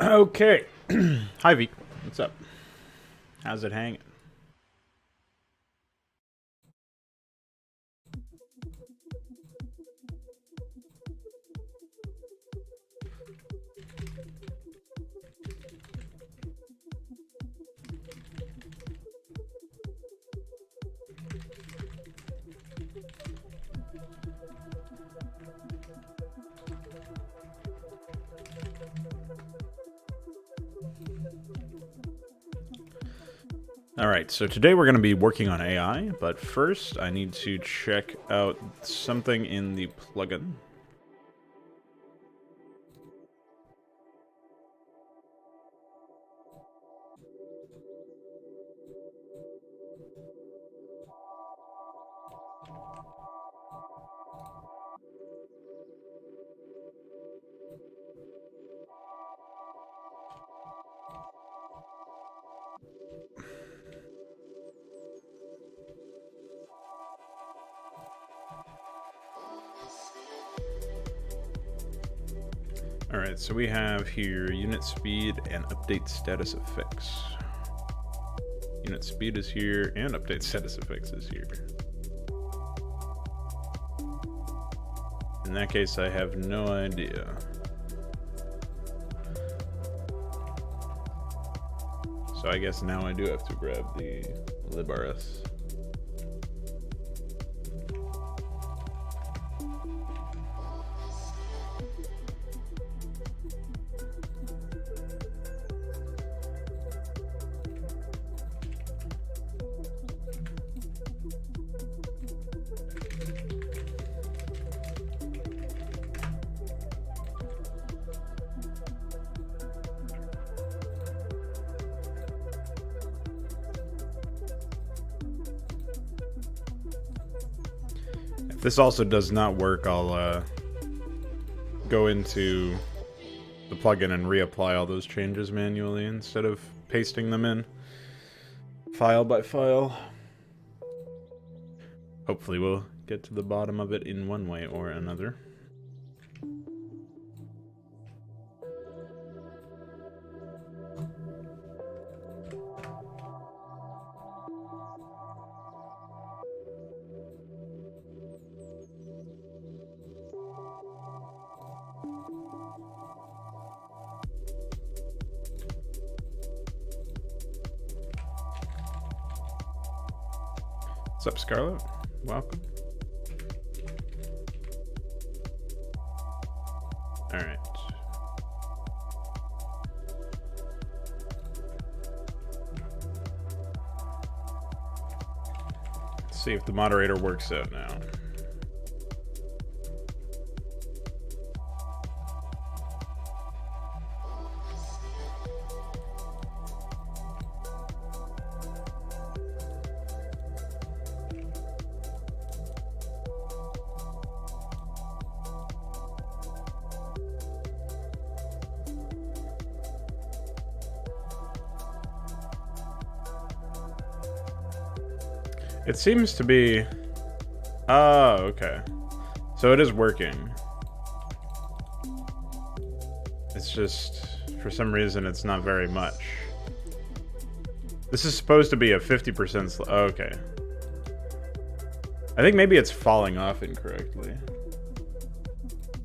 Okay. Hi, V. What's up? How's it hanging? Alright, so today we're going to be working on AI, but first I need to check out something in the plugin. Alright, so we have here unit speed and update status effects. Unit speed is here, and update status effects is here. In that case, I have no idea. So I guess now I do have to grab the librs. If this also does not work, I'll go into the plugin and reapply all those changes manually instead of pasting them in file by file. Hopefully we'll get to the bottom of it in one way or another. What's up, Scarlett? Welcome. Alright. Let's see if the moderator works out now. It seems to be... Oh, okay. So it is working. It's just, for some reason, it's not very much. This is supposed to be a 50% okay. I think maybe it's falling off incorrectly.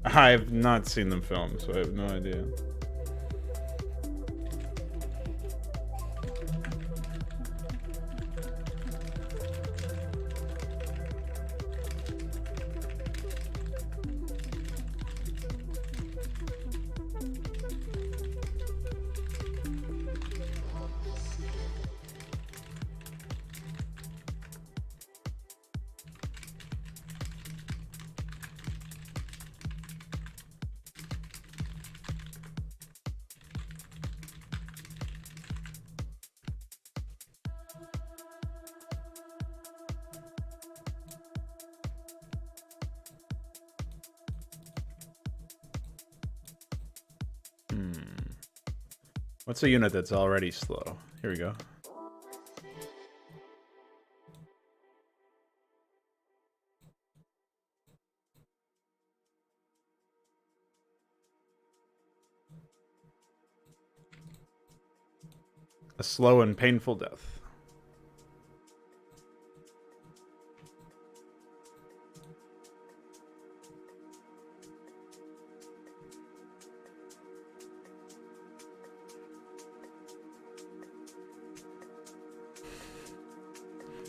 I've not seen them film, so I have no idea. What's a unit that's already slow? Here we go. A slow and painful death.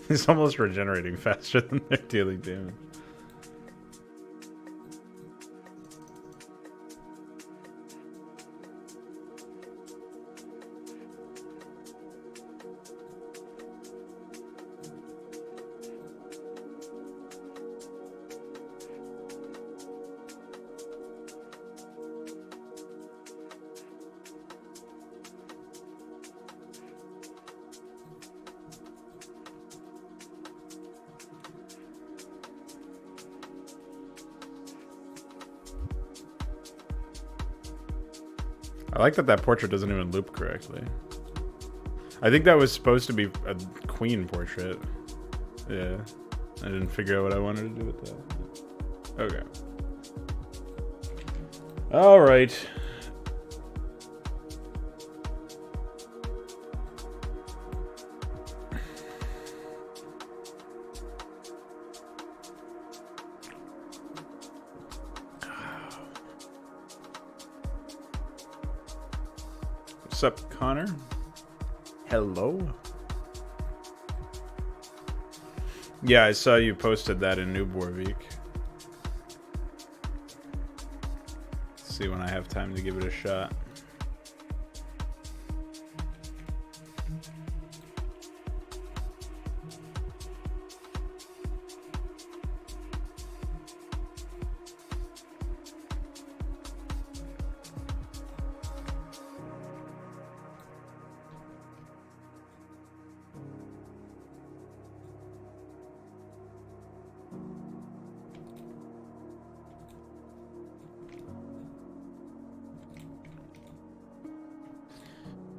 He's almost regenerating faster than they're dealing damage. I like that portrait doesn't even loop correctly. I think that was supposed to be a queen portrait. Yeah. I didn't figure out what I wanted to do with that. Okay. Alright. What's up, Connor? Hello? Yeah, I saw you posted that in Newborvik. See when I have time to give it a shot.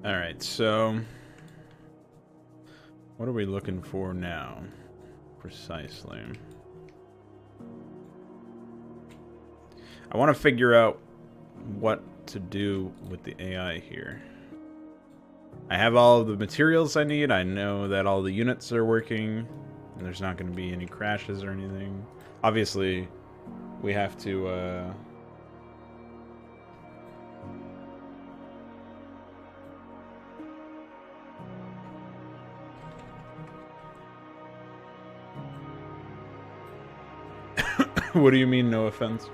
Alright, so what are we looking for now? Precisely. I want to figure out what to do with the AI here. I have all of the materials I need. I know that all the units are working, and there's not going to be any crashes or anything. Obviously, we have to What do you mean, no offense?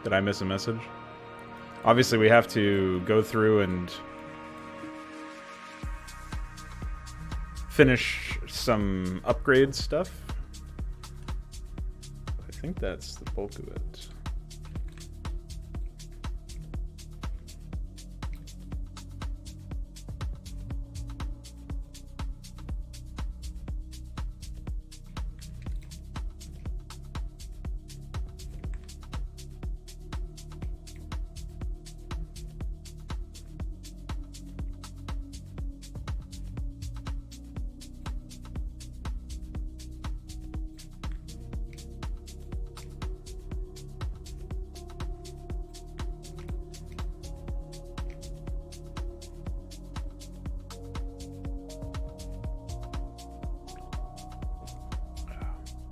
Did I miss a message? Obviously, we have to go through and finish some upgrade stuff. I think that's the bulk of it.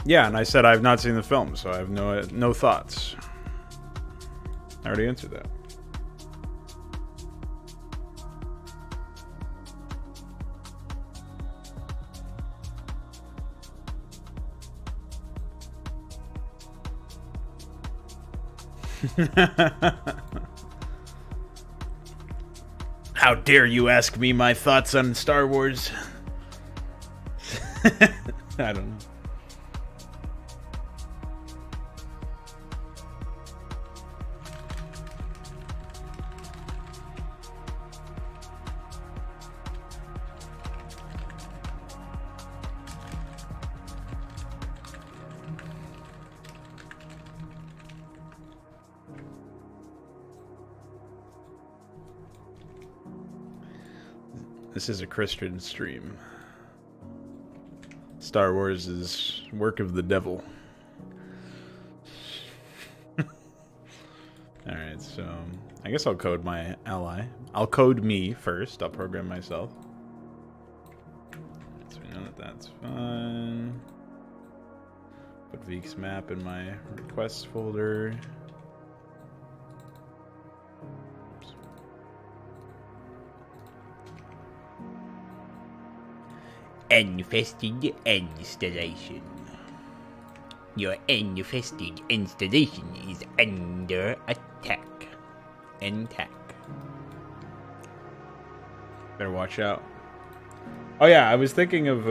Yeah, and I said I have not seen the film, so I have no thoughts. I already answered that. How dare you ask me my thoughts on Star Wars? I don't know. This is a Christian stream. Star Wars is work of the devil. Alright, so I guess I'll code my ally. I'll code me first. I'll program myself. So we know that that's fine. Put Veek's map in my requests folder. Oops. Infested installation. Your infested installation is under attack. Better watch out. Oh yeah, I was thinking of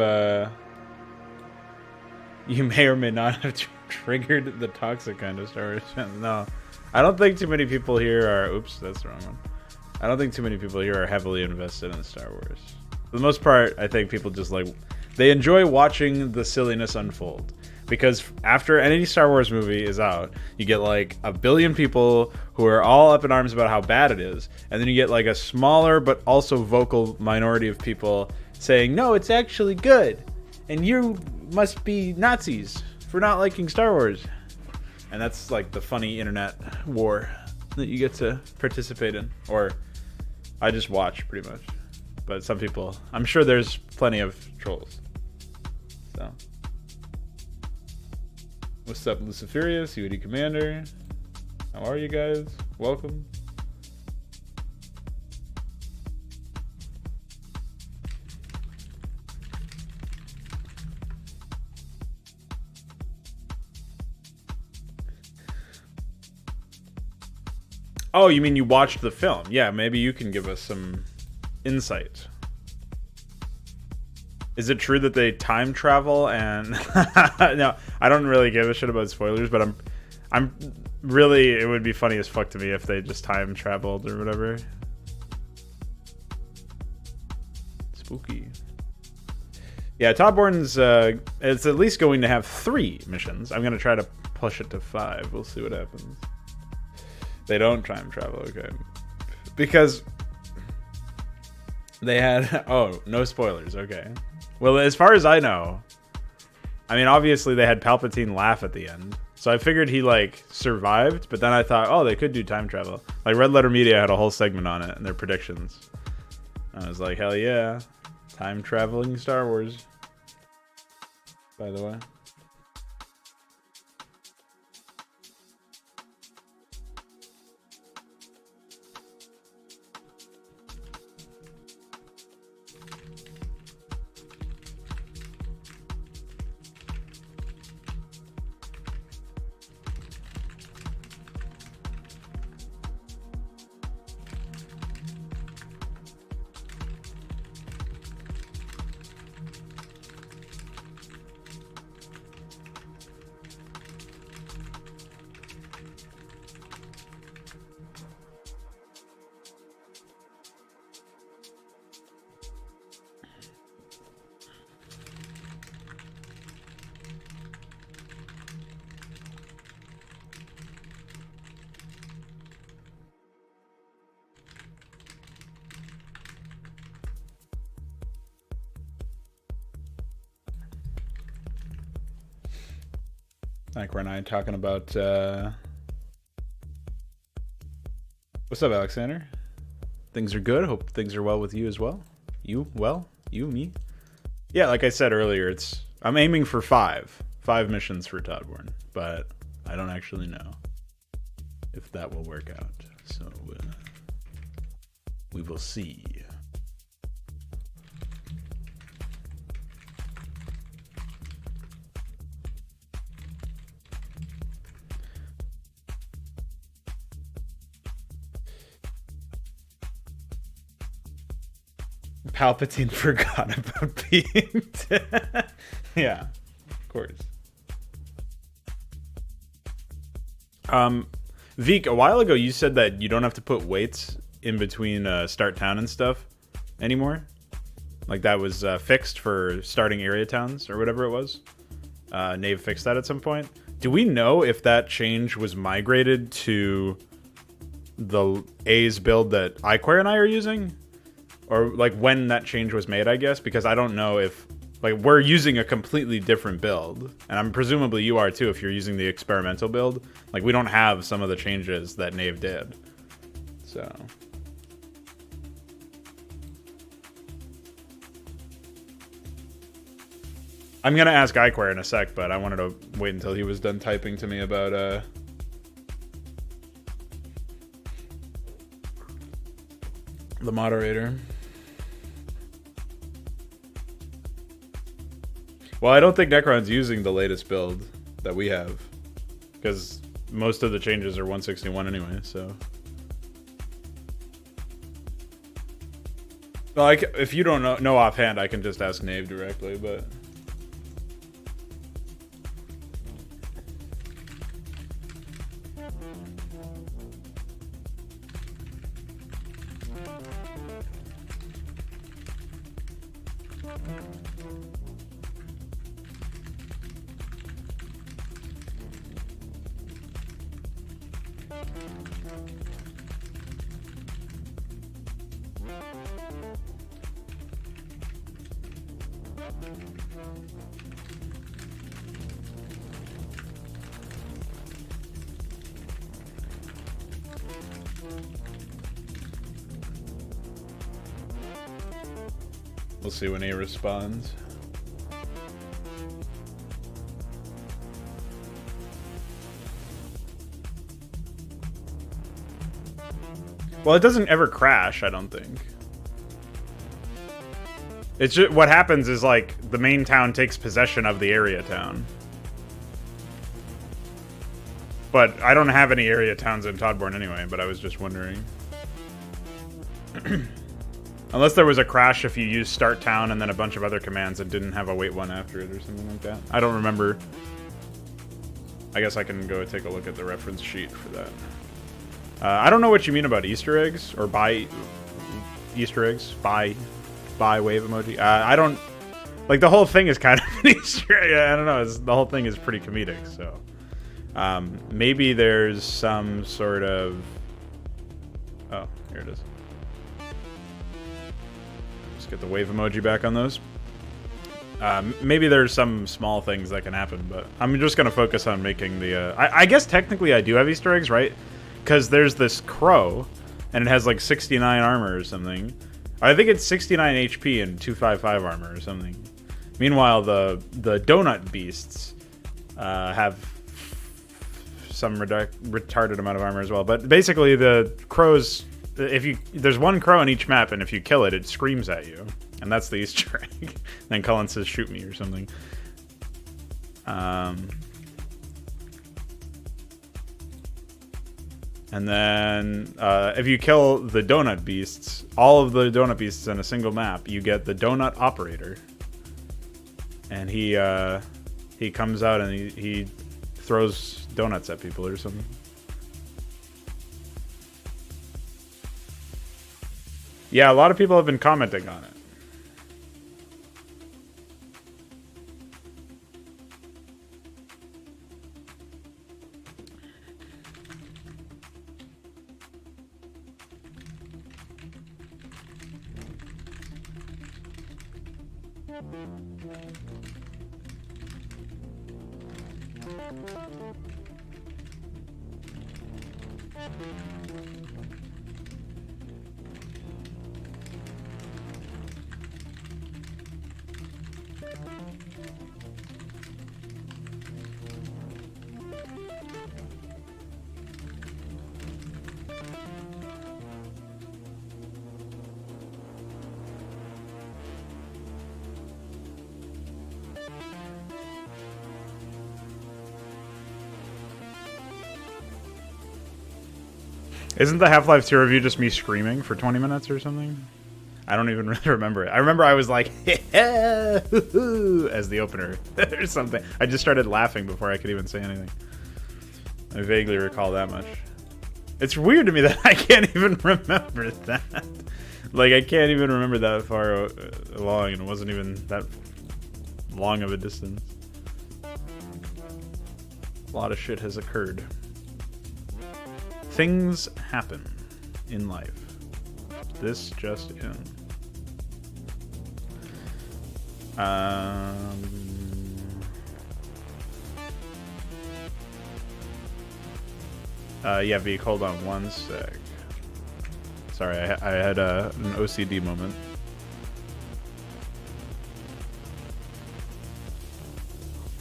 you may or may not have triggered the toxic kind of Star Wars. No, I don't think too many people here are. Oops, that's the wrong one. I don't think too many people here are heavily invested in Star Wars. For the most part, I think people just like they enjoy watching the silliness unfold. Because after any Star Wars movie is out, you get like 1 billion people who are all up in arms about how bad it is. And then you get like a smaller but also vocal minority of people saying, no, it's actually good. And you must be Nazis for not liking Star Wars. And that's like the funny internet war that you get to participate in. Or I just watch pretty much. But some people, I'm sure there's plenty of trolls. So. What's up, Luciferius, UAD Commander? How are you guys? Welcome. Oh, you mean you watched the film? Yeah, maybe you can give us some insight. Is it true that they time travel and no, I don't really give a shit about spoilers, but I'm really, it would be funny as fuck to me if they just time traveled or whatever. Spooky. Yeah, Todborne's it's at least going to have 3 missions. I'm gonna try to push it to 5. We'll see what happens. They don't time travel, okay. Because they had oh, no spoilers, okay. Well, as far as I know, I mean, obviously they had Palpatine laugh at the end. So I figured he, like, survived, but then I thought, oh, they could do time travel. Like, Red Letter Media had a whole segment on it and their predictions. I was like, hell yeah. Time traveling Star Wars. By the way. Like we're not talking about what's up, Alexander? Things are good. Hope things are well with you as well. You well? You me? Yeah, like I said earlier, I'm aiming for 5 missions for Todborne, but I don't actually know if that will work out. So we will see. Palpatine forgot about being dead. Yeah, of course. Veek, a while ago you said that you don't have to put weights in between start town and stuff anymore. Like that was fixed for starting area towns or whatever it was. Nave fixed that at some point. Do we know if that change was migrated to the A's build that Iquare and I are using? Or like when that change was made, I guess, because I don't know if Like, we're using a completely different build. And I'm presumably you are too if you're using the experimental build. Like, we don't have some of the changes that Knave did. So... I'm gonna ask Iquare in a sec, but I wanted to wait until he was done typing to me about, the moderator. Well, I don't think Necron's using the latest build that we have, because most of the changes are 161 anyway, so... Well, if you don't know offhand, I can just ask Knave directly, but... We'll see when he responds. Well, it doesn't ever crash, I don't think. It's just, what happens is, like, the main town takes possession of the area town. But I don't have any area towns in Todborne anyway, but I was just wondering. Unless there was a crash if you used start town and then a bunch of other commands and didn't have a wait one after it or something like that. I don't remember. I guess I can go take a look at the reference sheet for that. I don't know what you mean about Easter eggs or buy Easter eggs. Buy wave emoji. I don't like the whole thing is kind of an Easter egg. I don't know. The whole thing is pretty comedic. So maybe there's some sort of. Oh, here it is. Get the wave emoji back on those. Maybe there's some small things that can happen, but I'm just gonna focus on making the. I guess technically I do have Easter eggs, right? Because there's this crow, and it has like 69 armor or something. I think it's 69 HP and 255 armor or something. Meanwhile, the donut beasts have some retarded amount of armor as well. But basically, the crows. There's one crow in each map, and if you kill it, it screams at you, and that's the Easter egg. Then Cullen says, "Shoot me" or something. And then if you kill the donut beasts, all of the donut beasts in a single map, you get the donut operator, and he comes out and he throws donuts at people or something. Yeah, a lot of people have been commenting on it. Isn't the Half-Life 2 review just me screaming for 20 minutes or something? I don't even really remember it. I remember I was like, as the opener or something. I just started laughing before I could even say anything. I vaguely recall that much. It's weird to me that I can't even remember that. Like, I can't even remember that far along, and it wasn't even that long of a distance. A lot of shit has occurred. Things happen in life. This just in. Yeah, Vic, hold on one sec. Sorry, I had an OCD moment.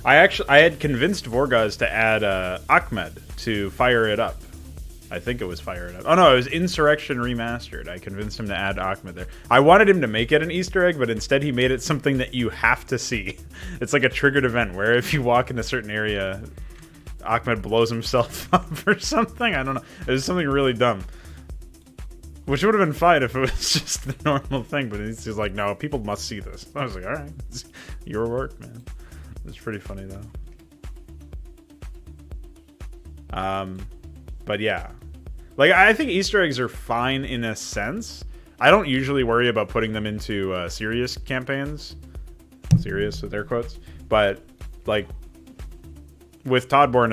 I had convinced Vorgaz to add Ahmed to fire it up. I think it was Fire It Up. Oh no, it was Insurrection Remastered. I convinced him to add Ahmed there. I wanted him to make it an Easter egg, but instead he made it something that you have to see. It's like a triggered event where if you walk in a certain area, Ahmed blows himself up or something. I don't know. It was something really dumb. Which would have been fine if it was just the normal thing, but he's just like, no, people must see this. I was like, alright, it's your work, man. It's pretty funny though. But yeah, like I think Easter eggs are fine in a sense. I don't usually worry about putting them into serious campaigns, serious with air quotes. But like with Todborne,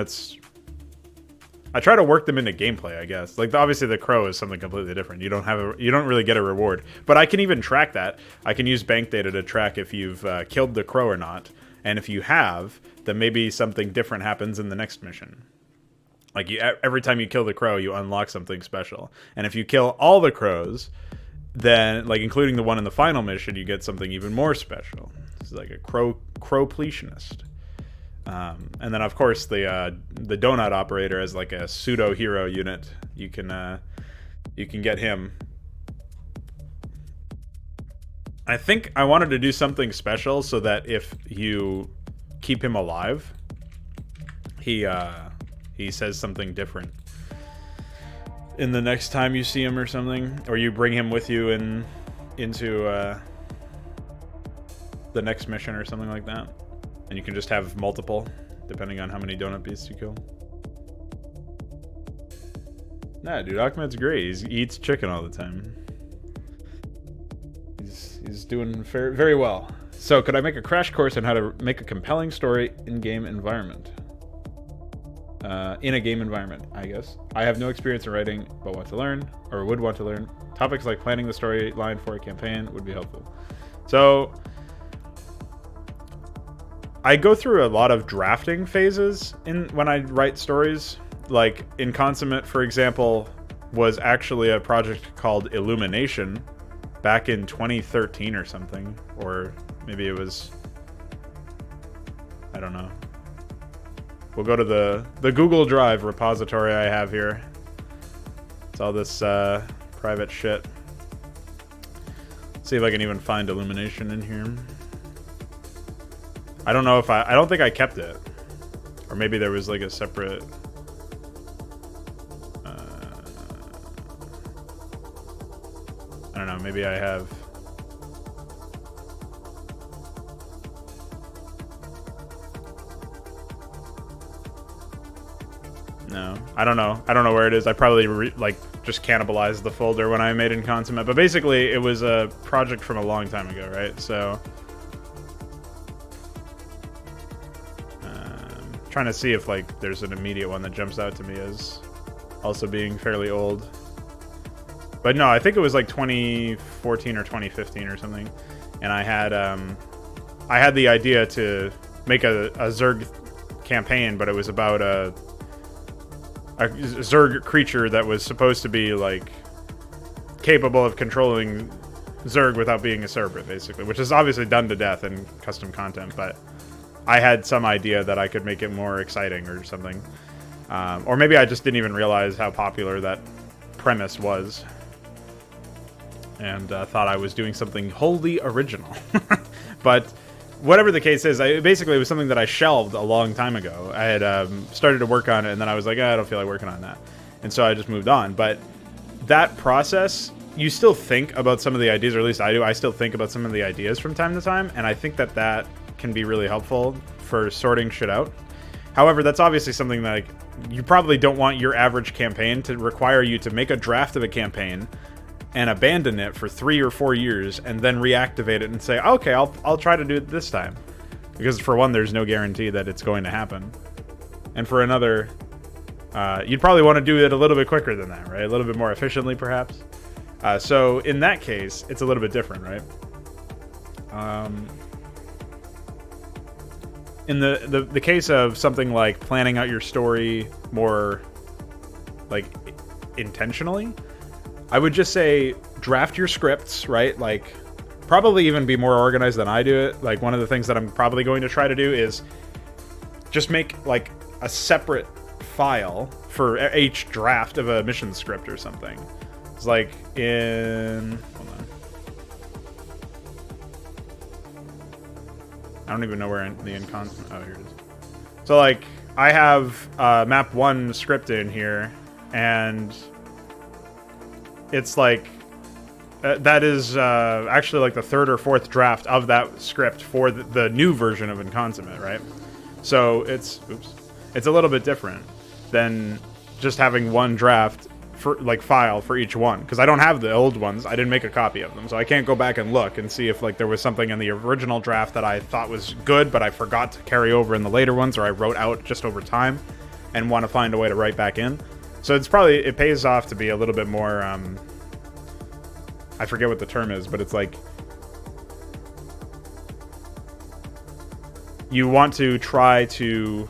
I try to work them into gameplay, I guess. Like obviously the crow is something completely different. You don't really get a reward, but I can even track that. I can use bank data to track if you've killed the crow or not, and if you have, then maybe something different happens in the next mission. Like every time you kill the crow, you unlock something special. And if you kill all the crows, then like including the one in the final mission, you get something even more special. It's like a crow-pletionist. And then of course the donut operator as like a pseudo hero unit. You can get him. I think I wanted to do something special so that if you keep him alive, he says something different in the next time you see him or something, or you bring him with you into the next mission or something like that, and you can just have multiple depending on how many donut beasts you kill. Nah, dude, Ahmed's great. He eats chicken all the time. He's doing very well. So, could I make a crash course on how to make a compelling story in-game environment? In a game environment, I guess. I have no experience in writing, but want to learn, or would want to learn. Topics like planning the storyline for a campaign would be helpful. So, I go through a lot of drafting phases when I write stories. Like, in Consummate, for example, was actually a project called Illumination back in 2013 or something. Or maybe it was... I don't know. We'll go to the Google Drive repository I have here. It's all this private shit. Let's see if I can even find Illumination in here. I don't know if I don't think I kept it. Or maybe there was like a separate... I don't know, maybe I have... No, I don't know. I don't know where it is. I probably just cannibalized the folder when I made in Consummate. But basically, it was a project from a long time ago, right? So, trying to see if like there's an immediate one that jumps out to me as also being fairly old. But no, I think it was like 2014 or 2015 or something. And I had the idea to make a Zerg campaign, but it was about a Zerg creature that was supposed to be like capable of controlling Zerg without being a Cerberus, basically, which is obviously done to death in custom content, but I had some idea that I could make it more exciting or something. Or maybe I just didn't even realize how popular that premise was and thought I was doing something wholly original. But whatever the case is, basically it was something that I shelved a long time ago. I had started to work on it, and then I was like, I don't feel like working on that. And so I just moved on. But that process, you still think about some of the ideas, or at least I do. I still think about some of the ideas from time to time, and I think that can be really helpful for sorting shit out. However, that's obviously something that like, you probably don't want your average campaign to require you to make a draft of a campaign and abandon it for 3 or 4 years and then reactivate it and say, okay, I'll try to do it this time. Because for one, there's no guarantee that it's going to happen. And for another, you'd probably want to do it a little bit quicker than that, right? A little bit more efficiently, perhaps. So in that case, it's a little bit different, right? in the case of something like planning out your story more like intentionally, I would just say draft your scripts, right? Like probably even be more organized than I do it. Like one of the things that I'm probably going to try to do is just make like a separate file for each draft of a mission script or something. It's like in, hold on. I don't even know where in the inconstant. Oh, here it is. So like I have map 1 script in here, and it's like that is actually like the 3rd or 4th draft of that script for the new version of Inconsummate, right? So it's a little bit different than just having one draft for like file for each one, because I don't have the old ones. I didn't make a copy of them, so I can't go back and look and see if like there was something in the original draft that I thought was good but I forgot to carry over in the later ones, or I wrote out just over time and want to find a way to write back in. So it pays off to be a little bit more I forget what the term is, but it's like you want to try to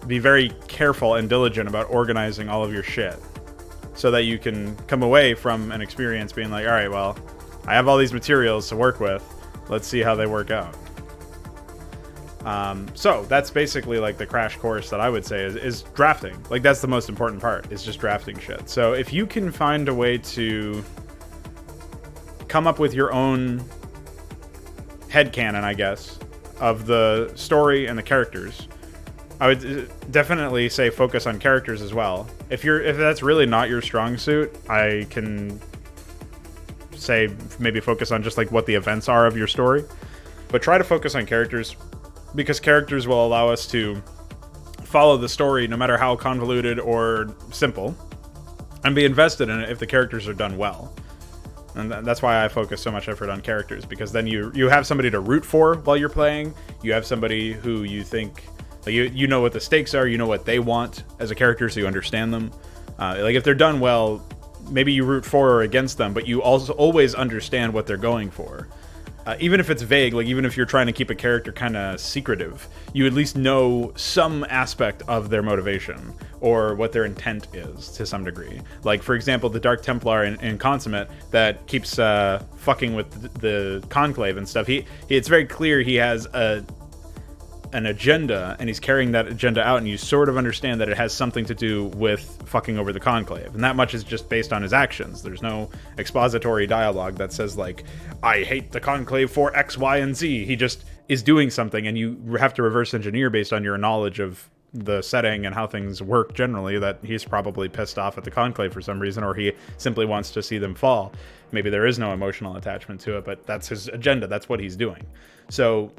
be very careful and diligent about organizing all of your shit so that you can come away from an experience being like, all right, well, I have all these materials to work with. Let's see how they work out. So that's basically like the crash course that I would say is drafting. Like that's the most important part, is just drafting shit. So if you can find a way to come up with your own headcanon, I guess, of the story and the characters, I would definitely say focus on characters as well. If that's really not your strong suit, I can say maybe focus on just like what the events are of your story. But try to focus on characters, because characters will allow us to follow the story no matter how convoluted or simple, and be invested in it if the characters are done well. And that's why I focus so much effort on characters, because then you have somebody to root for while you're playing. You have somebody who you think, like you know what the stakes are, you know what they want as a character, so you understand them. Like if they're done well, maybe you root for or against them, but you also always understand what they're going for. Even if it's vague, like even if you're trying to keep a character kind of secretive, you at least know some aspect of their motivation or what their intent is to some degree. Like, for example, the Dark Templar in Consummate that keeps fucking with the Conclave and stuff. It's very clear he has an agenda, and he's carrying that agenda out, and you sort of understand that it has something to do with fucking over the Conclave, and that much is just based on his actions. There's no expository dialogue that says like, I hate the Conclave for X, Y, and Z. He just is doing something, and you have to reverse engineer based on your knowledge of the setting and how things work generally, that he's probably pissed off at the Conclave for some reason, or he simply wants to see them fall. Maybe there is no emotional attachment to it, but that's his agenda. That's what he's doing. So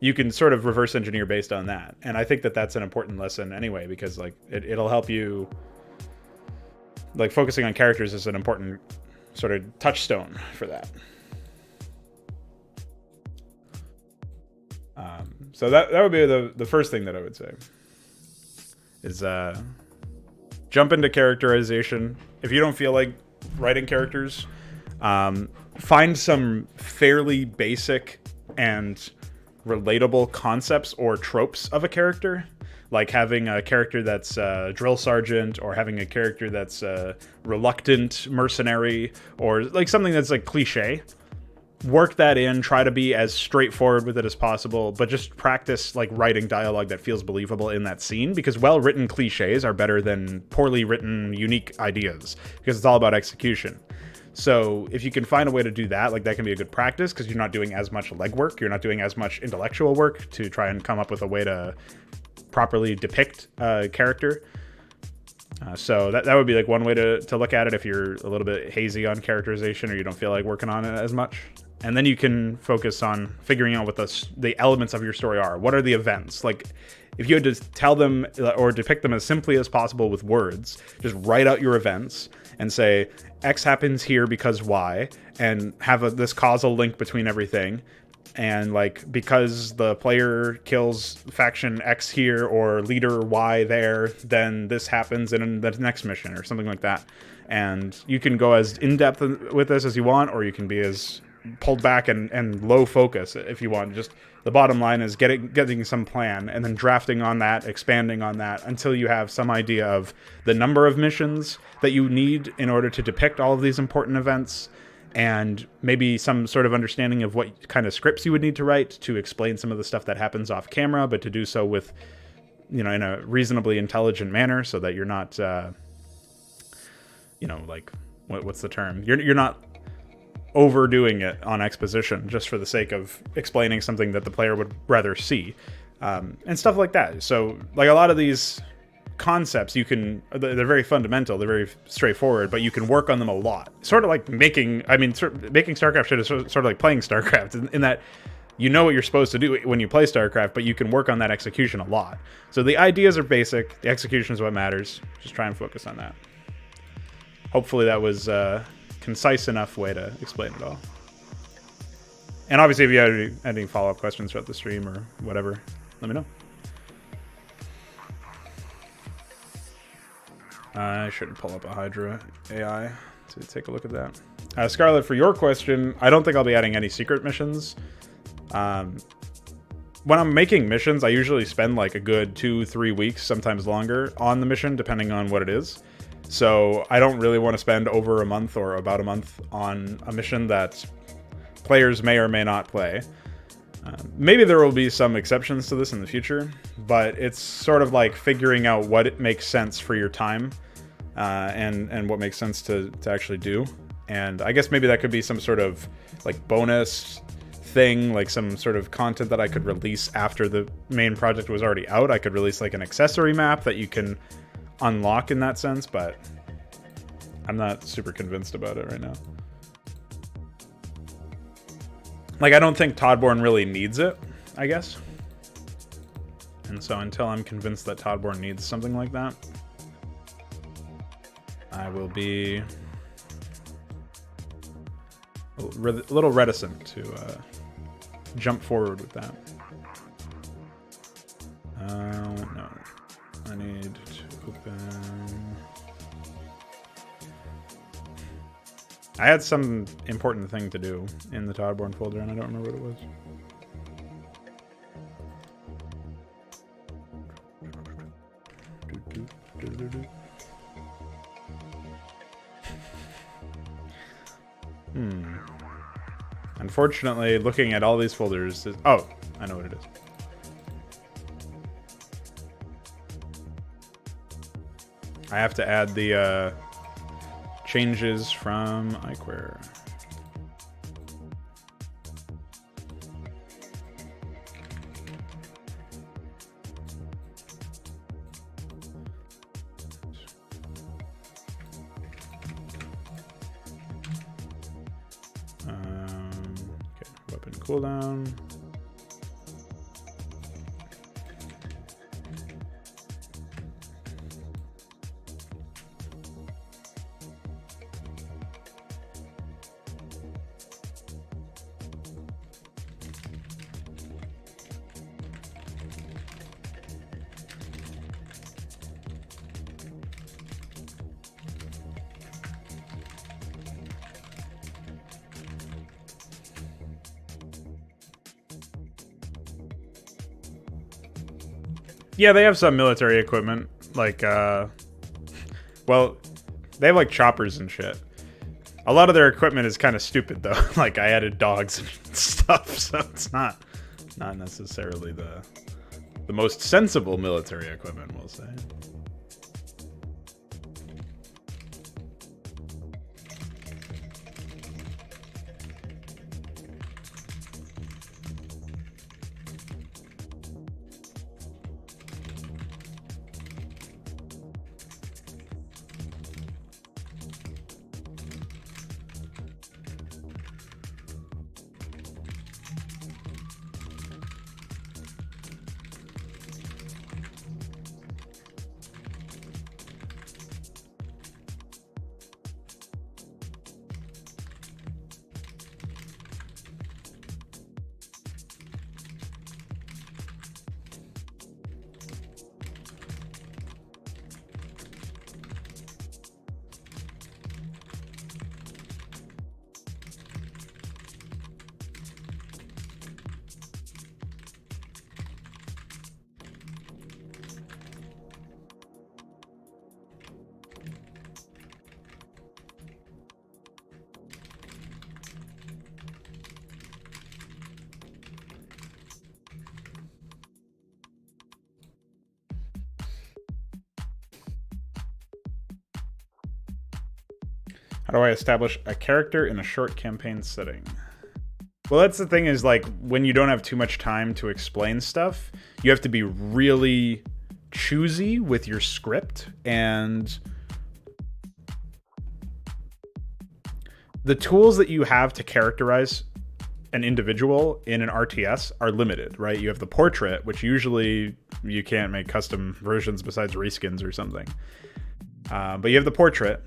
you can sort of reverse engineer based on that. And I think that that's an important lesson anyway, because like it'll help you, like focusing on characters is an important sort of touchstone for that. So that would be the first thing that I would say is jump into characterization. If you don't feel like writing characters, find some fairly basic and relatable concepts or tropes of a character, like having a character that's a drill sergeant, or having a character that's a reluctant mercenary, or like something that's like cliche. Work that in, try to be as straightforward with it as possible, but just practice like writing dialogue that feels believable in that scene, because well-written cliches are better than poorly written unique ideas, because it's all about execution. So if you can find a way to do that, like that can be a good practice, because you're not doing as much legwork, you're not doing as much intellectual work to try and come up with a way to properly depict a character. So that would be like one way to look at it if you're a little bit hazy on characterization, or you don't feel like working on it as much. And then you can focus on figuring out what the elements of your story are. What are the events? Like, if you had to tell them or depict them as simply as possible with words, just write out your events and say, X happens here because Y, and have this causal link between everything. And like, because the player kills faction X here or leader Y there, then this happens in the next mission or something like that. And you can go as in-depth with this as you want, or you can be as pulled back and low focus if you want. Just the bottom line is getting some plan and then drafting on that, expanding on that until you have some idea of the number of missions that you need in order to depict all of these important events, and maybe some sort of understanding of what kind of scripts you would need to write to explain some of the stuff that happens off camera, but to do so with, in a reasonably intelligent manner so that you're not, like, what's the term? You're not overdoing it on exposition just for the sake of explaining something that the player would rather see, and stuff like that. So, like, a lot of these concepts, they're very fundamental, they're very straightforward, but you can work on them a lot. Sort of like making StarCraft shit is sort of like playing StarCraft in that you know what you're supposed to do when you play StarCraft, but you can work on that execution a lot. So the ideas are basic, the execution is what matters. Just try and focus on that. Hopefully that was a concise enough way to explain it all. And obviously if you had any follow-up questions throughout the stream or whatever, let me know. I should pull up a Hydra AI to take a look at that. Scarlett, for your question, I don't think I'll be adding any secret missions. When I'm making missions, I usually spend like a good 2-3 weeks, sometimes longer, on the mission, depending on what it is. So I don't really want to spend over a month or about a month on a mission that players may or may not play. Maybe there will be some exceptions to this in the future, but it's sort of like figuring out what it makes sense for your time, and what makes sense to actually do. And I guess maybe that could be some sort of like bonus thing, like some sort of content that I could release after the main project was already out. I could release like an accessory map that you can unlock in that sense, but I'm not super convinced about it right now. Like, I don't think Todborne really needs it, I guess. And so until I'm convinced that Todborne needs something like that, I will be a little reticent to jump forward with that. No. I need to open... I had some important thing to do in the Todborne folder, and I don't remember what it was. Unfortunately, looking at all these folders is... Oh, I know what it is. I have to add the changes from iQuare. Okay, weapon cooldown. Yeah, they have some military equipment, like, well, they have, like, choppers and shit. A lot of their equipment is kind of stupid, though. Like, I added dogs and stuff, so it's not necessarily the most sensible military equipment, we'll say. How do I establish a character in a short campaign setting? Well, that's the thing is, like, when you don't have too much time to explain stuff, you have to be really choosy with your script, and the tools that you have to characterize an individual in an RTS are limited, right? You have the portrait, which usually you can't make custom versions besides reskins or something. But you have the portrait.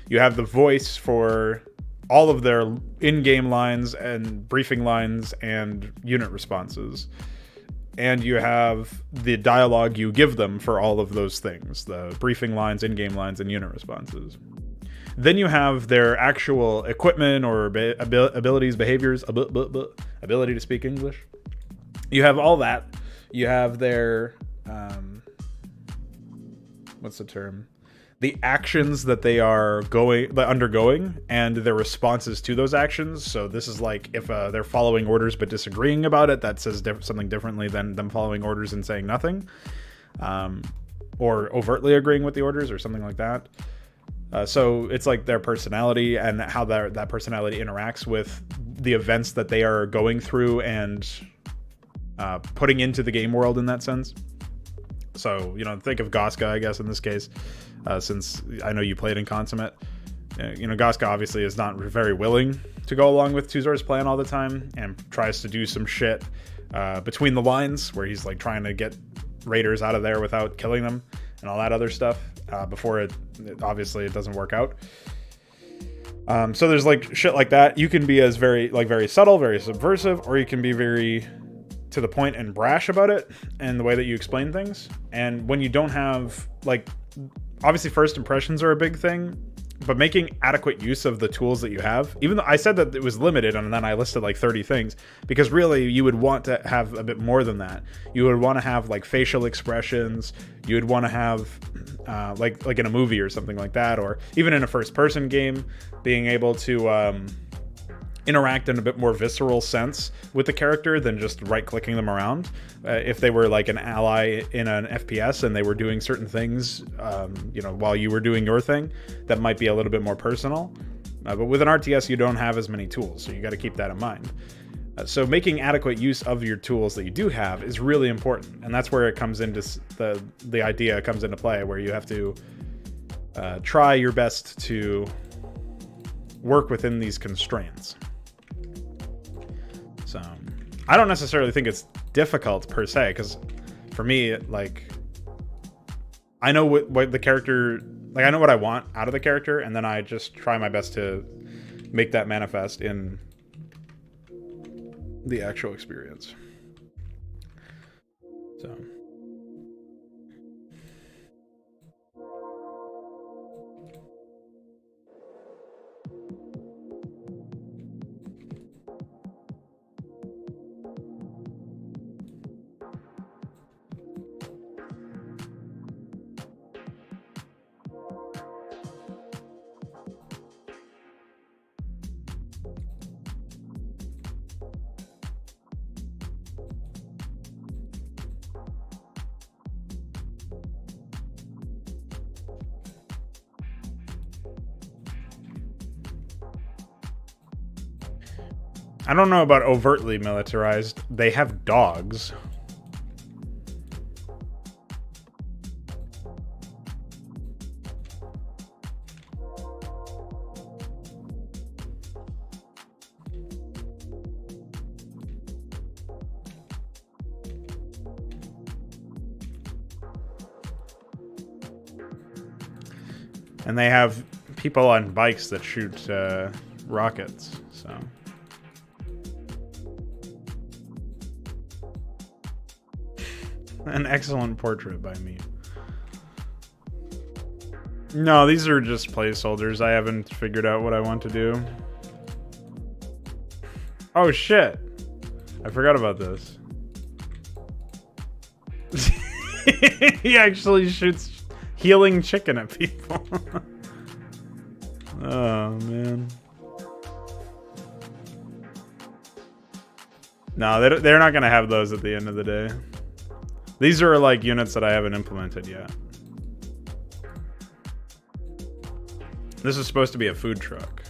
You have the voice for all of their in-game lines and briefing lines and unit responses. And you have the dialogue you give them for all of those things, the briefing lines, in-game lines, and unit responses. Then you have their actual equipment or abilities, behaviors, ability to speak English. You have all that. You have their, what's the term? The actions that they are undergoing and their responses to those actions. So this is like if they're following orders but disagreeing about it, that says something differently than them following orders and saying nothing, or overtly agreeing with the orders or something like that. So it's like their personality and how that personality interacts with the events that they are going through and putting into the game world in that sense. So, you know, think of Goska, I guess, in this case, since I know you played in Consummate. You know, Goska obviously is not very willing to go along with Tuzor's plan all the time and tries to do some shit between the lines where he's like trying to get raiders out of there without killing them and all that other stuff before it obviously it doesn't work out. So there's like shit like that. You can be as very subtle, very subversive, or you can be very to the point and brash about it and the way that you explain things. And when you don't have, like, obviously first impressions are a big thing, but making adequate use of the tools that you have, even though I said that it was limited and then I listed like 30 things, because really you would want to have a bit more than that. You would want to have like facial expressions. You would want to have like in a movie or something like that, or even in a first person game, being able to interact in a bit more visceral sense with the character than just right-clicking them around. If they were like an ally in an FPS and they were doing certain things, you know, while you were doing your thing, that might be a little bit more personal. But with an RTS, you don't have as many tools, so you got to keep that in mind. So making adequate use of your tools that you do have is really important, and that's where it comes into the idea comes into play, where you have to try your best to work within these constraints. So I don't necessarily think it's difficult per se, because for me, like, I know what the character, like, I know what I want out of the character, and then I just try my best to make that manifest in the actual experience. So I don't know about overtly militarized. They have dogs. And they have people on bikes that shoot rockets, so... An excellent portrait by me. No, these are just placeholders. I haven't figured out what I want to do. Oh shit! I forgot about this. He actually shoots healing chicken at people. Oh man. No, they're not gonna have those at the end of the day. These are like units that I haven't implemented yet. This is supposed to be a food truck.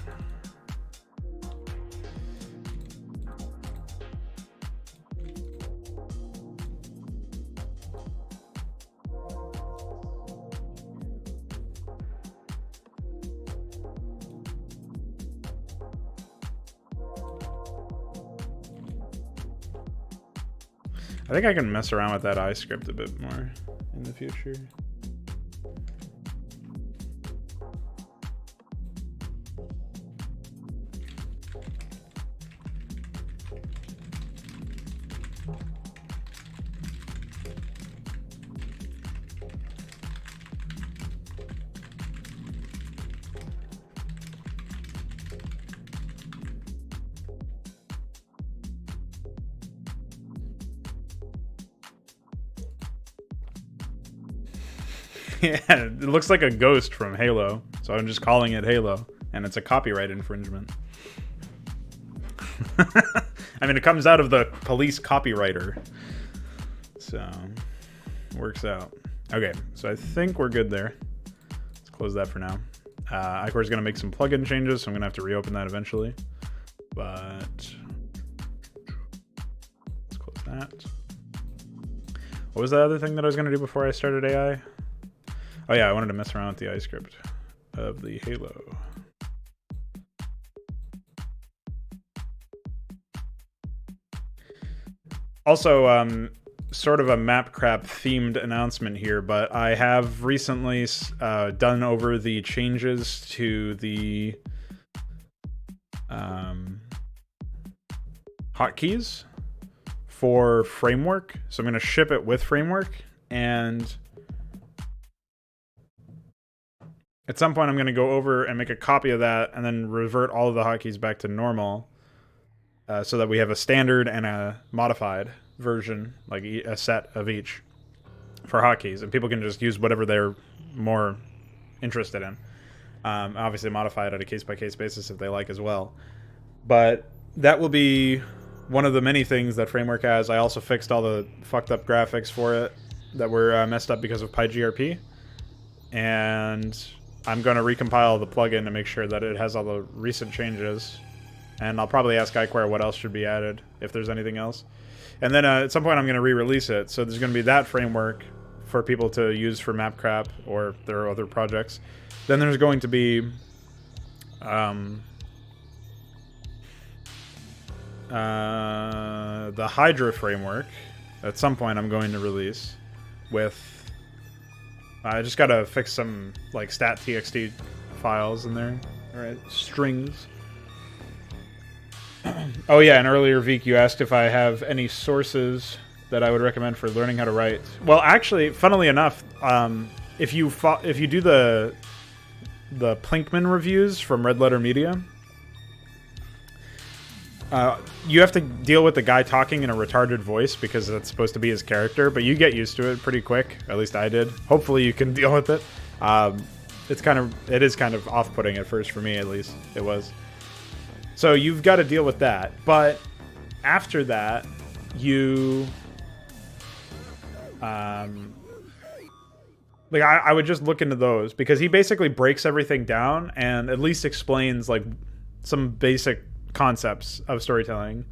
I think I can mess around with that iScript a bit more in the future. Yeah, it looks like a ghost from Halo, so I'm just calling it Halo, and it's a copyright infringement. I mean, it comes out of the police copywriter, so works out. Okay, so I think we're good there. Let's close that for now. iCore is going to make some plugin changes, so I'm going to have to reopen that eventually, but let's close that. What was the other thing that I was going to do before I started AI? Oh yeah, I wanted to mess around with the iScript of the Halo. Also, sort of a Mapcrap themed announcement here, but I have recently done over the changes to the hotkeys for Framework. So I'm going to ship it with Framework, and at some point I'm going to go over and make a copy of that and then revert all of the hotkeys back to normal, so that we have a standard and a modified version, like a set of each for hotkeys, and people can just use whatever they're more interested in. Obviously modify it at a case-by-case basis if they like as well. But that will be one of the many things that Framework has. I also fixed all the fucked up graphics for it that were messed up because of PyGRP. And I'm going to recompile the plugin to make sure that it has all the recent changes. And I'll probably ask iQuare what else should be added, if there's anything else. And then at some point I'm going to re-release it. So there's going to be that framework for people to use for Mapcrap or their other projects. Then there's going to be the Hydra framework. At some point I'm going to release with... I just got to fix some like stat.txt files in there. All right, strings. Oh yeah, and earlier, Veek, you asked if I have any sources that I would recommend for learning how to write. Well, actually, funnily enough, if you do the Plinkman reviews from Red Letter Media, you have to deal with the guy talking in a retarded voice because that's supposed to be his character, but you get used to it pretty quick. At least I did. Hopefully, you can deal with it. It is kind of off-putting at first for me, at least. It was. So you've got to deal with that. But after that, you... I would just look into those, because he basically breaks everything down and at least explains like some basic concepts of storytelling.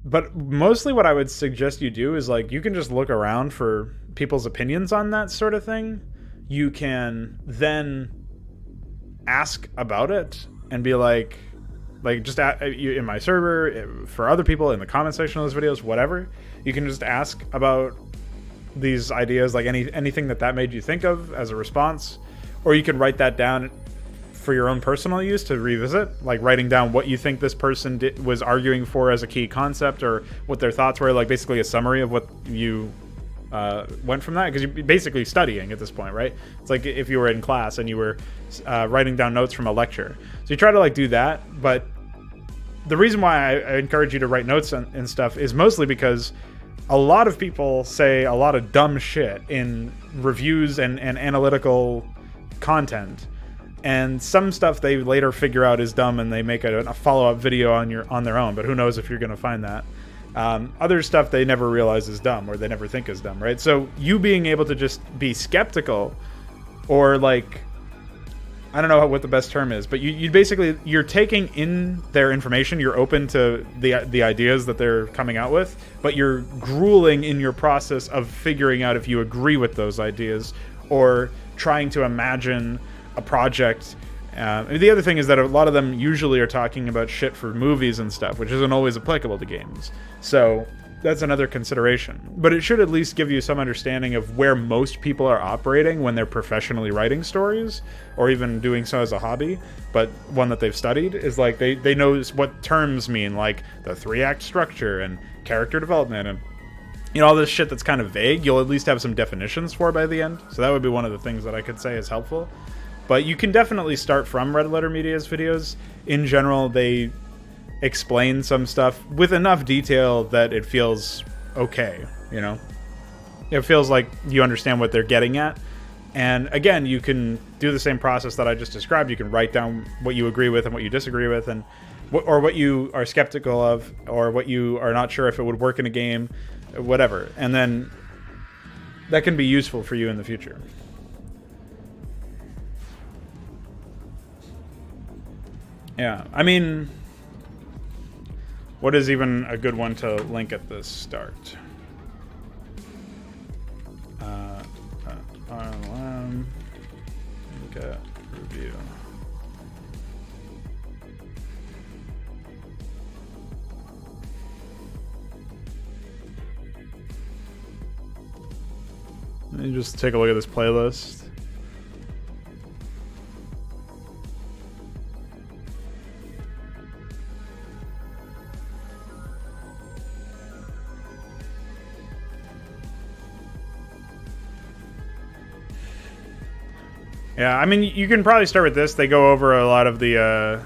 But mostly what I would suggest you do is like, you can just look around for people's opinions on that sort of thing. You can then ask about it and be like just in my server, for other people in the comment section of those videos, whatever, you can just ask about these ideas, like anything that made you think of as a response, or you can write that down for your own personal use to revisit, like writing down what you think this person was arguing for as a key concept, or what their thoughts were, like basically a summary of what you went from that, because you're basically studying at this point, right? It's like if you were in class and you were writing down notes from a lecture. So you try to like do that, but the reason why I encourage you to write notes and stuff is mostly because a lot of people say a lot of dumb shit in reviews and analytical content, and some stuff they later figure out is dumb and they make a follow-up video on their own, but who knows if you're going to find that. Other stuff they never realize is dumb, or they never think is dumb, right? So you being able to just be skeptical, or like I don't know what the best term is, but you basically, you're taking in their information, you're open to the ideas that they're coming out with, but you're grueling in your process of figuring out if you agree with those ideas, or trying to imagine a project. The other thing is that a lot of them usually are talking about shit for movies and stuff, which isn't always applicable to games. So that's another consideration. But it should at least give you some understanding of where most people are operating when they're professionally writing stories, or even doing so as a hobby, but one that they've studied, is like they know what terms mean, like the 3-act structure and character development and, you know, all this shit that's kind of vague. You'll at least have some definitions for by the end. So that would be one of the things that I could say is helpful. But you can definitely start from Red Letter Media's videos. In general, they explain some stuff with enough detail that it feels okay, you know? It feels like you understand what they're getting at. And again, you can do the same process that I just described. You can write down what you agree with and what you disagree with, and or what you are skeptical of, or what you are not sure if it would work in a game, whatever. And then that can be useful for you in the future. Yeah, I mean, what is even a good one to link at the start? RLM, link at review. Let me just take a look at this playlist. Yeah, I mean, you can probably start with this. They go over a lot of the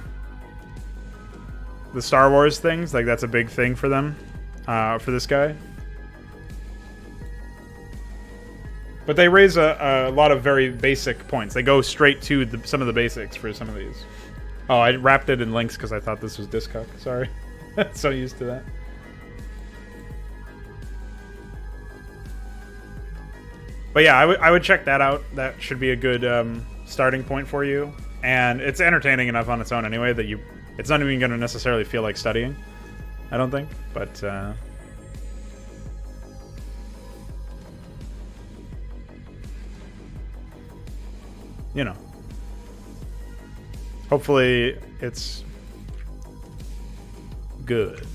Star Wars things. Like, that's a big thing for them, for this guy. But they raise a lot of very basic points. They go straight to some of the basics for some of these. Oh, I wrapped it in links because I thought this was Discuck. Sorry. So used to that. But yeah, I would check that out. That should be a good starting point for you. And it's entertaining enough on its own anyway that it's not even going to necessarily feel like studying, I don't think. But you know, hopefully it's good.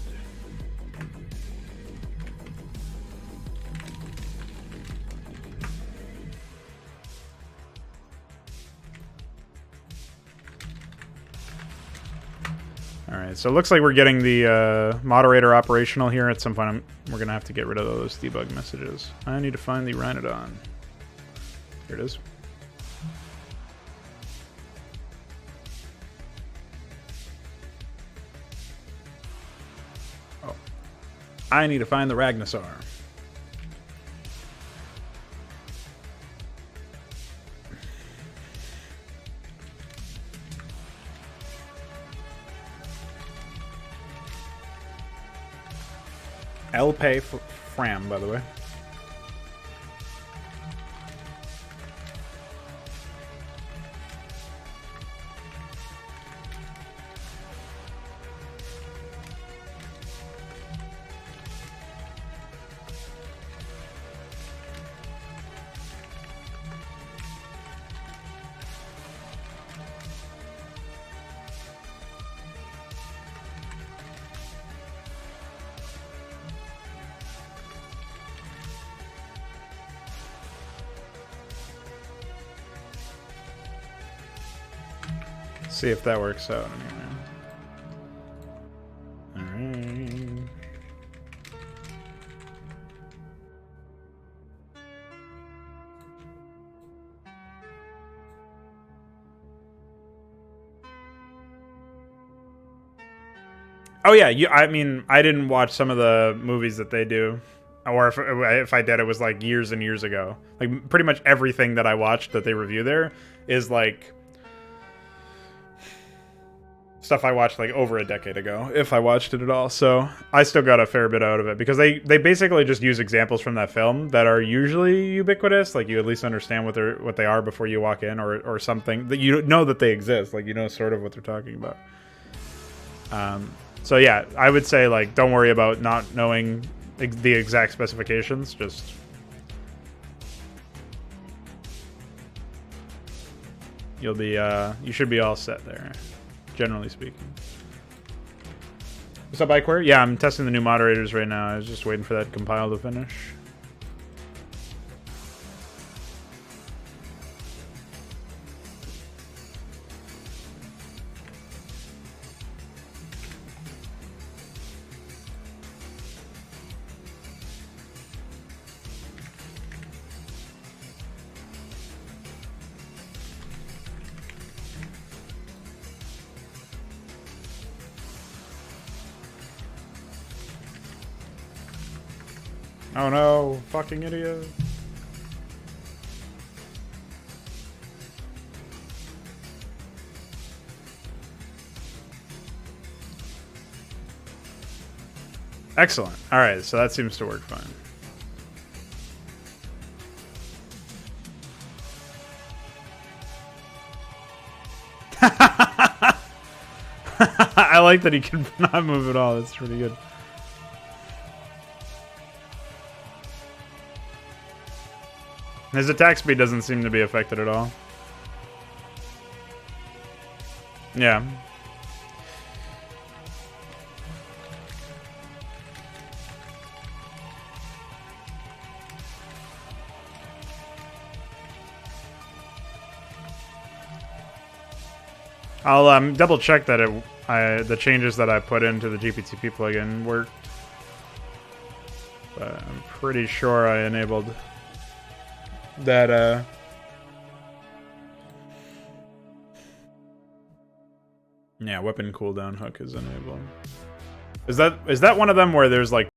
Alright, so it looks like we're getting the moderator operational here. At some point we're going to have to get rid of those debug messages. I need to find the Rhinodon. Here it is. Oh. I need to find the Ragnarsar. Elpay Fram, by the way. See if that works out anyway. Alright. Oh yeah, I mean, I didn't watch some of the movies that they do. Or if I did, it was like years and years ago. Like, pretty much everything that I watched that they review there is like stuff I watched like over a decade ago, if I watched it at all. So I still got a fair bit out of it because they basically just use examples from that film that are usually ubiquitous. Like you at least understand what they are before you walk in, or something that you know that they exist. Like you know sort of what they're talking about. So yeah, I would say like don't worry about not knowing the exact specifications. Just you'll be you should be all set there, generally speaking. What's up, Bikeware? Yeah, I'm testing the new moderators right now. I was just waiting for that compile to finish. Oh no, fucking idiot. Excellent. Alright, so that seems to work fine. I like that he can not move at all. That's pretty good. His attack speed doesn't seem to be affected at all. Yeah. I'll double check that the changes that I put into the GPTP plugin worked. But I'm pretty sure I enabled that yeah, weapon cooldown hook is enabled. Is that one of them where there's like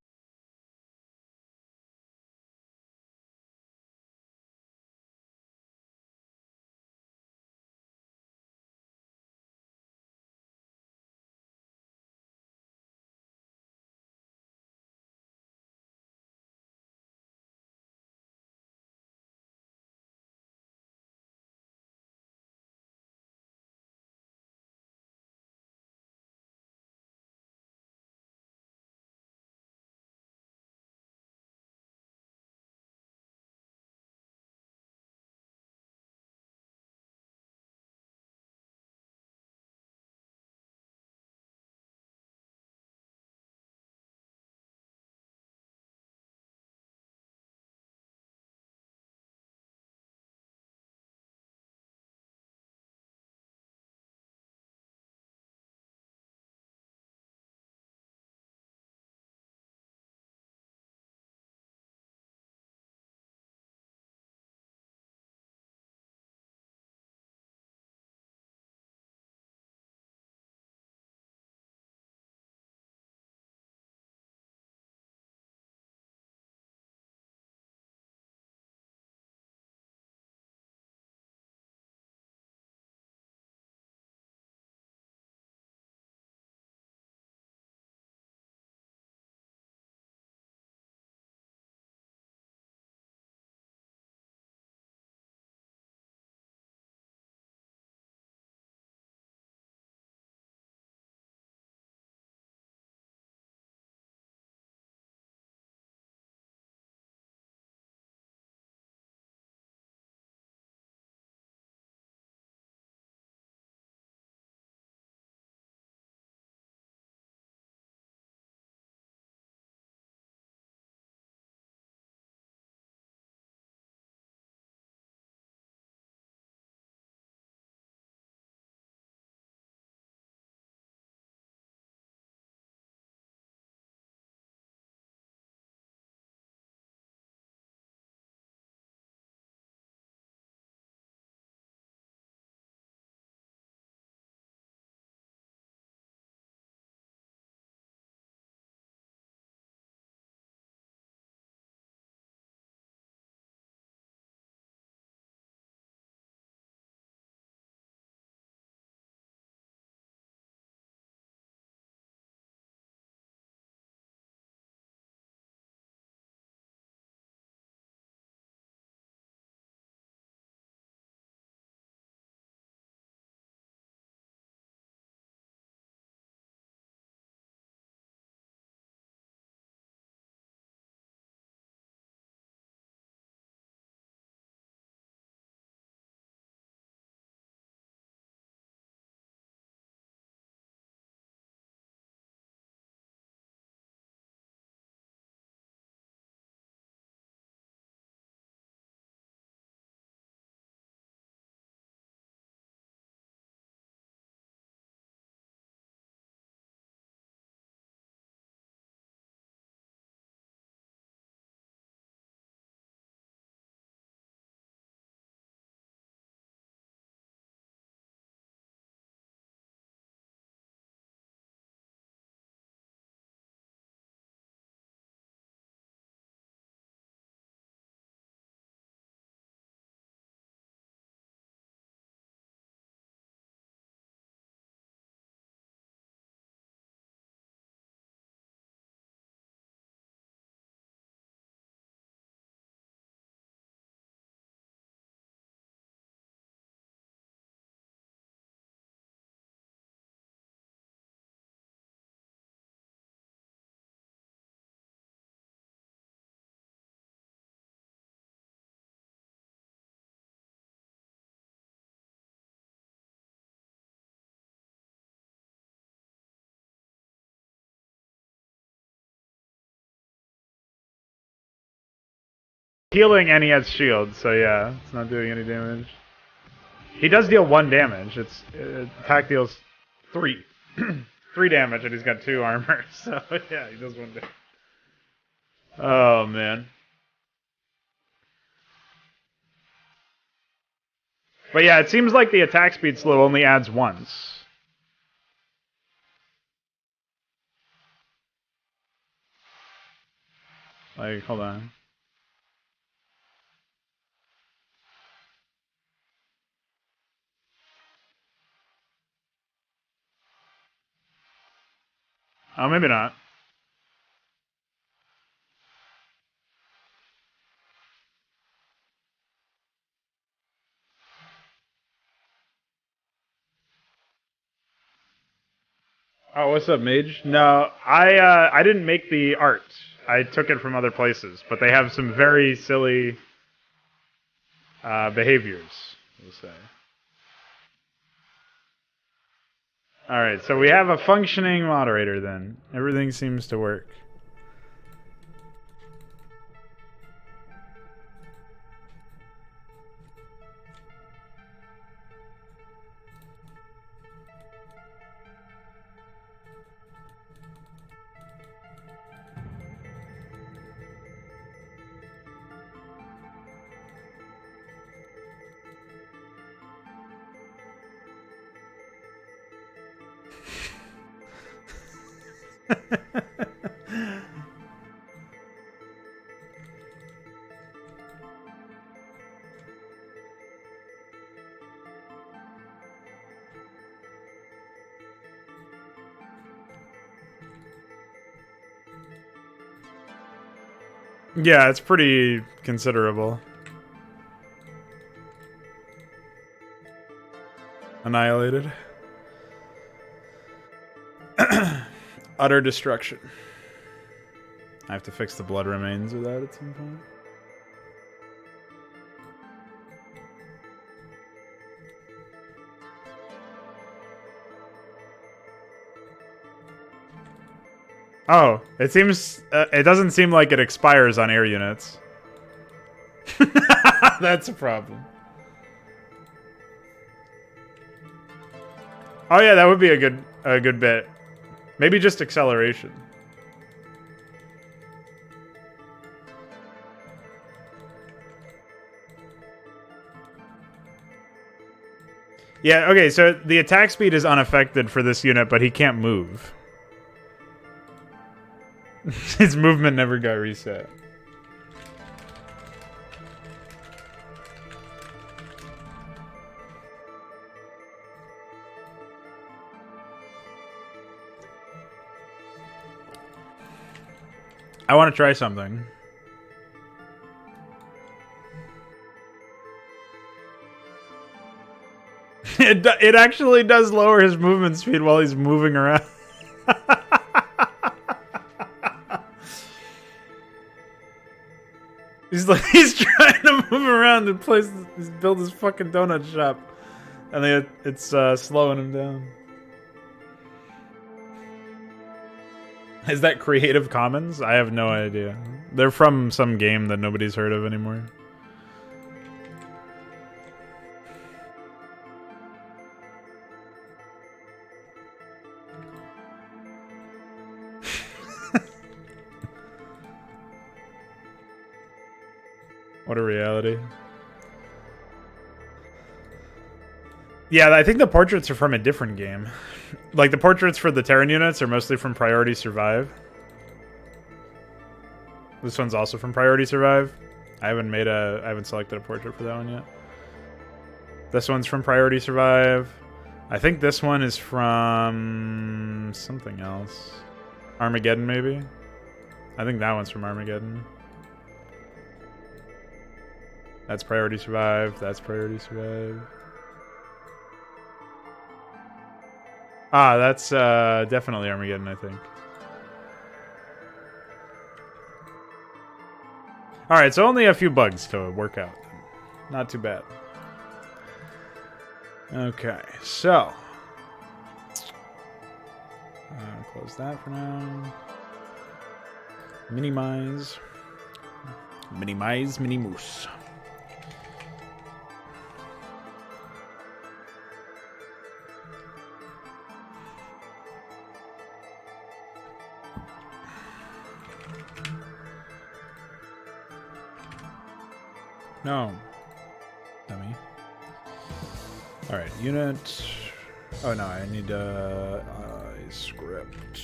healing and he has shield, so yeah, it's not doing any damage. He does deal 1 damage. Its attack deals 3. 3 damage, and he's got 2 armor, so yeah, he does 1 damage. Oh, man. But yeah, it seems like the attack speed slow only adds once. Like, hold on. Oh, maybe not. Oh, what's up, Mage? No, I didn't make the art. I took it from other places, but they have some very silly behaviors, we'll say. Alright, so we have a functioning moderator then. Everything seems to work. Yeah, it's pretty considerable. Annihilated. Utter destruction. I have to fix the blood remains of that at some point. Oh, it seems... it doesn't seem like it expires on air units. That's a problem. Oh yeah, that would be a good bit. Maybe just acceleration. Yeah, okay, so the attack speed is unaffected for this unit, but he can't move. His movement never got reset. I want to try something. It actually does lower his movement speed while he's moving around. He's trying to move around and build his fucking donut shop, and it's slowing him down. Is that Creative Commons? I have no idea. They're from some game that nobody's heard of anymore. What a reality. Yeah, I think the portraits are from a different game. Like, the portraits for the Terran units are mostly from Priority Survive. This one's also from Priority Survive. I haven't selected a portrait for that one yet. This one's from Priority Survive. I think this one is from something else. Armageddon, maybe? I think that one's from Armageddon. That's Priority Survive. That's Priority Survive. Ah, that's definitely Armageddon, I think. Alright, so only a few bugs to work out. Not too bad. Okay, so... close that for now. Minimize. Minimize mini moose. No. Dummy. Alright, unit. Oh no, I need script.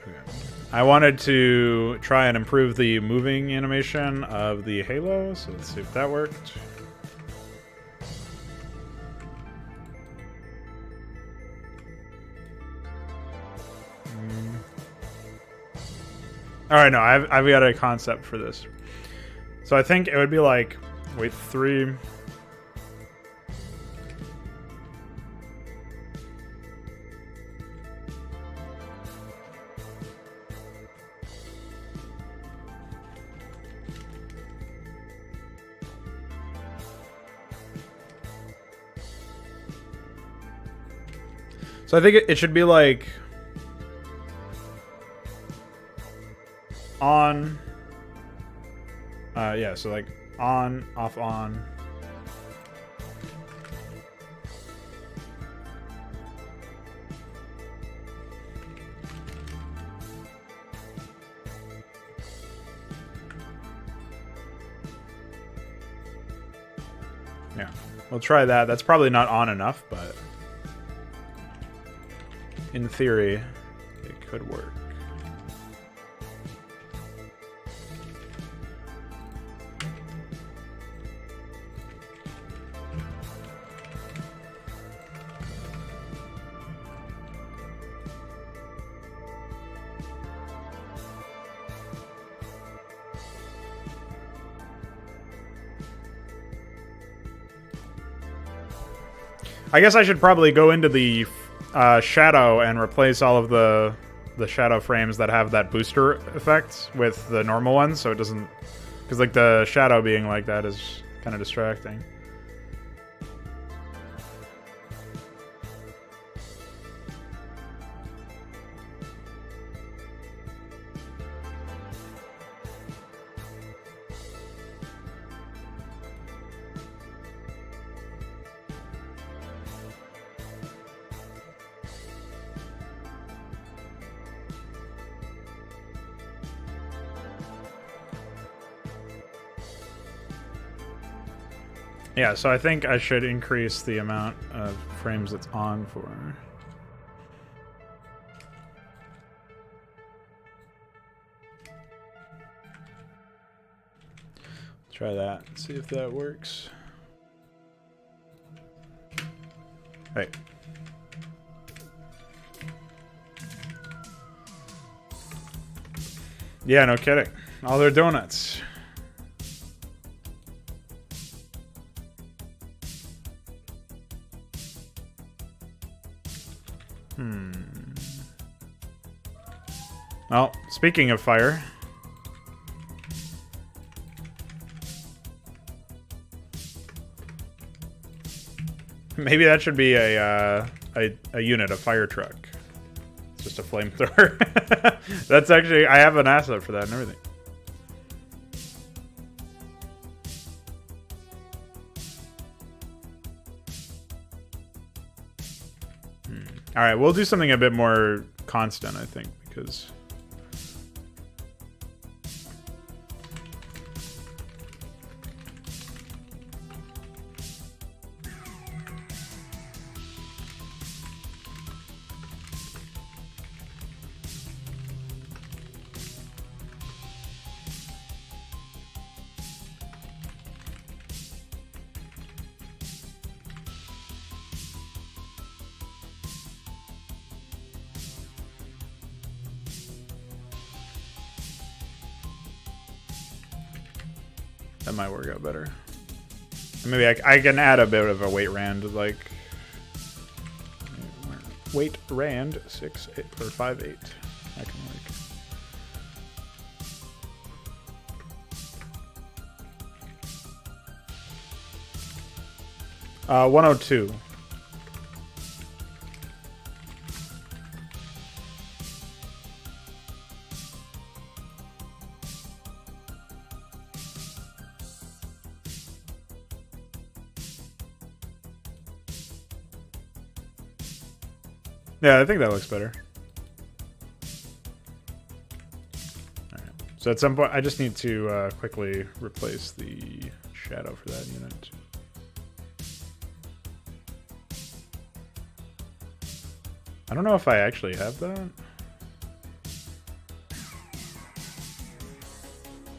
Okay. I wanted to try and improve the moving animation of the Halo, so let's see if that worked. All right, no, I've got a concept for this. So I think it would be like, wait, 3. So I think it should be like on. Yeah, so like on, off, on. Yeah, we'll try that. That's probably not on enough, but in theory, it could work. I guess I should probably go into the shadow and replace all of the shadow frames that have that booster effect with the normal ones, so it doesn't, because like the shadow being like that is kind of distracting. Yeah, so I think I should increase the amount of frames it's on for. Try that, see if that works. Hey. Yeah, no kidding. All their donuts. Well, speaking of fire. Maybe that should be a unit, a fire truck. It's just a flamethrower. That's actually, I have an asset for that and everything. All right, we'll do something a bit more constant, I think, because that might work out better. Maybe I can add a bit of a weight rand, like weight rand 6, 8, or 5, 8. That can work. 102. Yeah, I think that looks better. Alright. So at some point, I just need to quickly replace the shadow for that unit. I don't know if I actually have that.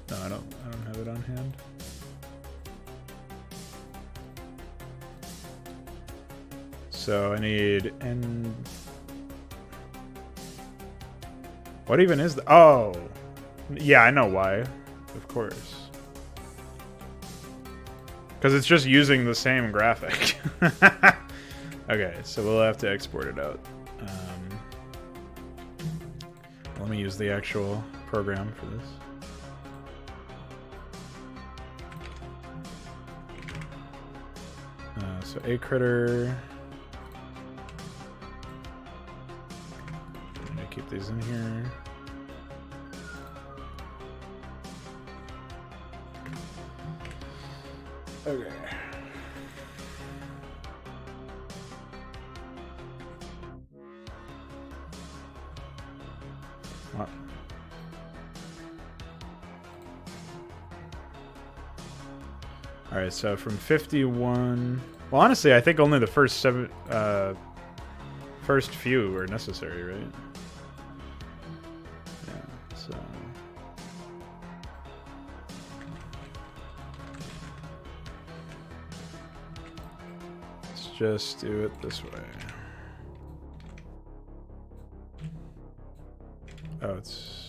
No, I don't have it on hand. So I need What even is the? Oh, yeah, I know why. Of course. Because it's just using the same graphic. Okay, so we'll have to export it out. Let me use the actual program for this. So a critter. I'm gonna keep these in here. Okay. What? All right, so from 51. Well, honestly, I think only the first few are necessary, right? Yeah. So. Let's just do it this way. Oh, it's...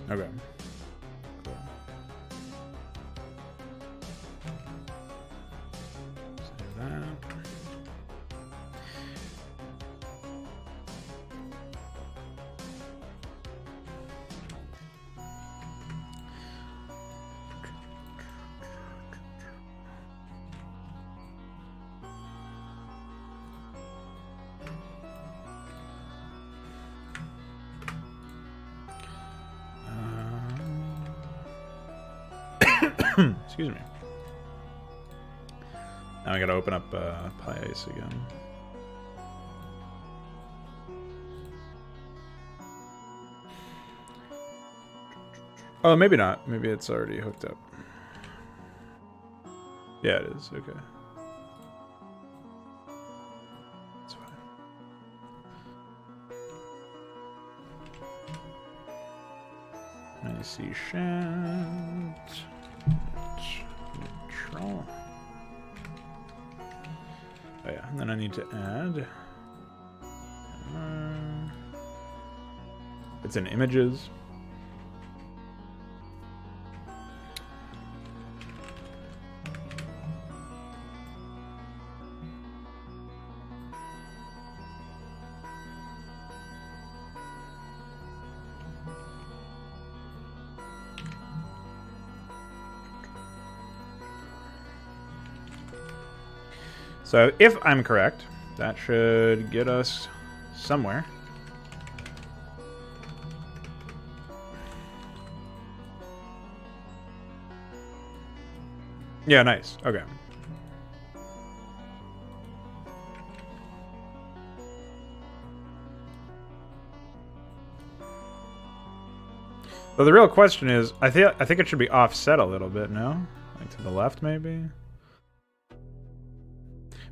There we go. Okay. Cool. Save that. Excuse me. Now I gotta open up PyIce again. Oh, maybe not. Maybe it's already hooked up. Yeah, it is. Okay. That's fine. I see shan't. Neutral. Oh yeah, and then I need to add. It's in images. So if I'm correct, that should get us somewhere. Yeah, nice. Okay. So the real question is, I think it should be offset a little bit, no? Like to the left, maybe?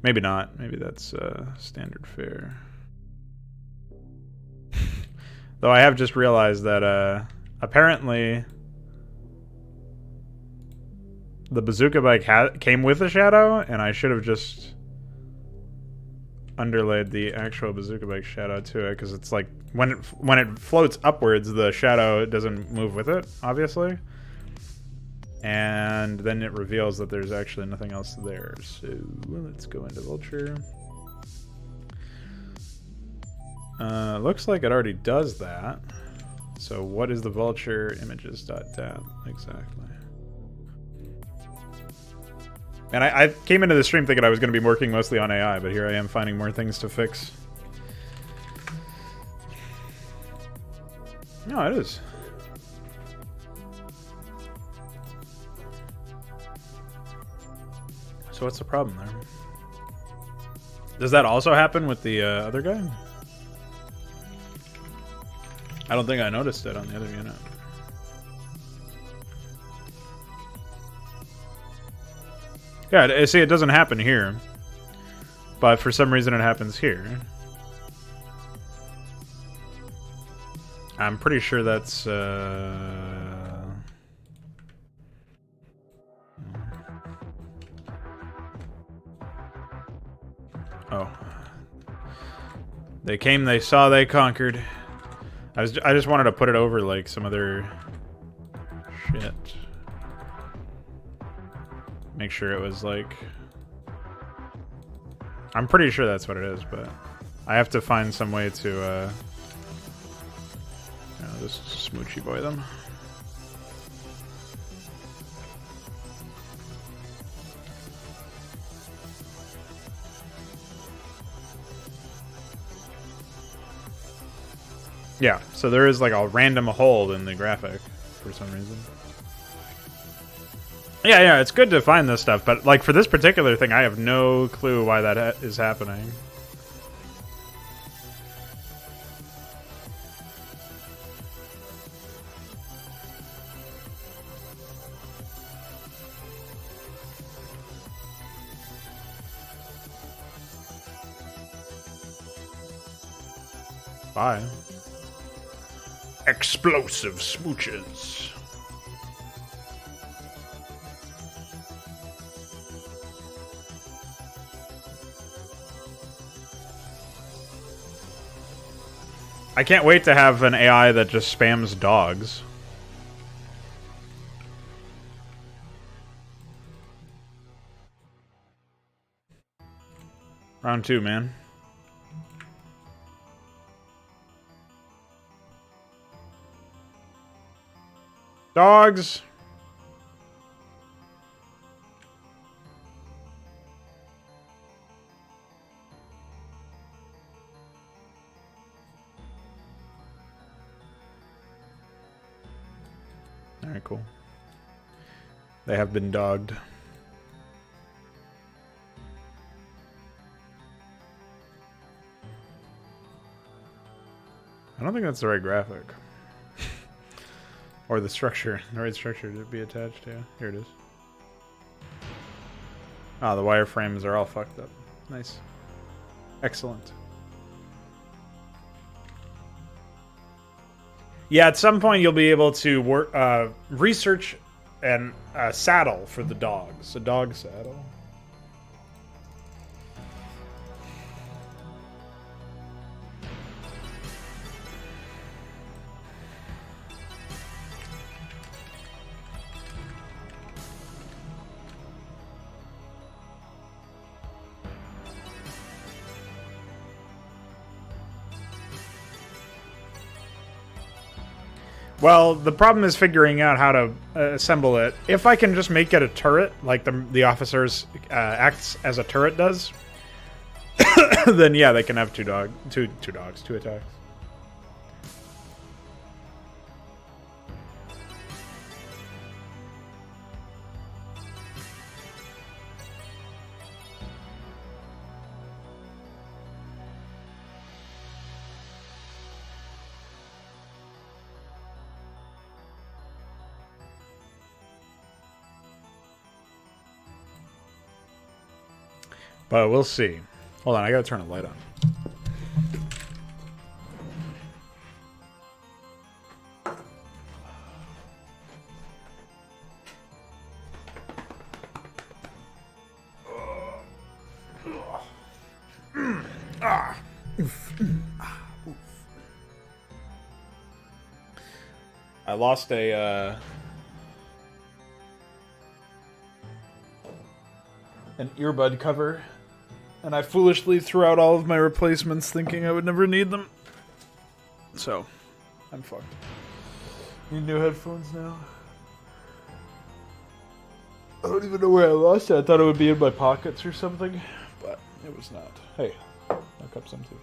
Maybe not. Maybe that's standard fare. Though I have just realized that apparently the bazooka bike came with a shadow, and I should have just underlaid the actual bazooka bike shadow to it, because it's like when it floats upwards, the shadow doesn't move with it, obviously. And then it reveals that there's actually nothing else there. So let's go into Vulture. Looks like it already does that. So what is the Vulture images.dat exactly? And I came into the stream thinking I was going to be working mostly on AI, but here I am finding more things to fix. No, it is. So what's the problem there? Does that also happen with the other guy? I don't think I noticed it on the other unit. Yeah, see, it doesn't happen here. But for some reason it happens here. I'm pretty sure that's... Oh. They came, they saw, they conquered. I just wanted to put it over like some other shit. Make sure it was like... I'm pretty sure that's what it is, but I have to find some way to just smoochy boy them. Yeah, so there is like a random hole in the graphic for some reason. Yeah, it's good to find this stuff, but like for this particular thing, I have no clue why that is happening. Bye. Explosive smooches. I can't wait to have an AI that just spams dogs. Round 2, man. Dogs! Alright, cool. They have been dogged. I don't think that's the right graphic. Or the structure. The right structure to be attached to. Here it is. Ah, the wireframes are all fucked up. Nice. Excellent. Yeah, at some point you'll be able to work, research a saddle for the dogs. A dog saddle. Well, the problem is figuring out how to assemble it. If I can just make it a turret, like the officers acts as a turret does, then yeah, they can have two attacks. But we'll see. Hold on, I gotta turn the light on. I lost a an earbud cover, and I foolishly threw out all of my replacements thinking I would never need them. So, I'm fucked. Need new headphones now. I don't even know where I lost it. I thought it would be in my pockets or something, but it was not. Hey, my cup's empty.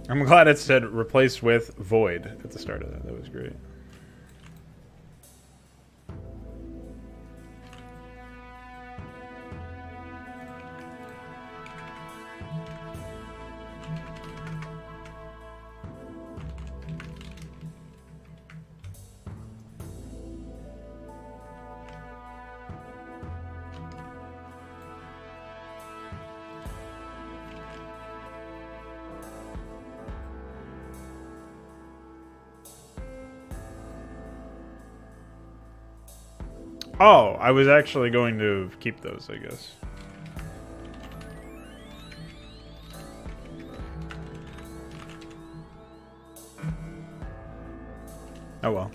I'm glad it said replaced with void at the start of that. That was great. Oh, I was actually going to keep those, I guess. Oh well.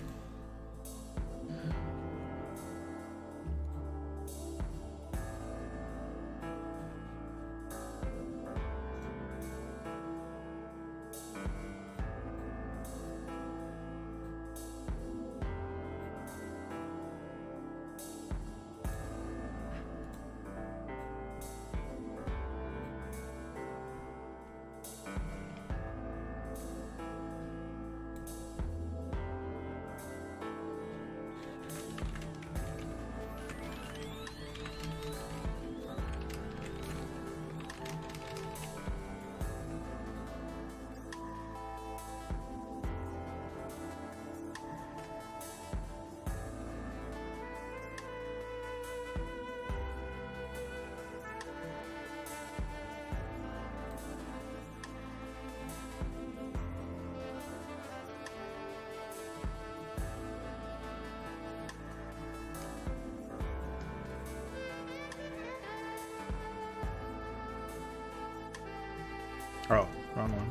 Oh, wrong one.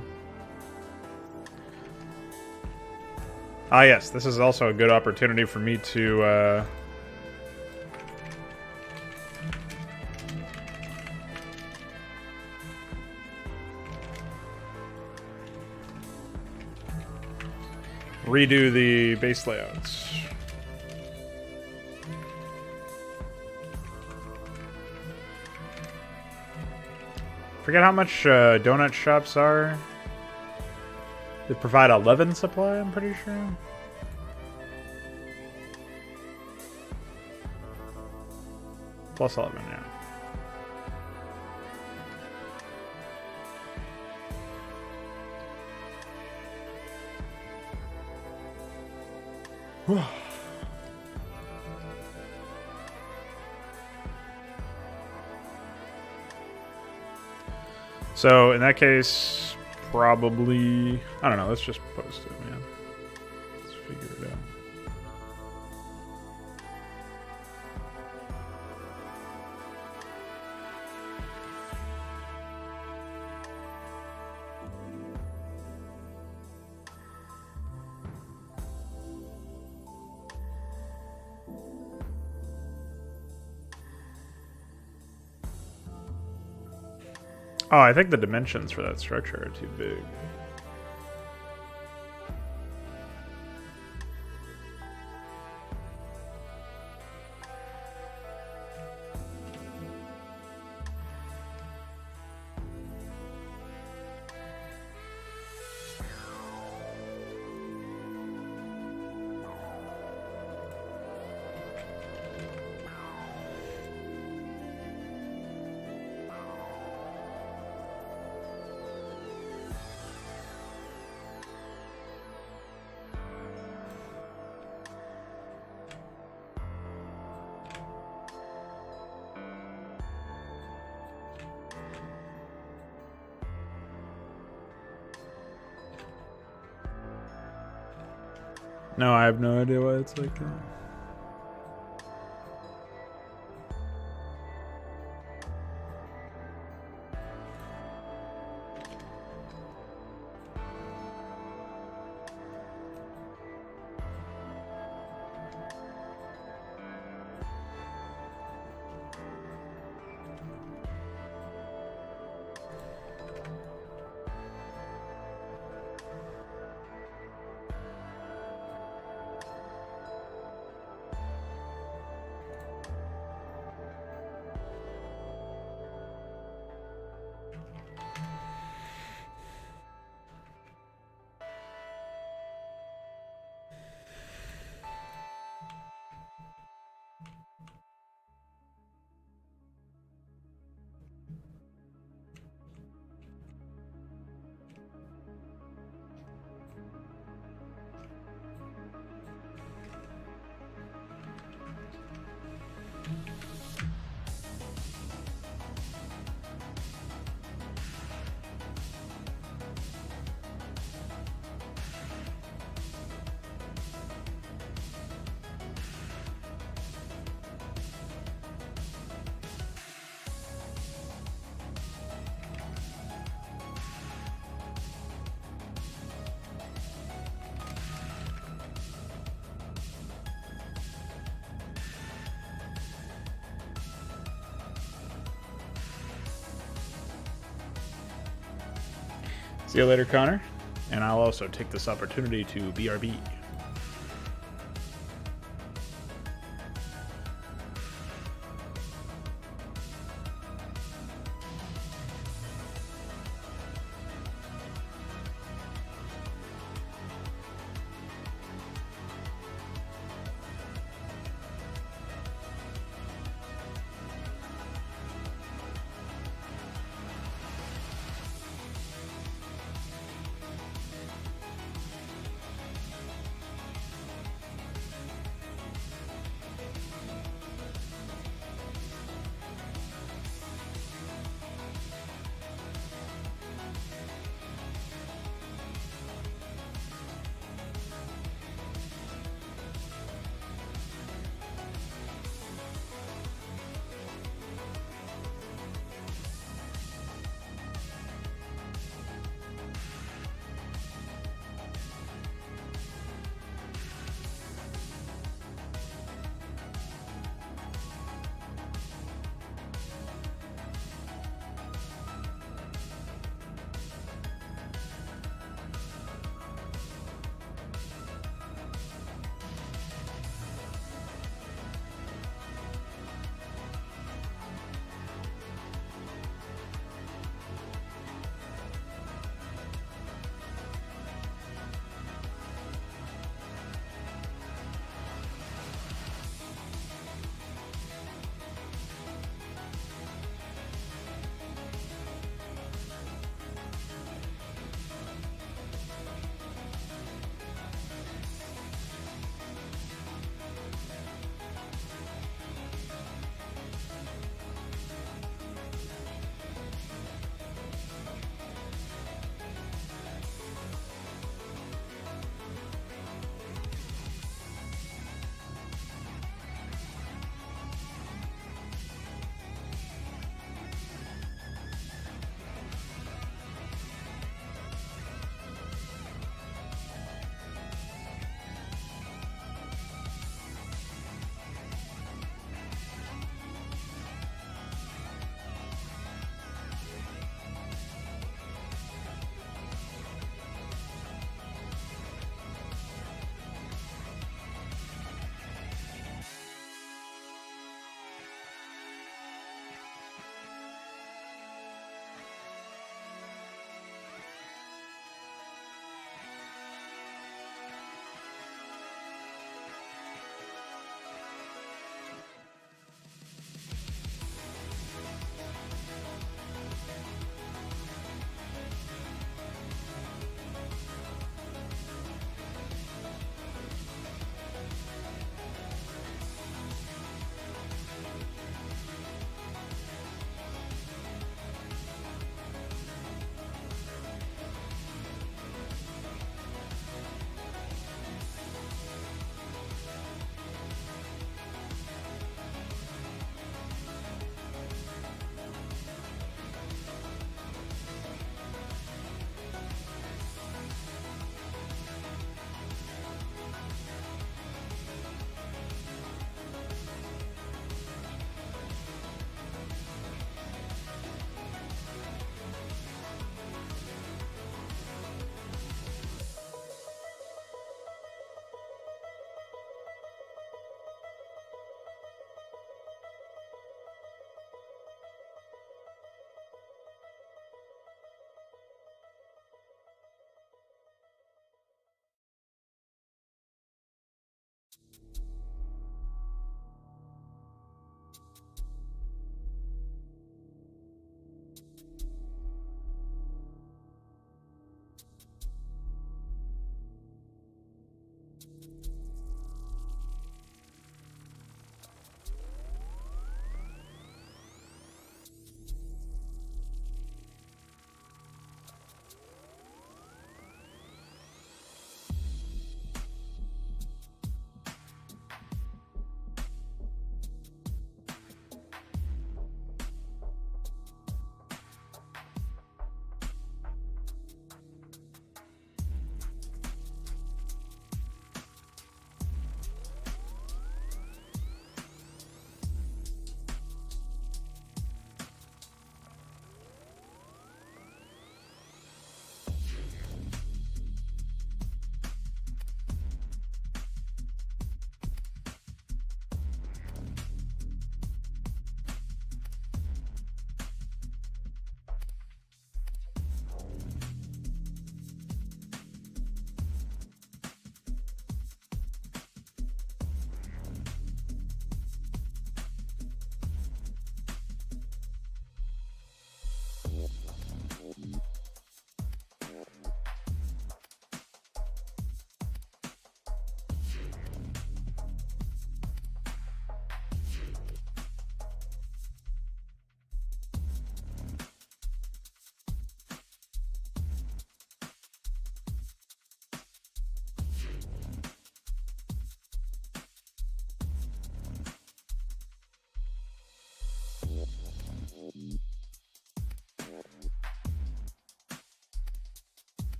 Ah, yes, this is also a good opportunity for me to redo the base layouts. Forget how much donut shops are. They provide 11 supply, I'm pretty sure. Plus 11, yeah. Whew. So, in that case, probably... I don't know, let's just post it, man. Let's figure it out. Oh, I think the dimensions for that structure are too big. No, I have no idea why it's like that. See you later, Connor. And I'll also take this opportunity to BRB.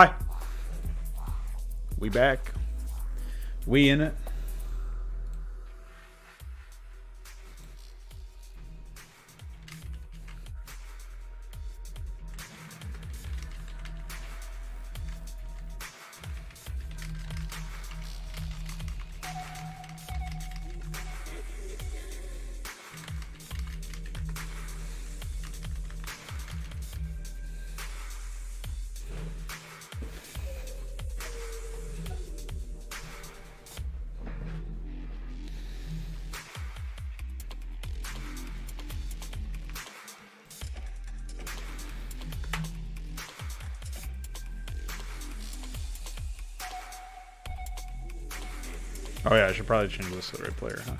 Hi. We back. We in it. Oh yeah, I should probably change this to the right player, huh?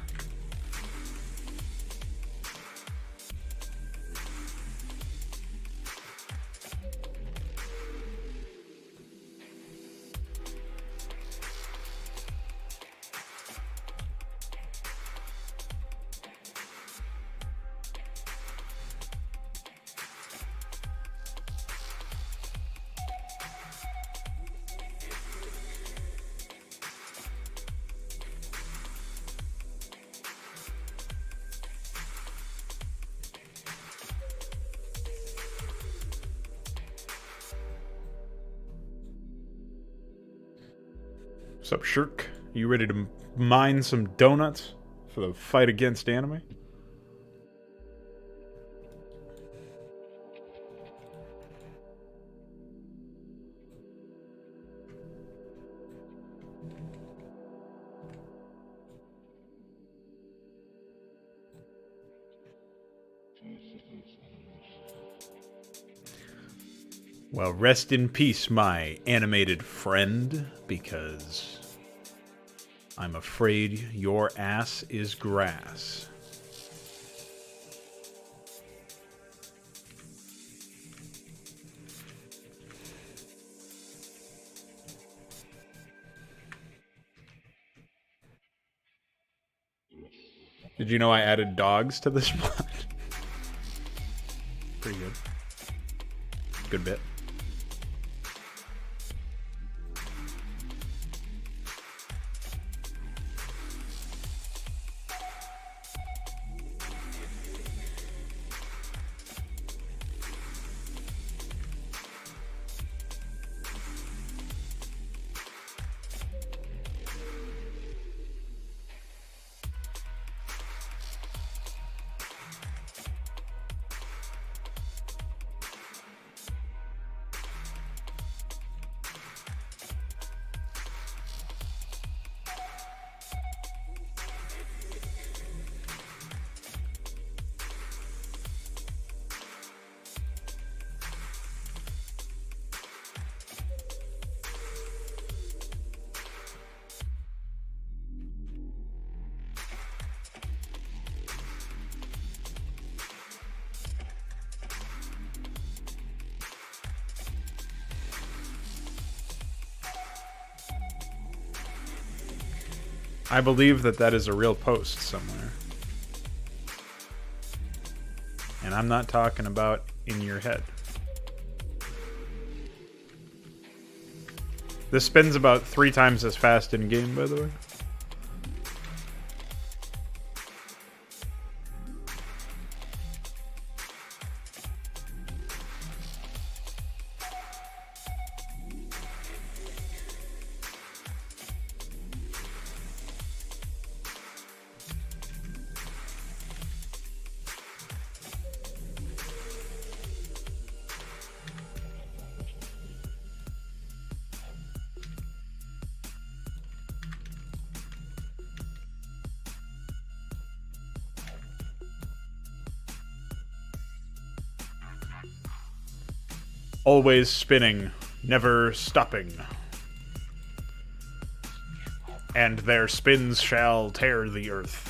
What's up, Shirk? You ready to mine some donuts for the fight against anime? Well, rest in peace, my animated friend, because I'm afraid your ass is grass. Did you know I added dogs to this mod? Pretty good. Good bit. I believe that that is a real post somewhere. And I'm not talking about in your head. This spins about 3 times as fast in game, by the way. Always spinning, never stopping. And their spins shall tear the earth.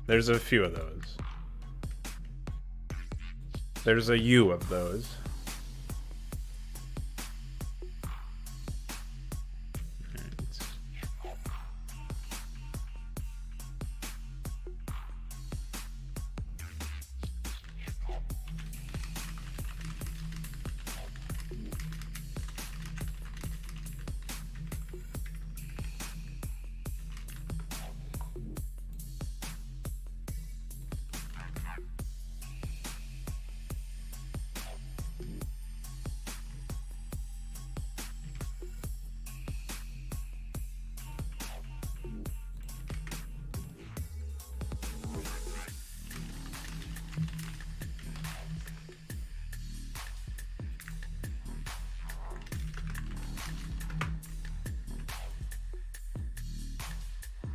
There's a few of those. There's a U of those.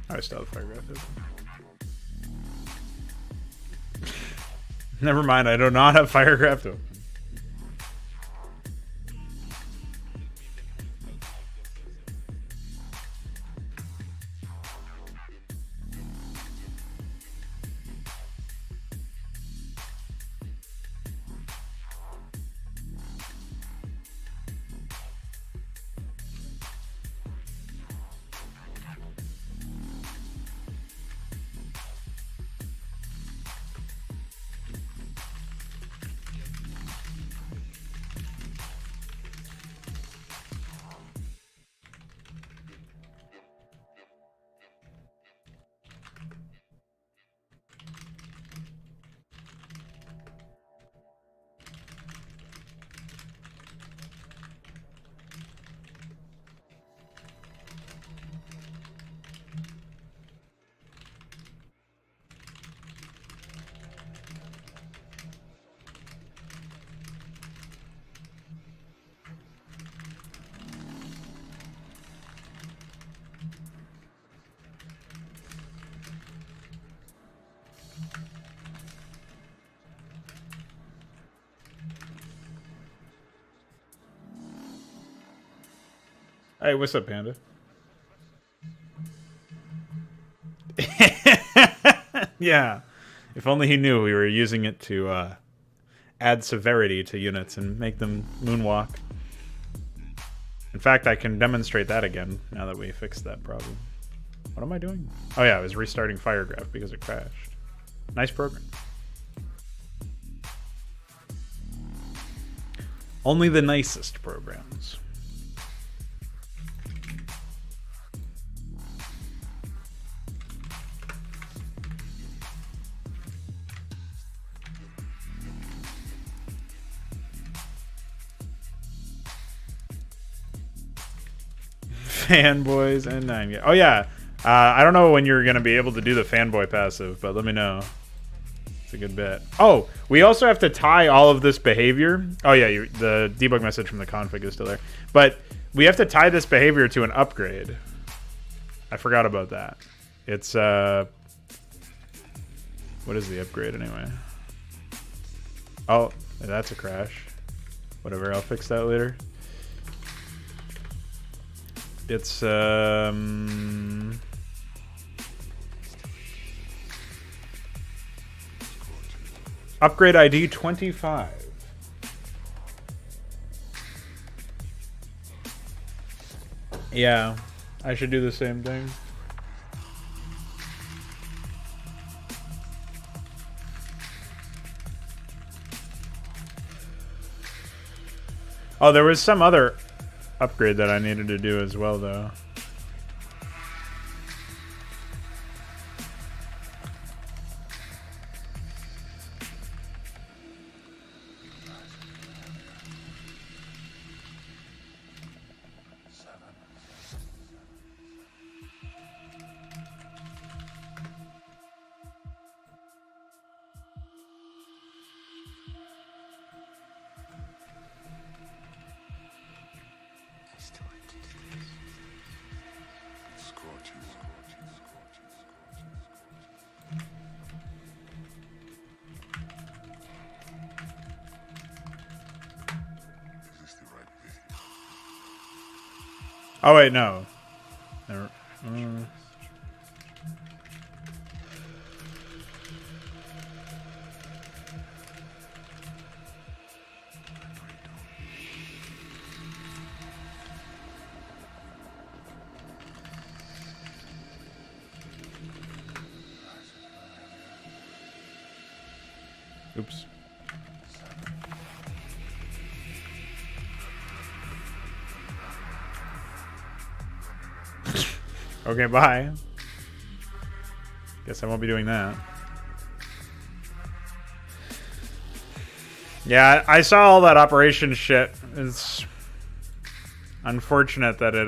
I still have Firegraph open. Never mind, I do not have Firegraph open. Hey, what's up, Panda? Yeah. If only he knew we were using it to add severity to units and make them moonwalk. In fact, I can demonstrate that again now that we fixed that problem. What am I doing? Oh yeah, I was restarting Firegraph because it crashed. Nice program. Only the nicest programs. Fanboys and 9. Oh yeah, I don't know when you're gonna be able to do the fanboy passive, but let me know. It's a good bet. Oh, we also have to tie all of this behavior. Oh yeah, the debug message from the config is still there, but we have to tie this behavior to an upgrade. I forgot about that. It's what is the upgrade anyway? Oh, that's a crash. Whatever, I'll fix that later. It's upgrade ID 25. Yeah, I should do the same thing. Oh, there was some other upgrade that I needed to do as well, though. Oh wait, no. Never, Oops. Okay, bye. Guess I won't be doing that. Yeah, I saw all that operation shit. It's unfortunate that it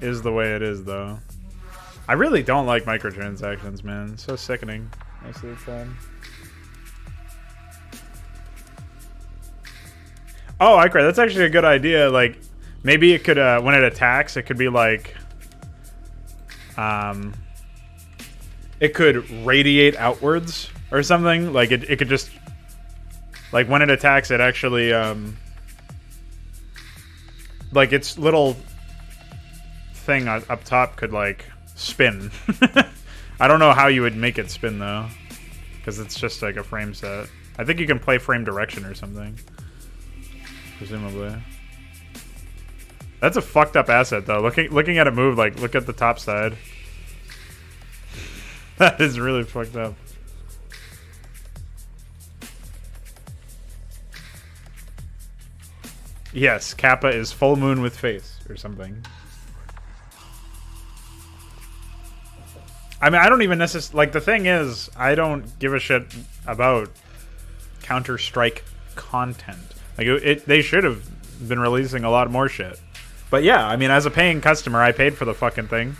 is the way it is, though. I really don't like microtransactions, man. It's so sickening most of the time. Oh, Icar, that's actually a good idea. Like, maybe it could, when it attacks, it could be like, it could radiate outwards or something. Like, it could just, like, when it attacks, it actually, like, its little thing up top could, like, spin. I don't know how you would make it spin, though, because it's just, like, a frame set. I think you can play frame direction or something. Presumably. That's a fucked up asset, though. Looking at it move, like, look at the top side. That is really fucked up. Yes, Kappa is full moon with face, or something. I mean, I don't even necessarily... Like, the thing is, I don't give a shit about Counter-Strike content. Like, they should have been releasing a lot more shit. But yeah, I mean, as a paying customer, I paid for the fucking thing.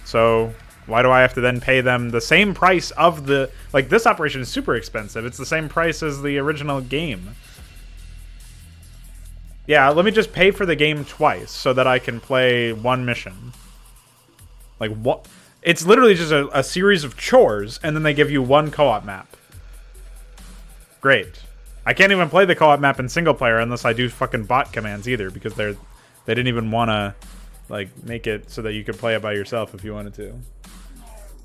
So why do I have to then pay them the same price of the... Like, this operation is super expensive. It's the same price as the original game. Yeah, let me just pay for the game twice so that I can play one mission. Like, what? It's literally just a series of chores, and then they give you one co-op map. Great. I can't even play the co-op map in single player unless I do fucking bot commands either, because they didn't even want to, like, make it so that you could play it by yourself if you wanted to.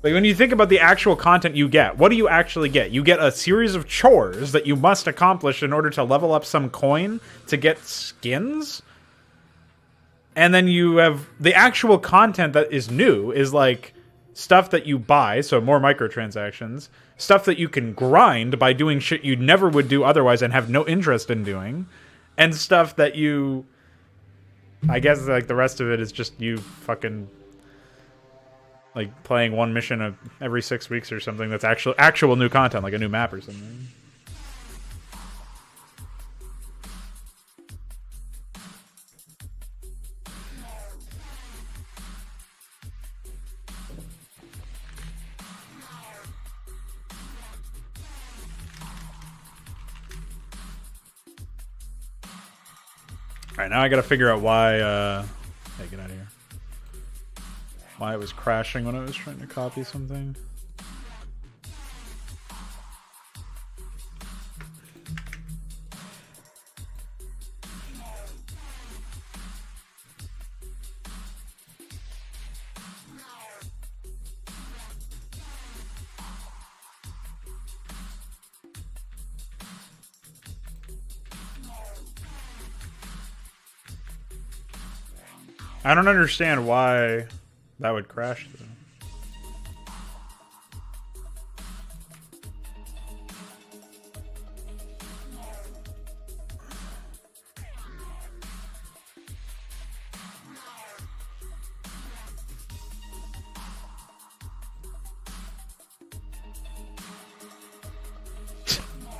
Like, when you think about the actual content you get, what do you actually get? You get a series of chores that you must accomplish in order to level up some coin to get skins? And then you have the actual content that is new is, like, stuff that you buy, so more microtransactions, stuff that you can grind by doing shit you never would do otherwise and have no interest in doing, and stuff that you... I guess, like, the rest of it is just you fucking... like, playing one mission every 6 weeks or something that's actual new content, like a new map or something. Alright, now I gotta figure out why, hey, get out of here. Why it was crashing when I was trying to copy something. I don't understand why that would crash, though.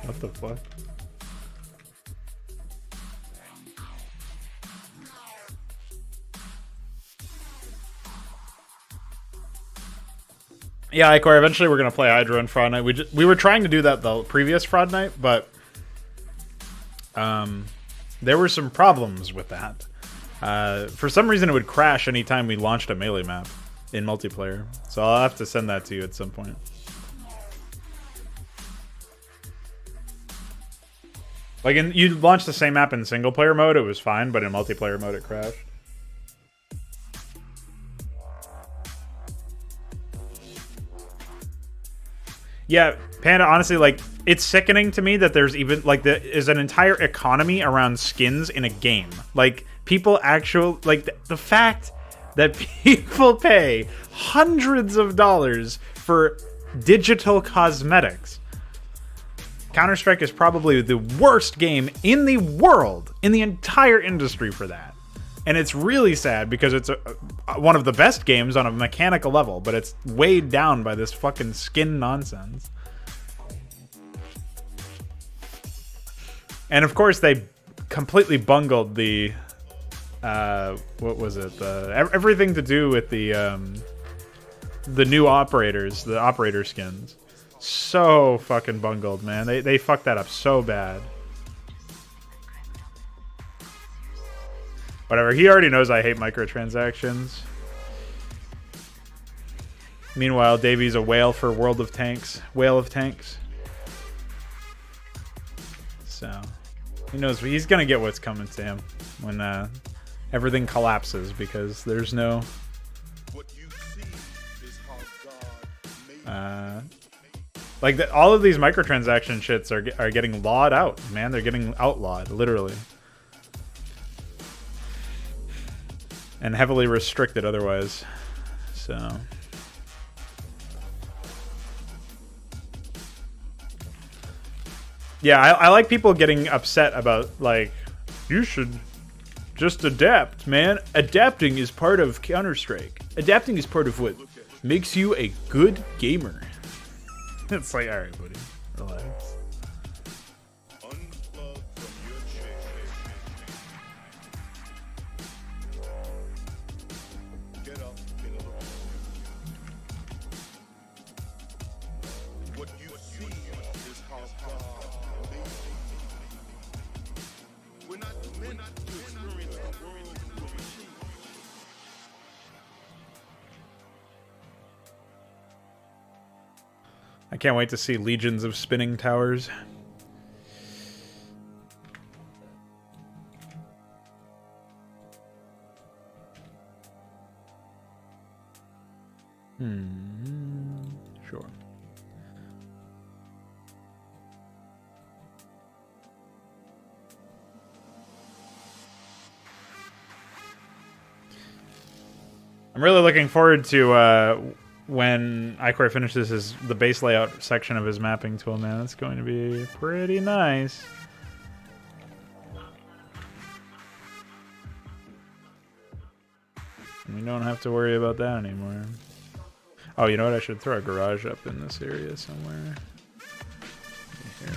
What the fuck? Yeah, Icor, eventually we're going to play Hydro and Fraud Night. We were trying to do that the previous Fraud Night, but there were some problems with that. For some reason, it would crash anytime we launched a melee map in multiplayer. So I'll have to send that to you at some point. Like, you launched the same map in single player mode, it was fine, but in multiplayer mode it crashed. Yeah, Panda, honestly, like, it's sickening to me that there's even, like, there is an entire economy around skins in a game. Like, people actually, like, the fact that people pay hundreds of dollars for digital cosmetics. Counter-Strike is probably the worst game in the world, in the entire industry for that. And it's really sad because it's one of the best games on a mechanical level, but it's weighed down by this fucking skin nonsense. And of course, they completely bungled the what was it? Everything to do with the new operators, the operator skins. So fucking bungled, man. They fucked that up so bad. Whatever, he already knows I hate microtransactions. Meanwhile, Davy's a whale for World of Tanks. Whale of Tanks. So, he knows he's gonna get what's coming to him when everything collapses because there's no... like, all of these microtransaction shits are getting lawed out, man. They're getting outlawed, literally. And heavily restricted otherwise. So... yeah, I like people getting upset about, like, you should just adapt, man. Adapting is part of Counter-Strike. Adapting is part of what makes you a good gamer. It's like, alright, buddy. Relax. I can't wait to see legions of spinning towers. Sure. I'm really looking forward to when Ichor finishes the base layout section of his mapping tool, man. That's going to be pretty nice. We don't have to worry about that anymore. Oh, you know what? I should throw a garage up in this area somewhere. Here.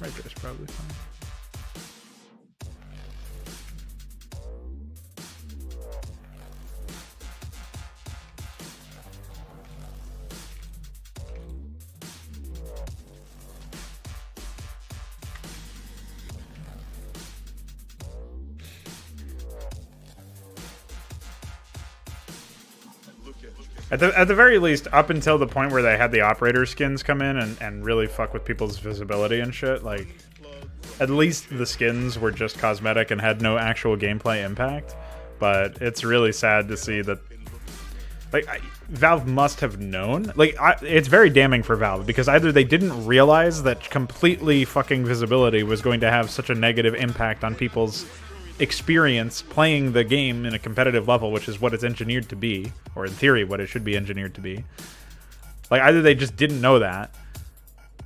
Right there's probably fine. At the very least, up until the point where they had the operator skins come in and really fuck with people's visibility and shit, like, at least the skins were just cosmetic and had no actual gameplay impact. But it's really sad to see that, like, Valve must have known. Like, it's very damning for Valve, because either they didn't realize that completely fucking visibility was going to have such a negative impact on people's experience playing the game in a competitive level, which is what it's engineered to be, or in theory what it should be engineered to be. Like, either they just didn't know that,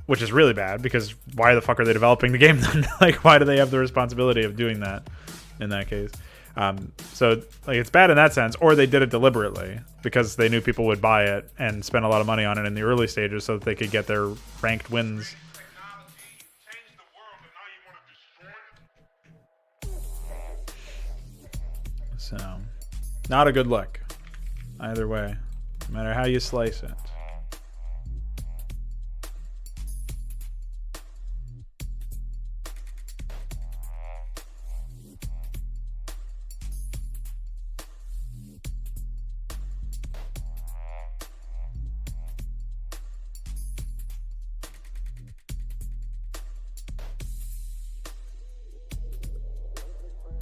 which is really bad, because why the fuck are they developing the game then? Like, why do they have the responsibility of doing that in that case? So, like, it's bad in that sense, or they did it deliberately because they knew people would buy it and spend a lot of money on it in the early stages so that they could get their ranked wins. So, not a good look. Either way, no matter how you slice it.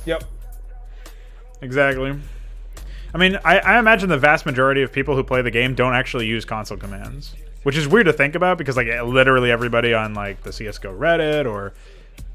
Yep. Exactly. I mean, I imagine the vast majority of people who play the game don't actually use console commands, which is weird to think about because like literally everybody on like the CS:GO Reddit or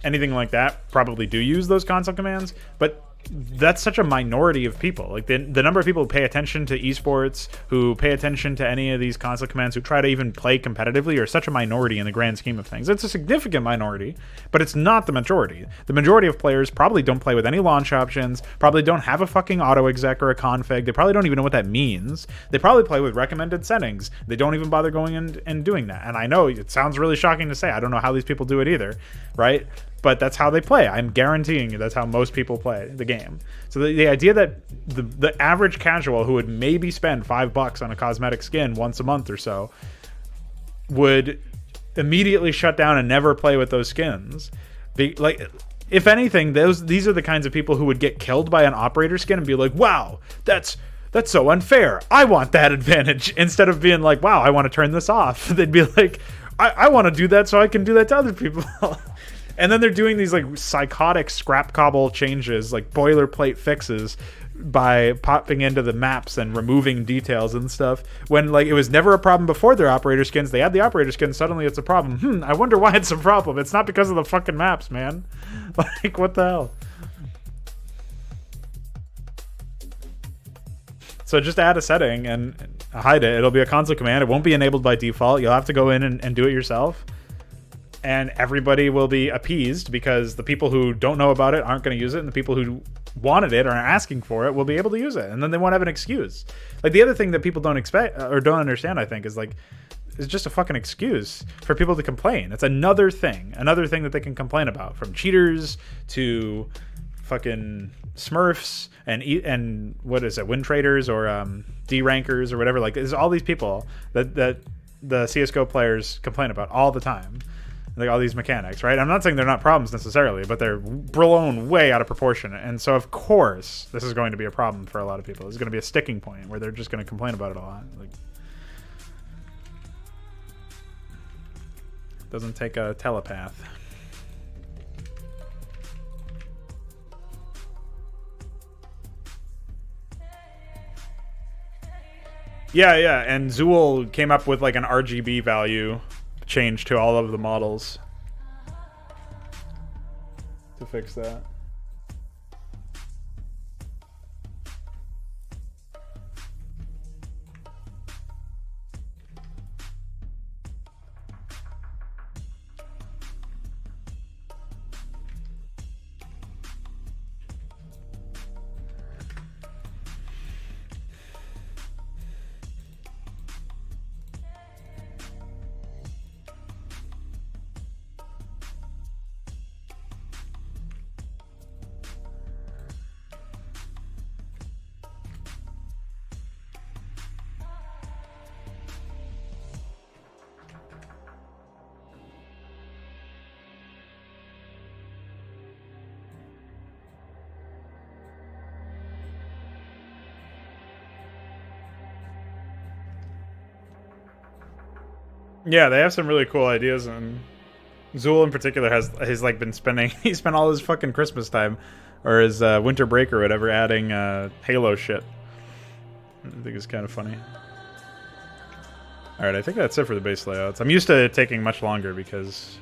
anything like that probably do use those console commands, but that's such a minority of people. Like the number of people who pay attention to esports, who pay attention to any of these console commands, who try to even play competitively, are such a minority in the grand scheme of things. It's a significant minority, but it's not the majority. The majority of players probably don't play with any launch options, probably don't have a fucking auto exec or a config. They probably don't even know what that means. They probably play with recommended settings. They don't even bother going in and doing that. And I know it sounds really shocking to say. I don't know how these people do it either, right? But that's how they play. I'm guaranteeing you that's how most people play the game. So the idea that the average casual who would maybe spend $5 on a cosmetic skin once a month or so would immediately shut down and never play with those skins. Like, if anything, these are the kinds of people who would get killed by an operator skin and be like, wow, that's so unfair. I want that advantage. Instead of being like, wow, I want to turn this off. They'd be like, I want to do that so I can do that to other people. And then they're doing these like psychotic scrap cobble changes, like boilerplate fixes, by popping into the maps and removing details and stuff. When like it was never a problem before their operator skins. They had the operator skins, suddenly it's a problem. I wonder why it's a problem. It's not because of the fucking maps, man. Like, what the hell? So just add a setting and hide it. It'll be a console command. It won't be enabled by default. You'll have to go in and do it yourself. And everybody will be appeased because the people who don't know about it aren't going to use it, and the people who wanted it or are asking for it will be able to use it, and then they won't have an excuse. Like, the other thing that people don't expect or don't understand, I think, is like, it's just a fucking excuse for people to complain. It's another thing that they can complain about, from cheaters to fucking Smurfs and what is it, win traders or D rankers or whatever. Like, there's all these people that the CS:GO players complain about all the time. Like all these mechanics, right? I'm not saying they're not problems necessarily, but they're blown way out of proportion. And so, of course, this is going to be a problem for a lot of people. It's going to be a sticking point where they're just going to complain about it a lot. Like, it doesn't take a telepath. Yeah, and Zool came up with like an RGB value change to all of the models to fix that. Yeah, they have some really cool ideas, and Zool in particular has like been spending. He spent all his fucking Christmas time, or his winter break or whatever, adding Halo shit. I think it's kind of funny. All right, I think that's it for the base layouts. I'm used to it taking much longer because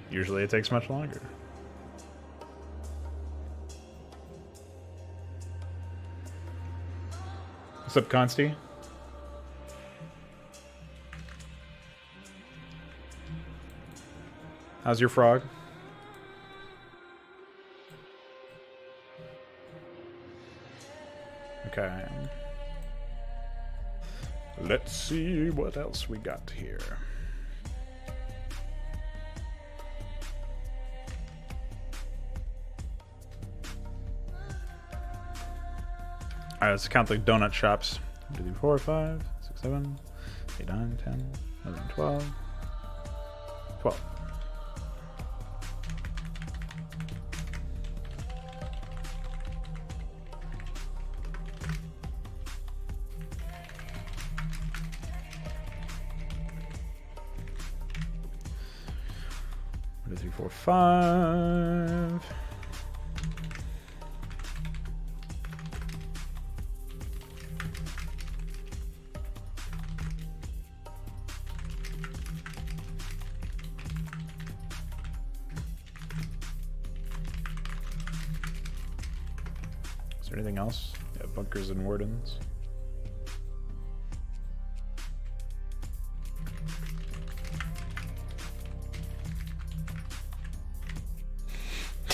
usually it takes much longer. What's up, Consti? How's your frog? Okay. Let's see what else we got here. Alright, let's count the donut shops. 1, 2, 3, 4, 5, 6, 7, 8, 9, 10, 11, 12. 12. Four, 5. Is there anything else? Yeah, bunkers and wardens.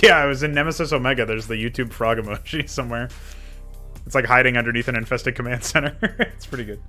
Yeah, I was in Nemesis Omega. There's the YouTube frog emoji somewhere. It's like hiding underneath an infested command center. It's pretty good.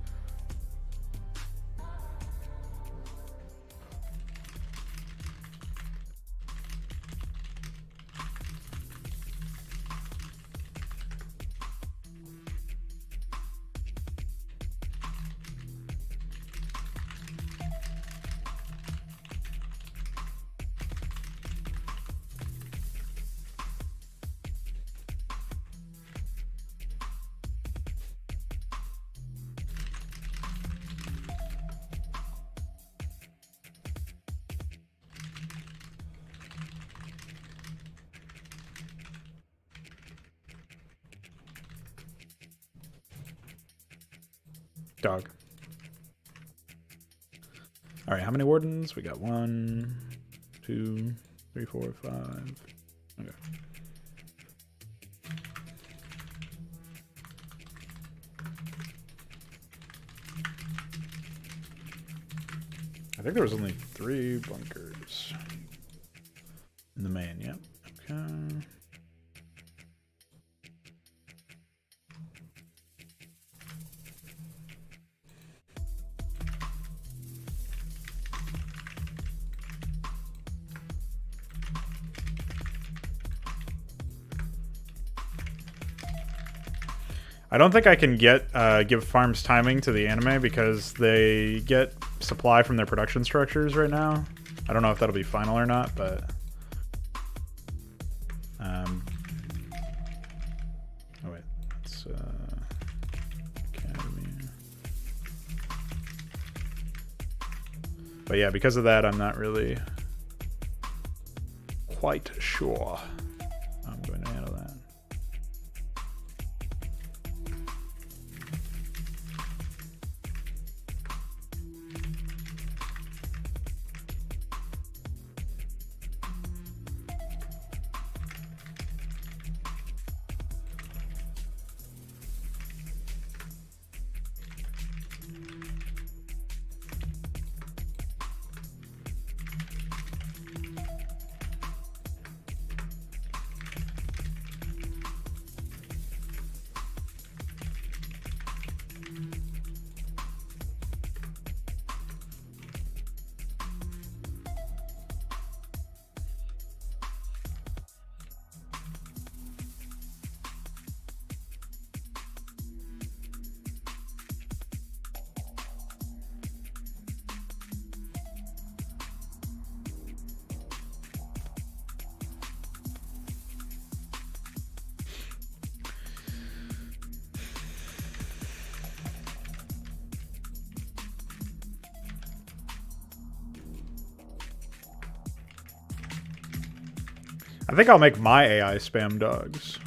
Dog. All right, how many wardens? We got 1, 2, 3, 4, 5. Okay. I think there was only 3 bunkers in the main. Yep. Okay. I don't think I can get give farms timing to the anime because they get supply from their production structures right now. I don't know if that'll be final or not, but oh wait, that's Academy. But yeah, because of that, I'm not really quite sure how I'm going to handle that. I think I'll make my AI spam dogs.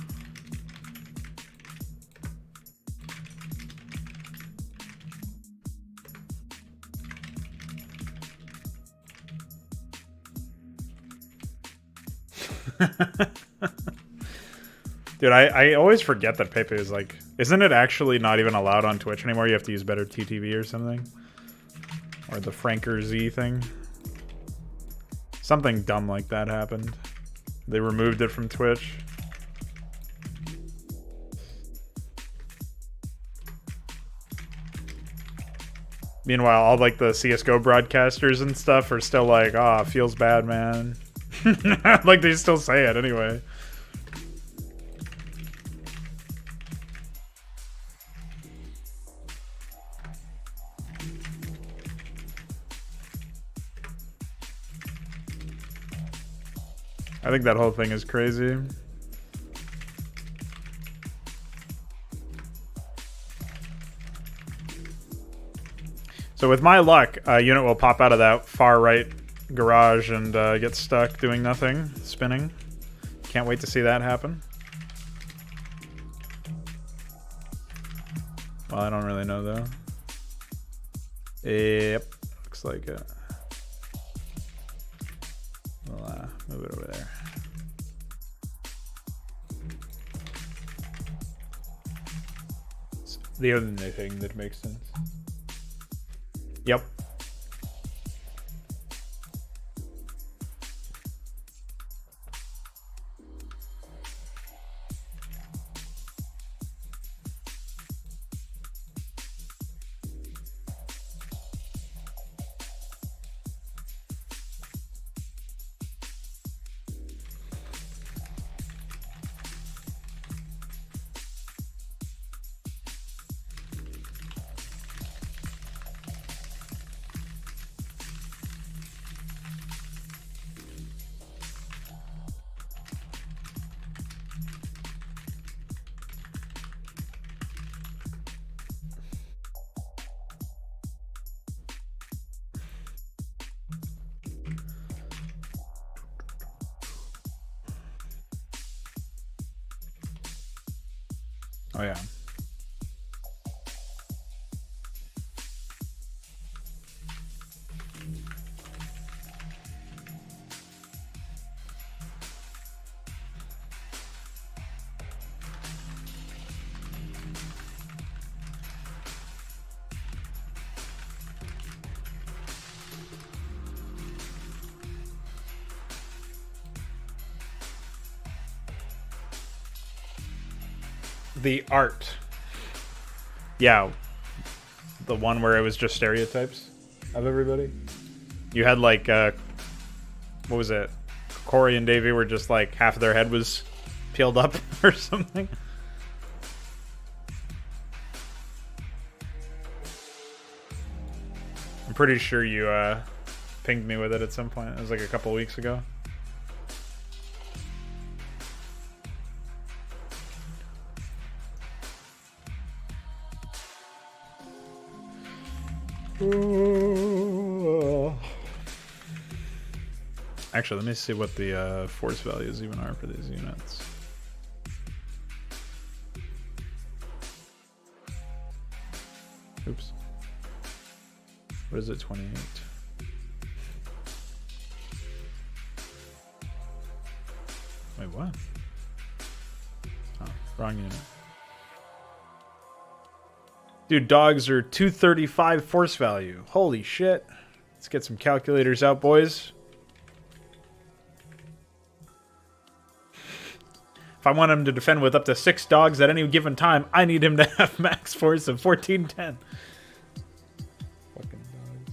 Dude, I always forget that Pepe is like... Isn't it actually not even allowed on Twitch anymore? You have to use better TTV or something? Or the Franker Z thing? Something dumb like that happened. They removed it from Twitch. Meanwhile, all like the CSGO broadcasters and stuff are still like, ah, feels bad, man. Like they still say it anyway. I think that whole thing is crazy. So with my luck, a unit will pop out of that far right garage and get stuck doing nothing, spinning. Can't wait to see that happen. Well, I don't really know though. Yep, looks like it. We'll move it over there. the only thing that makes sense. Yep. Oh yeah. The art. Yeah. The one where it was just stereotypes of everybody. You had like, what was it? Corey and Davey were just like half of their head was peeled up or something. I'm pretty sure you pinged me with it at some point. It was like a couple weeks ago. Actually, let me see what the force values even are for these units. Oops. What is it, 28? Wait, what? Oh, wrong unit. Dude, dogs are 235 force value. Holy shit. Let's get some calculators out, boys. If I want him to defend with up to 6 dogs at any given time, I need him to have max force of 1410. Fucking dogs.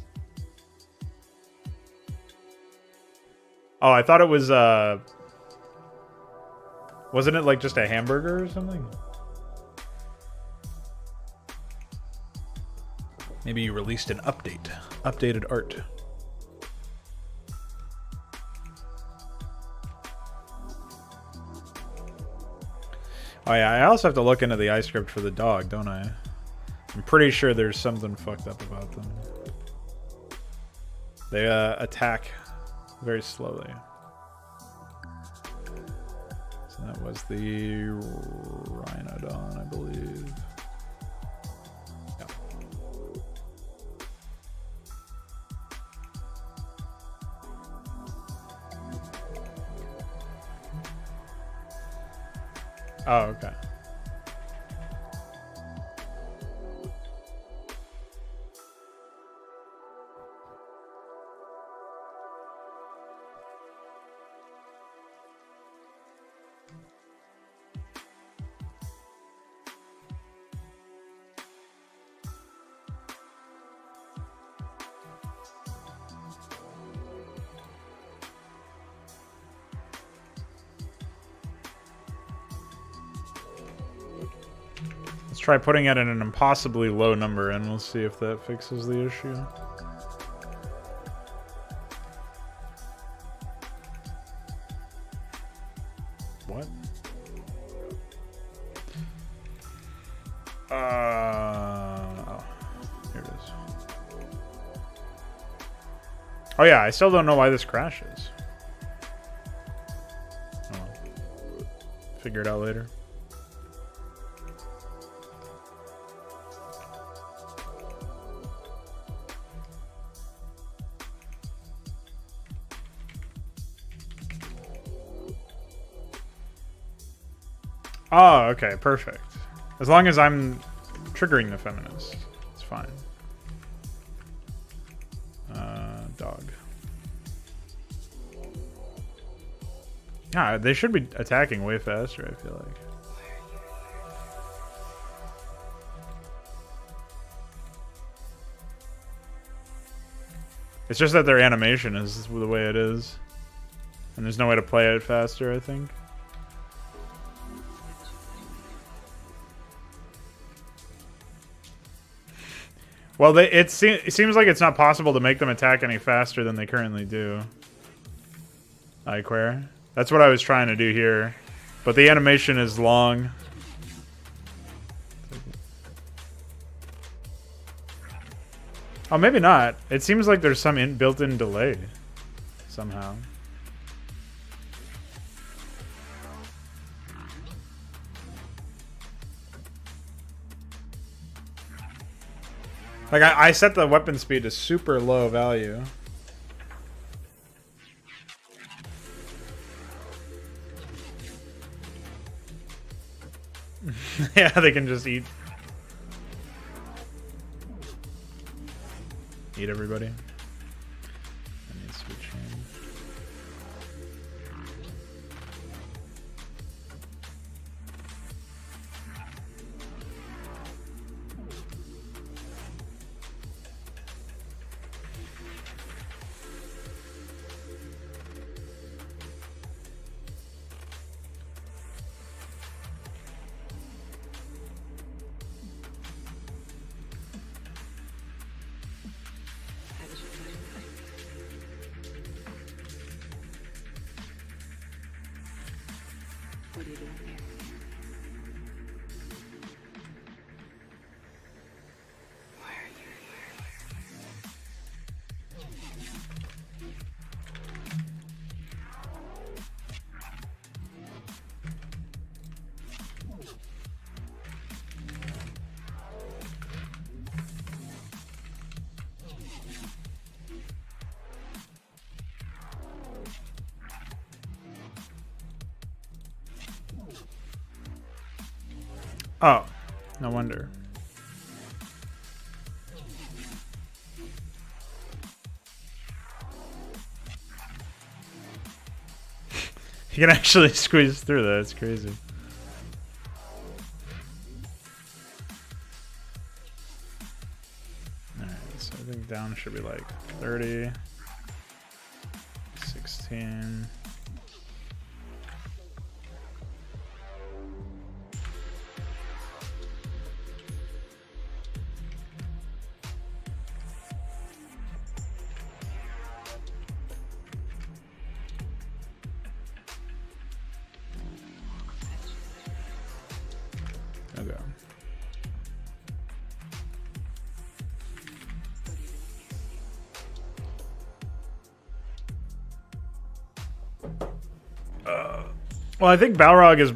Oh, I thought it was, wasn't it like just a hamburger or something? Maybe you released an update. Updated art. Oh yeah, I also have to look into the iScript for the dog, don't I? I'm pretty sure there's something fucked up about them. They attack very slowly. So that was the Rhinodon, I believe. Oh, okay. Let's try putting it in an impossibly low number and we'll see if that fixes the issue. What? Oh, here it is. Oh yeah, I still don't know why this crashes. Oh, figure it out later. Oh, okay, perfect. As long as I'm triggering the feminist. It's fine. Dog. Yeah, they should be attacking way faster, I feel like. It's just that their animation is the way it is. And there's no way to play it faster, I think. Well, it seems like it's not possible to make them attack any faster than they currently do. Iquare. That's what I was trying to do here. But the animation is long. Oh, maybe not. It seems like there's some built-in delay. Somehow. Like, I set the weapon speed to super low value. Yeah, they can just eat everybody. I need to switch in. Oh, no wonder. You can actually squeeze through that. It's crazy. Alright, so I think down should be like 30, 16. Well, I think Balrog is...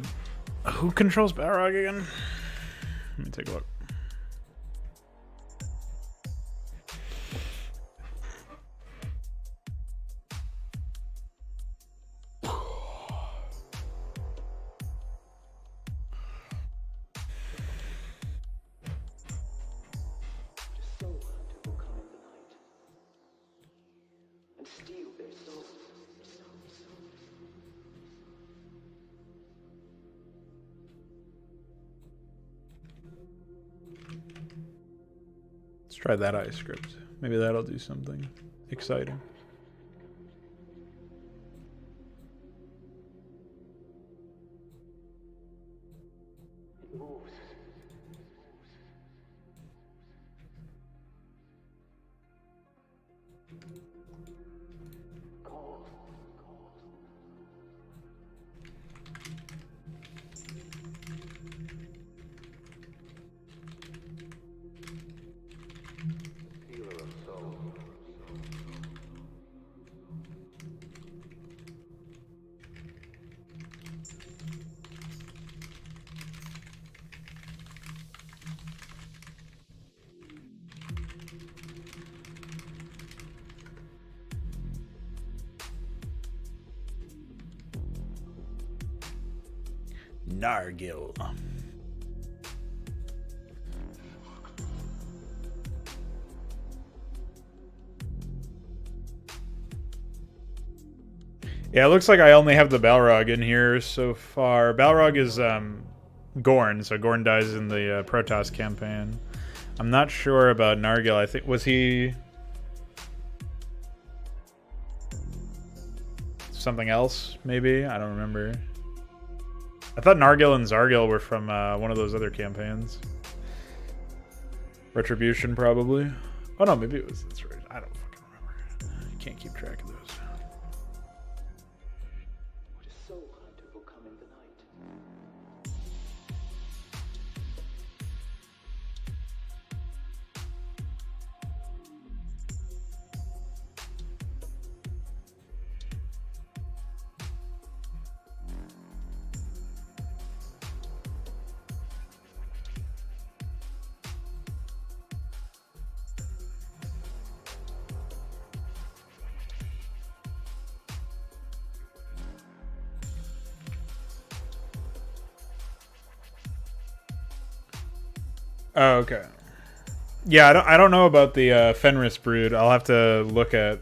Who controls Balrog again? Let me take a look. Let's try that ice script. Maybe that'll do something exciting. Nargil. Yeah, it looks like I only have the Balrog in here so far. Balrog is Gorn, so Gorn dies in the Protoss campaign. I'm not sure about Nargil. I think, was he something else, maybe? I don't remember. I thought Nargil and Zargil were from one of those other campaigns. Retribution, probably. Oh no, maybe it was this. I don't fucking remember. I can't keep track of those. Would a soul hunter will come in the night? Oh, okay. Yeah, I don't know about the Fenris brood. I'll have to look at.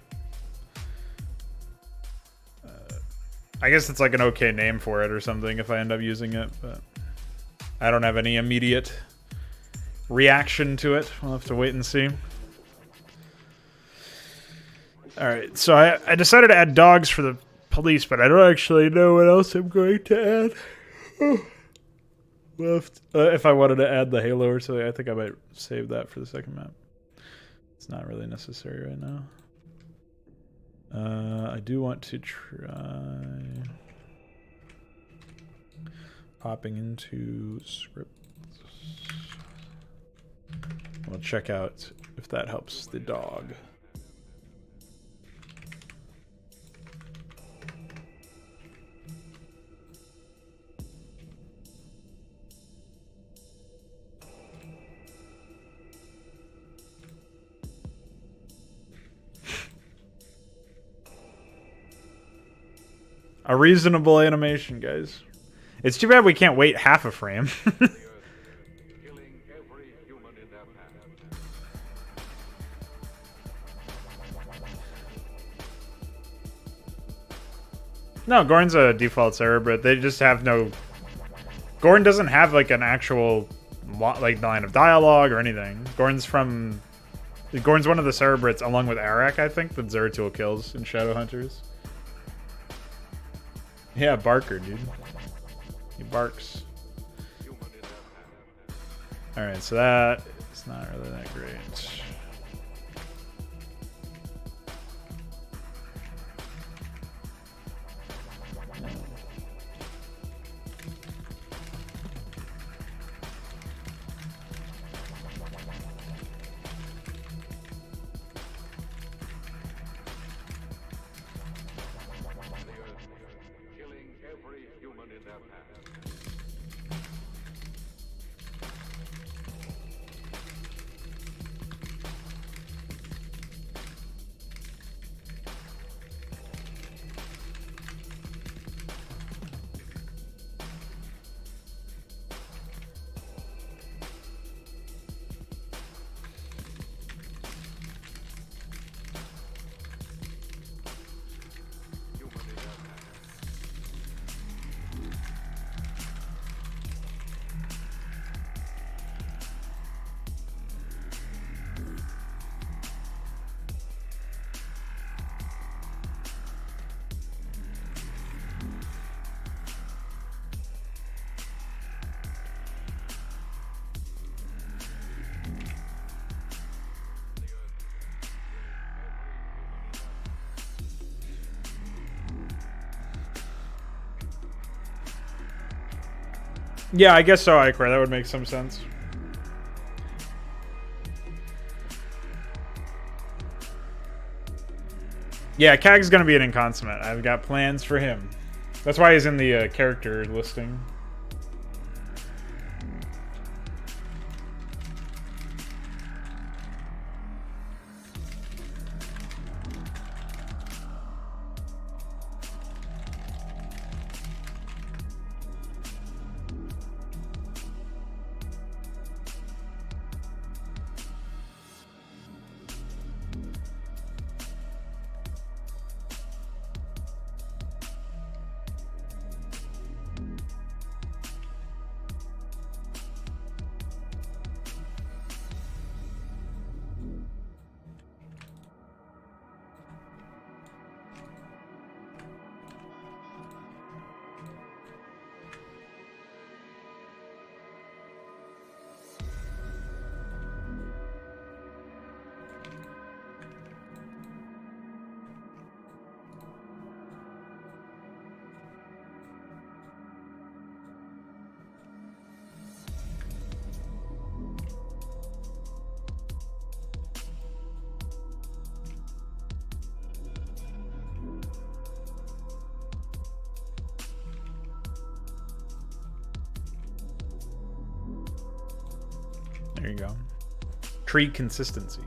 I guess it's like an okay name for it or something if I end up using it, but I don't have any immediate reaction to it. We'll have to wait and see. All right, so I decided to add dogs for the police, but I don't actually know what else I'm going to add. Left. If I wanted to add the Halo or something, I think I might save that for the second map. It's not really necessary right now. I do want to try popping into scripts. We'll check out if that helps the dog. A reasonable animation, guys. It's too bad we can't wait half a frame. No, Gorn's a default Cerebrate. They just have no... Gorn doesn't have like an actual like line of dialogue or anything. Gorn's one of the Cerebrates along with Arak, I think, that Zeratul kills in Shadowhunters. Yeah, Barker, dude. He barks. Alright, so that is not really that great. Yeah, I guess so, Icar. That would make some sense. Yeah, Kag's gonna be an inconsummate. I've got plans for him. That's why he's in the character listing. There you go. Tree consistency.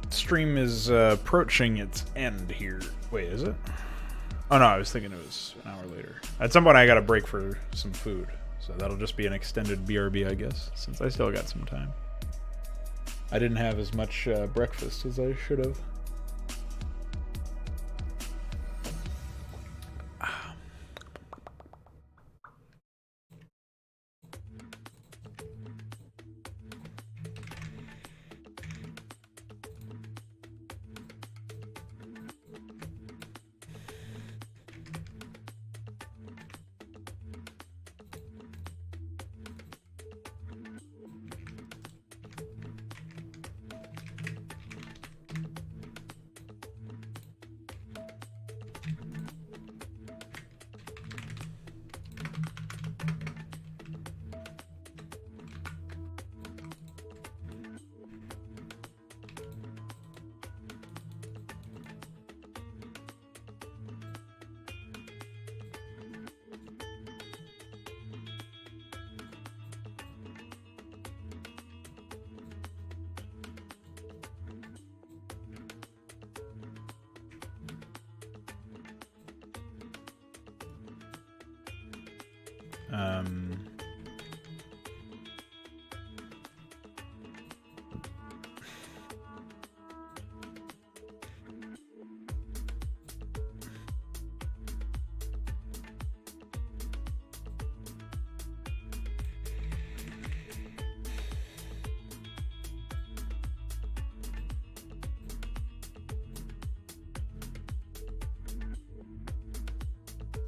Stream is approaching its end here. Wait, is it? Oh no, I was thinking it was an hour later. At some point I gotta break for some food. So that'll just be an extended BRB, I guess, since I still got some time. I didn't have as much breakfast as I should have.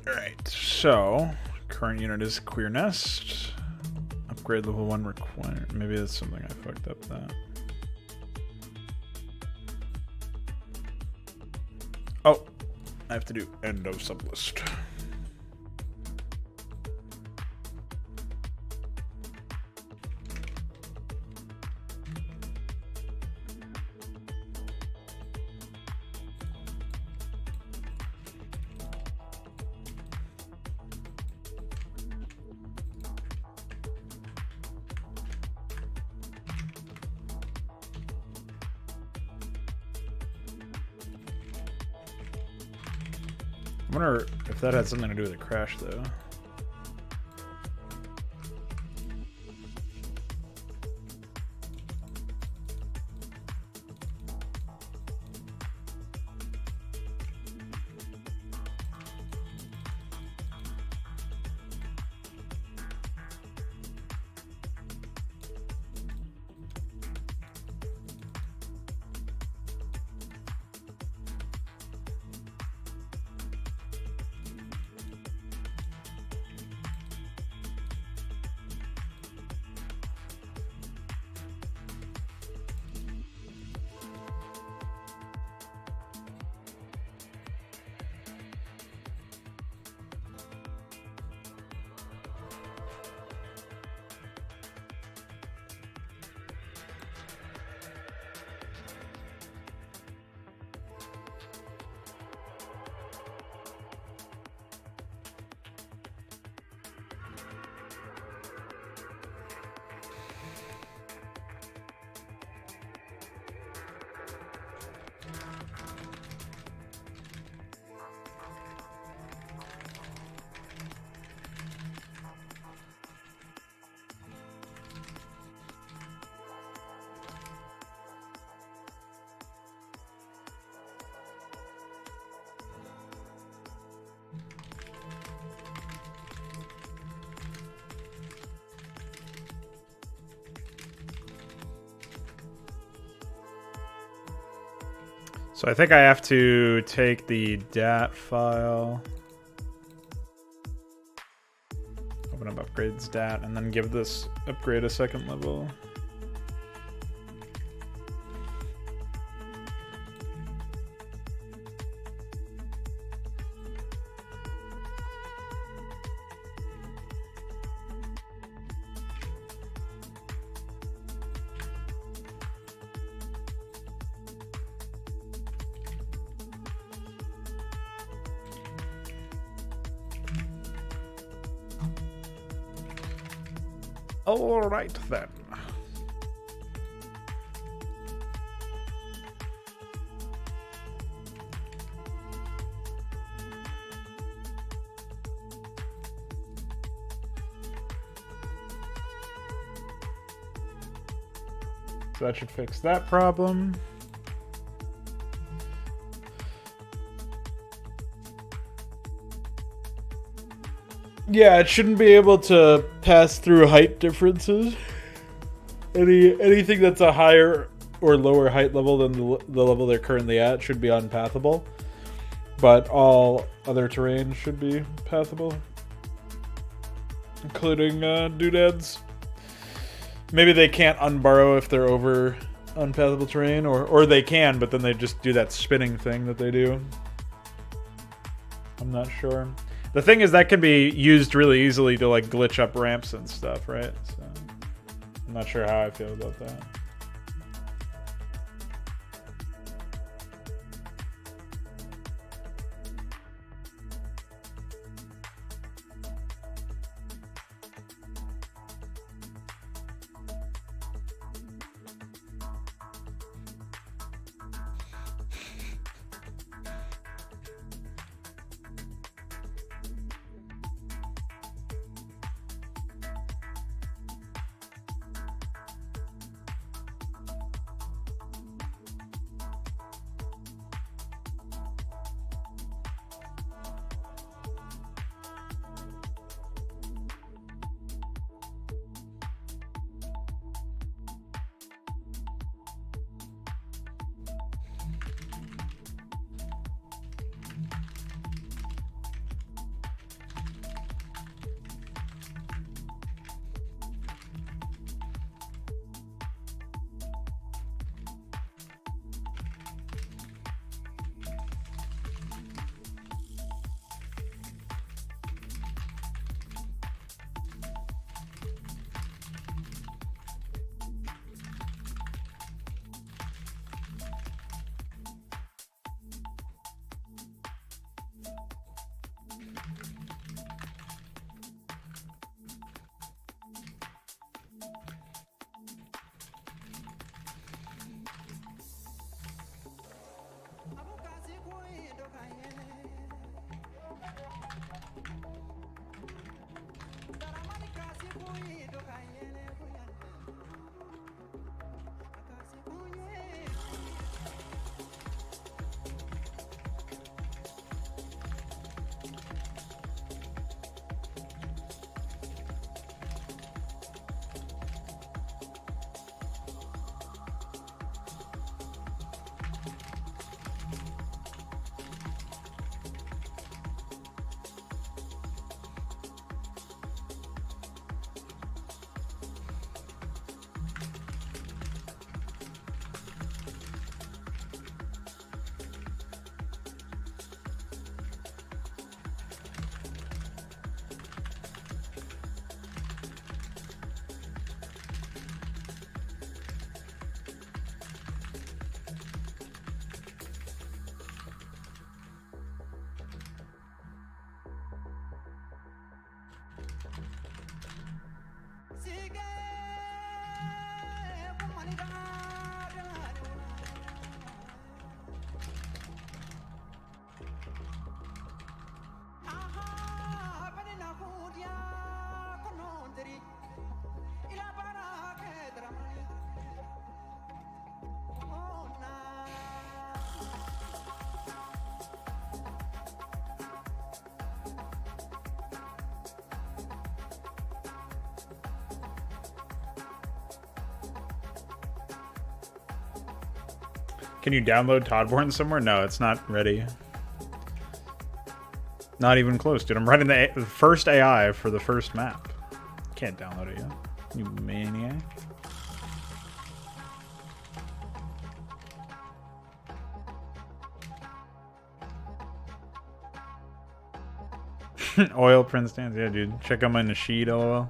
Alright, so current unit is Queer Nest. Upgrade level 1 required. Maybe that's something I fucked up that. Oh, I have to do end of sublist. I wonder if that had something to do with the crash, though. So I think I have to take the dat file, open up upgrades dat, and then give this upgrade a second level. All right then. So that should fix that problem. Yeah, it shouldn't be able to pass through height differences. Anything that's a higher or lower height level than the level they're currently at should be unpathable. But all other terrain should be pathable, including doodads. Maybe they can't unburrow if they're over unpathable terrain, or they can, but then they just do that spinning thing that they do. I'm not sure. The thing is that can be used really easily to like glitch up ramps and stuff, right? So I'm not sure how I feel about that. Can you download Todborne somewhere? No, it's not ready. Not even close, dude. I'm running the first AI for the first map. Can't download it yet. You maniac. Oil print stands. Yeah, dude. Check out my Nasheed, lol.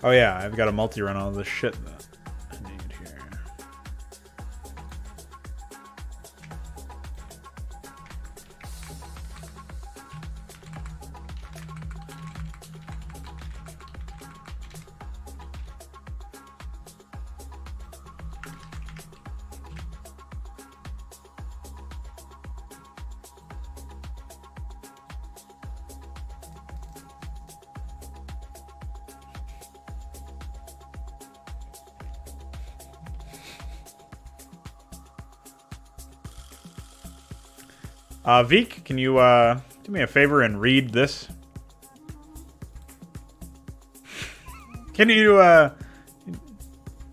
Oh yeah, I've got a multi-run all this shit that I need here. Veek, can you do me a favor and read this? Can you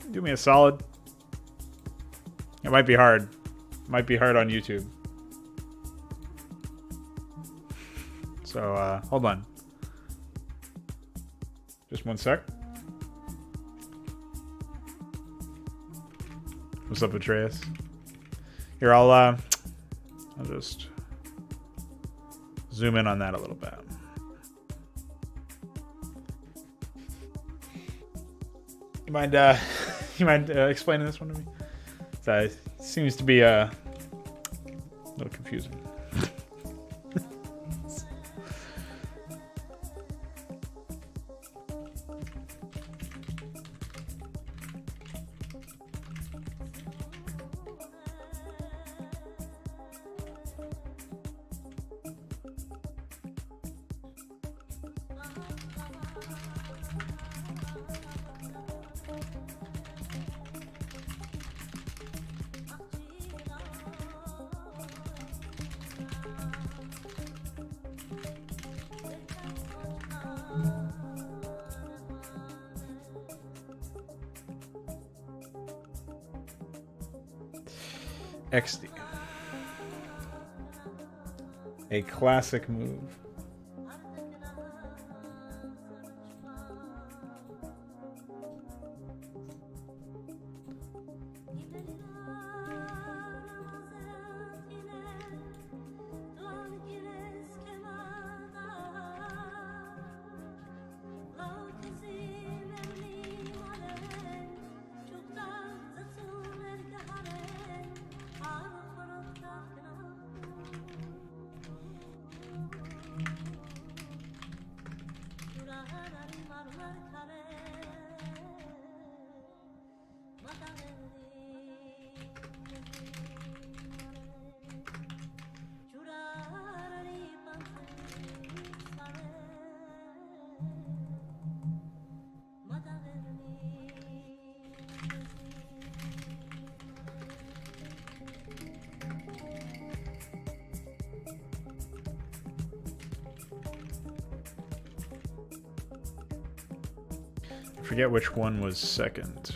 do me a solid? It might be hard. It might be hard on YouTube. So hold on. Just one sec. What's up, Atreus? Here, I'll just zoom in on that a little bit. You mind explaining this one to me? It seems to be a little confusing. XD. A classic move. I forget which one was second.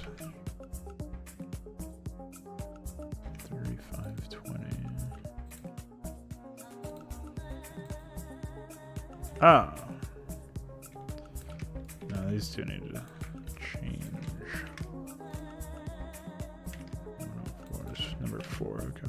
3520. Oh. these two need to change. 104 is number 4, okay.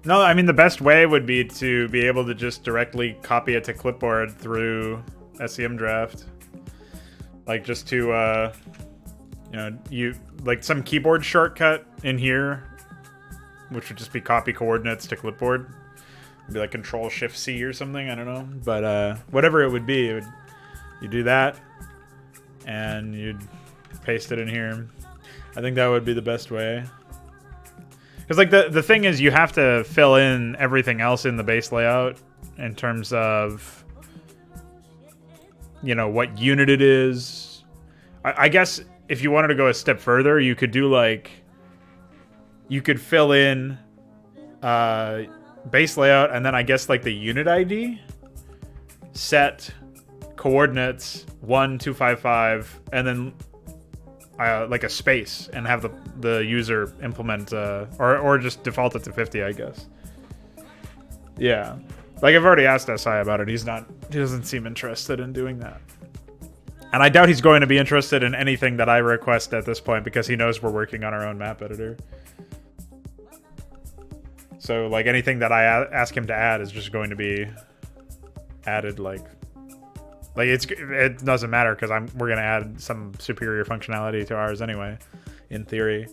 No, I mean, the best way would be to be able to just directly copy it to clipboard through SEM draft. Like, just to, like some keyboard shortcut in here, which would just be copy coordinates to clipboard. It'd be like Control-Shift-C or something, I don't know. But whatever it would be, you do that, and you'd paste it in here. I think that would be the best way. Because, like, the thing is, you have to fill in everything else in the base layout in terms of, what unit it is. I guess if you wanted to go a step further, you could do, like, you could fill in base layout and then I guess, like, the unit ID, set coordinates 1255, and then like a space, and have the user implement or just default it to 50, I guess. Yeah, like I've already asked SI about it. He doesn't seem interested in doing that, and I doubt he's going to be interested in anything that I request at this point because he knows we're working on our own map editor. So like anything that I ask him to add is just going to be added like it doesn't matter because we're gonna add some superior functionality to ours anyway, in theory.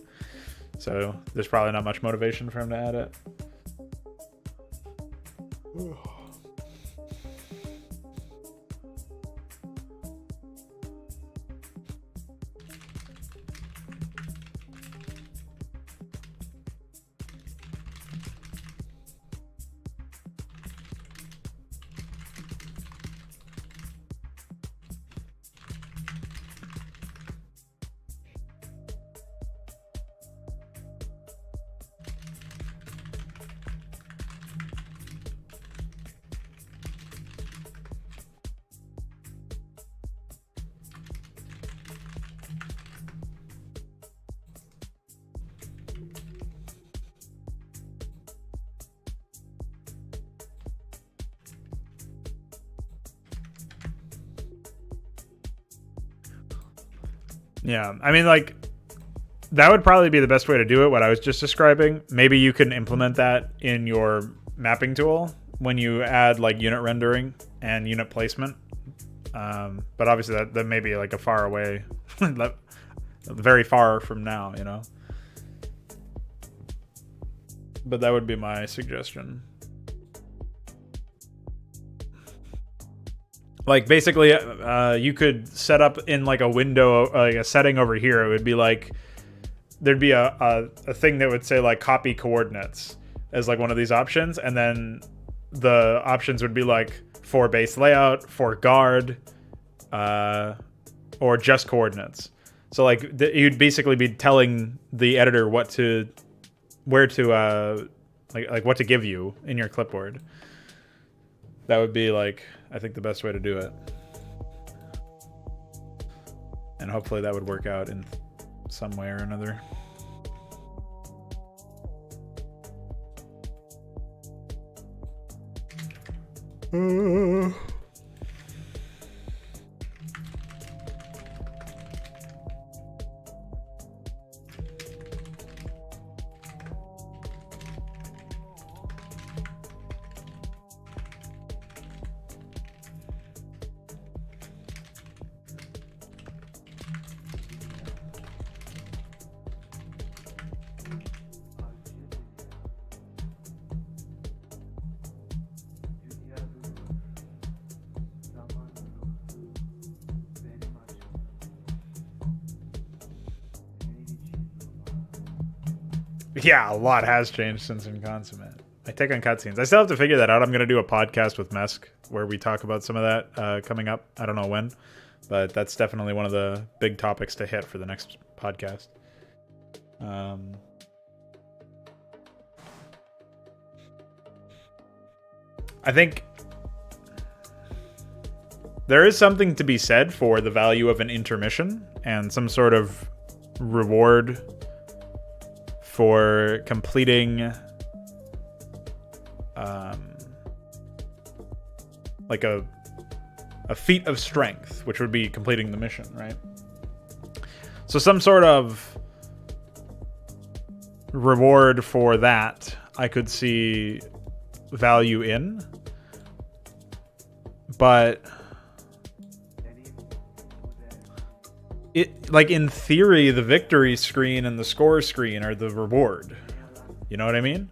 So there's probably not much motivation for him to add it. Yeah, I mean, like, that would probably be the best way to do it, what I was just describing. Maybe you can implement that in your mapping tool when you add, like, unit rendering and unit placement. But obviously that may be, like, a far away, very far from now, But that would be my suggestion. Like, basically, you could set up in, like, a window, like a setting over here. It would be, like, there'd be a thing that would say, like, copy coordinates as, like, one of these options. And then the options would be, like, for base layout, for guard, or just coordinates. So, like, you'd basically be telling the editor what to like what to give you in your clipboard. That would be, like, I think the best way to do it. And hopefully that would work out in some way or another. Yeah, a lot has changed since in Consummate. I take on cutscenes. I still have to figure that out. I'm going to do a podcast with Mesk where we talk about some of that coming up. I don't know when, but that's definitely one of the big topics to hit for the next podcast. I think there is something to be said for the value of an intermission and some sort of reward for completing like a feat of strength, which would be completing the mission, right? So some sort of reward for that I could see value in, but it, like, in theory, the victory screen and the score screen are the reward. You know what I mean?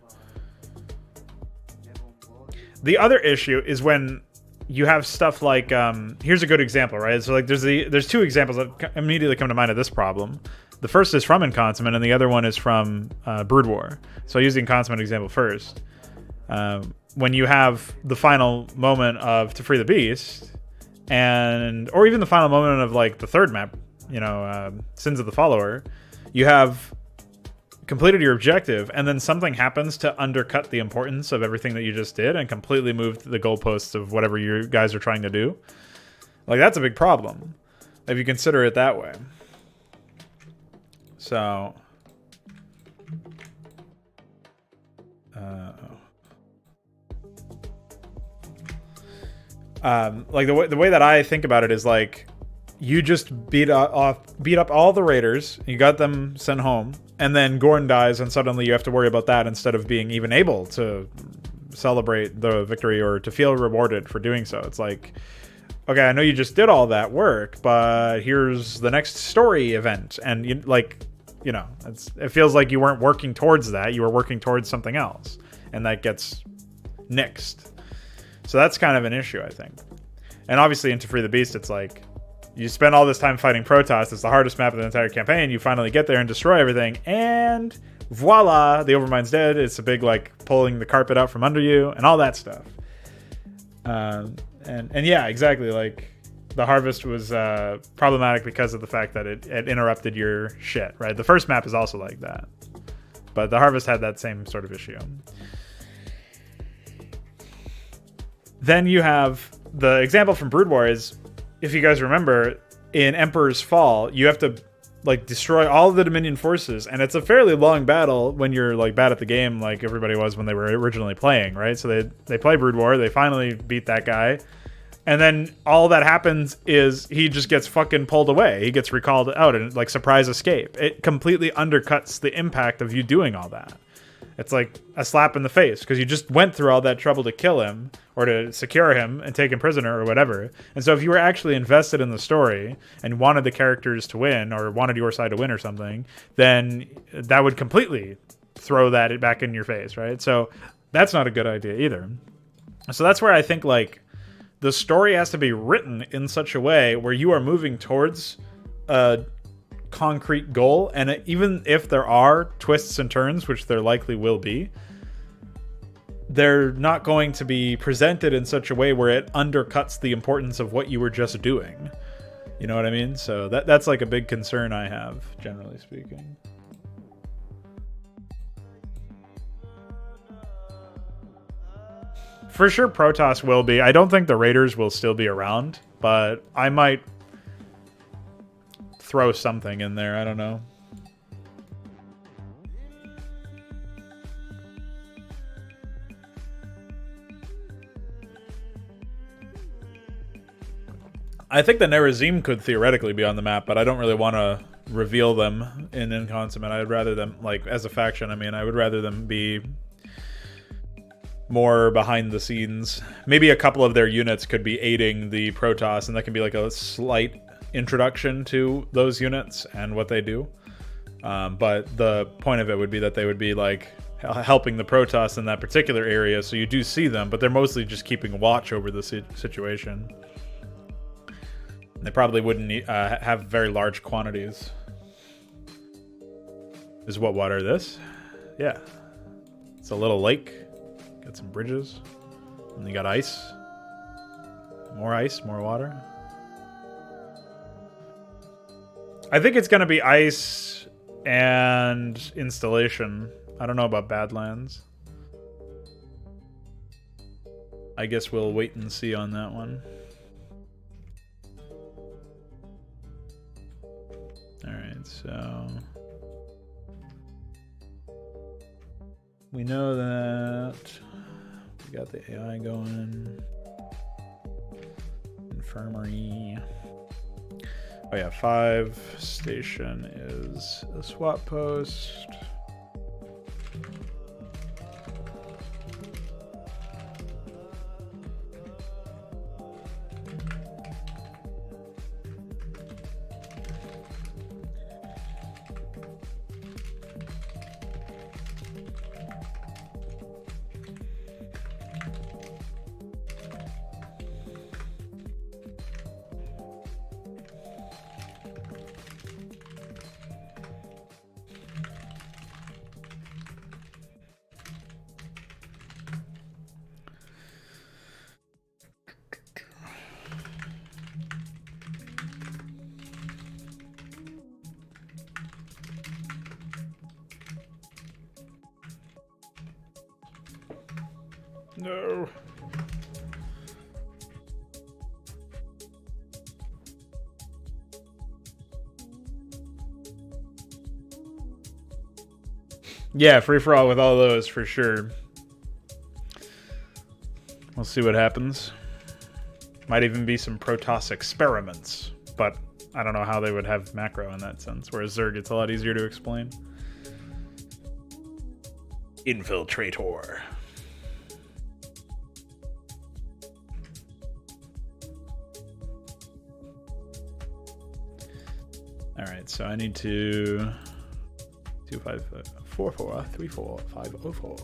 The other issue is when you have stuff like, here's a good example, right? So like there's two examples that immediately come to mind of this problem. The first is from Inconsummate, and the other one is from Brood War. So I use the Inconsummate example first. When you have the final moment of To Free the Beast, or even the final moment of like the third map, Sins of the Follower, you have completed your objective, and then something happens to undercut the importance of everything that you just did and completely move the goalposts of whatever you guys are trying to do. Like, that's a big problem if you consider it that way. So, like the way that I think about it is like, you just beat up all the raiders, you got them sent home, and then Gorn dies, and suddenly you have to worry about that instead of being even able to celebrate the victory or to feel rewarded for doing so. It's like, okay, I know you just did all that work, but here's the next story event, and it feels like you weren't working towards that. You were working towards something else, and that gets nixed. So that's kind of an issue, I think. And obviously, in To Free the Beast, it's like, you spend all this time fighting Protoss. It's the hardest map of the entire campaign. You finally get there and destroy everything, and voila, the Overmind's dead. It's a big, like, pulling the carpet out from under you and all that stuff. And yeah, exactly. Like, the Harvest was problematic because of the fact that it interrupted your shit, right? The first map is also like that, but the Harvest had that same sort of issue. Then you have the example from Brood War is, if you guys remember, in Emperor's Fall, you have to like destroy all of the Dominion forces, and it's a fairly long battle when you're like bad at the game, like everybody was when they were originally playing, right? So they play Brood War, they finally beat that guy, and then all that happens is he just gets fucking pulled away. He gets recalled out and like surprise escape. It completely undercuts the impact of you doing all that. It's like a slap in the face because you just went through all that trouble to kill him or to secure him and take him prisoner or whatever. And so if you were actually invested in the story and wanted the characters to win or wanted your side to win or something, then that would completely throw that back in your face, right? So that's not a good idea either. So that's where I think like the story has to be written in such a way where you are moving towards a concrete goal, and even if there are twists and turns, which there likely will be, they're not going to be presented in such a way where it undercuts the importance of what you were just doing. You know what I mean? So that's like a big concern I have, generally speaking. For sure Protoss will be. I don't think the Raiders will still be around, but I might throw something in there. I don't know. I think the Nerazim could theoretically be on the map, but I don't really want to reveal them in Inconsummate. I'd rather them, like, as a faction, I mean, I would rather them be more behind the scenes. Maybe a couple of their units could be aiding the Protoss, and that can be like a slight introduction to those units and what they do. But the point of it would be that they would be like helping the Protoss in that particular area, so you do see them, but they're mostly just keeping watch over the situation. They probably wouldn't have very large quantities. Is what water this? Yeah. It's a little lake. Got some bridges. And you got ice. More water. I think it's going to be ice and installation. I don't know about Badlands. I guess we'll wait and see on that one. Alright, so we know that we got the AI going. Infirmary. Oh yeah, 5 station is a swap post. No. Yeah, free for all with all those for sure. We'll see what happens. Might even be some Protoss experiments, but I don't know how they would have macro in that sense, whereas Zerg, it's a lot easier to explain. Infiltrator. Alright, so I need to 2 5 4 4 3 4 5 0 4.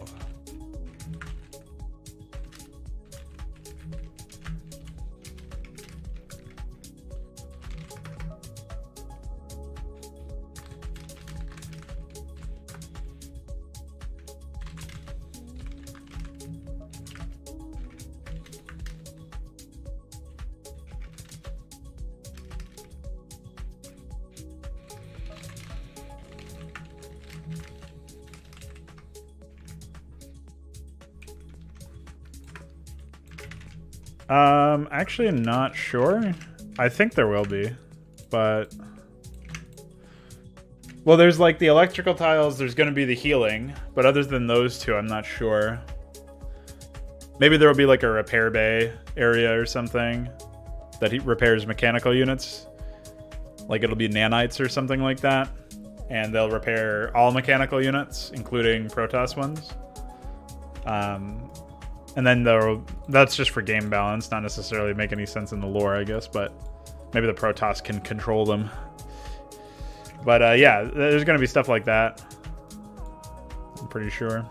Actually, I'm not sure. I think there will be, but well, there's like the electrical tiles. There's going to be the healing, but other than those two, I'm not sure. Maybe there will be like a repair bay area or something that he repairs mechanical units. Like it'll be nanites or something like that, and they'll repair all mechanical units, including Protoss ones. And then that's just for game balance, not necessarily make any sense in the lore, I guess, but maybe the Protoss can control them. But yeah, there's going to be stuff like that. I'm pretty sure.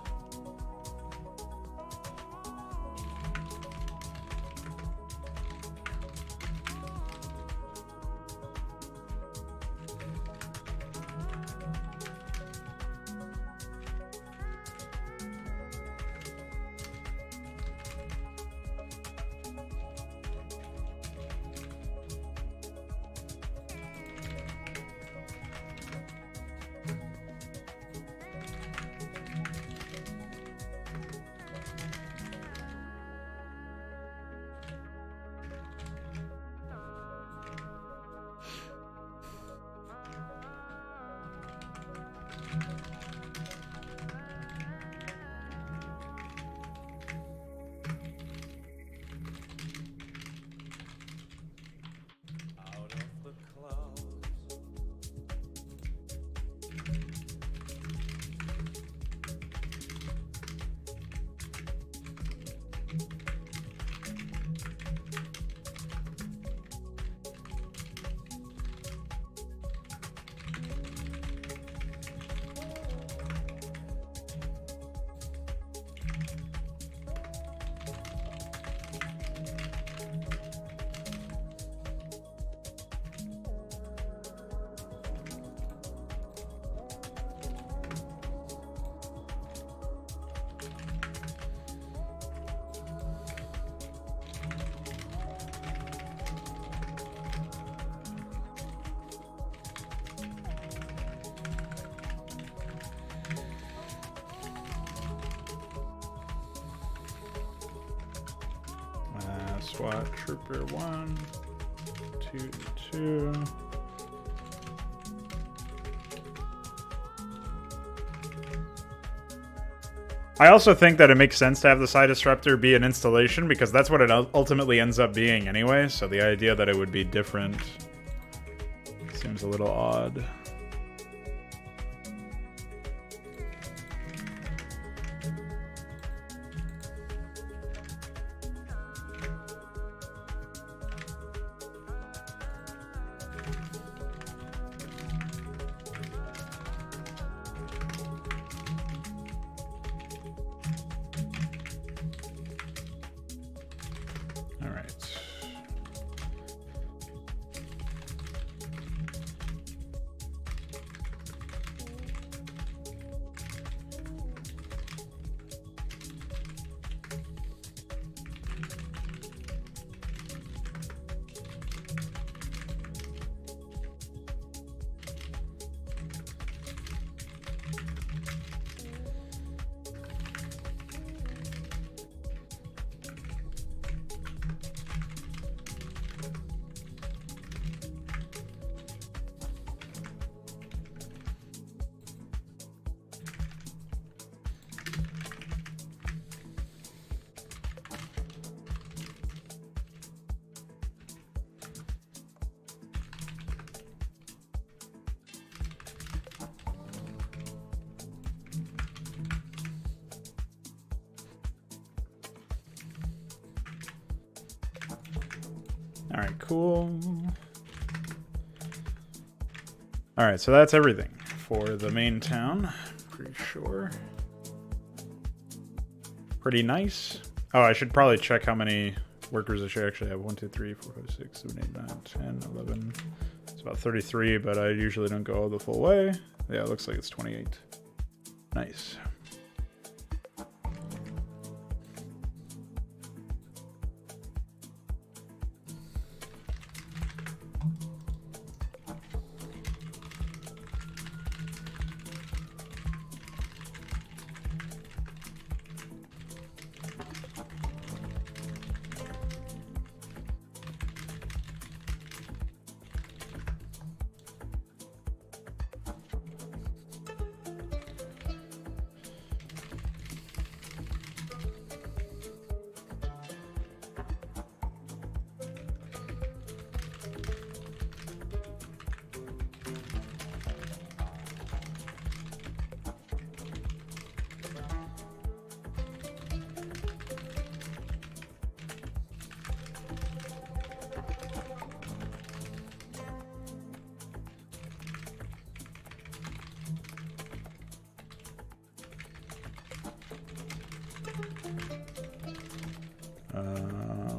SWAT Trooper 1, 2, 2. I also think that it makes sense to have the Psi Disruptor be an installation because that's what it ultimately ends up being anyway, so the idea that it would be different seems a little odd. Alright, cool. Alright, so that's everything for the main town. Pretty sure. Pretty nice. Oh, I should probably check how many workers I should actually have. 1, 2, 3, 4, 5, 6, 7, 8, 9, 10, 11. It's about 33, but I usually don't go the full way. Yeah, it looks like it's 28. Nice.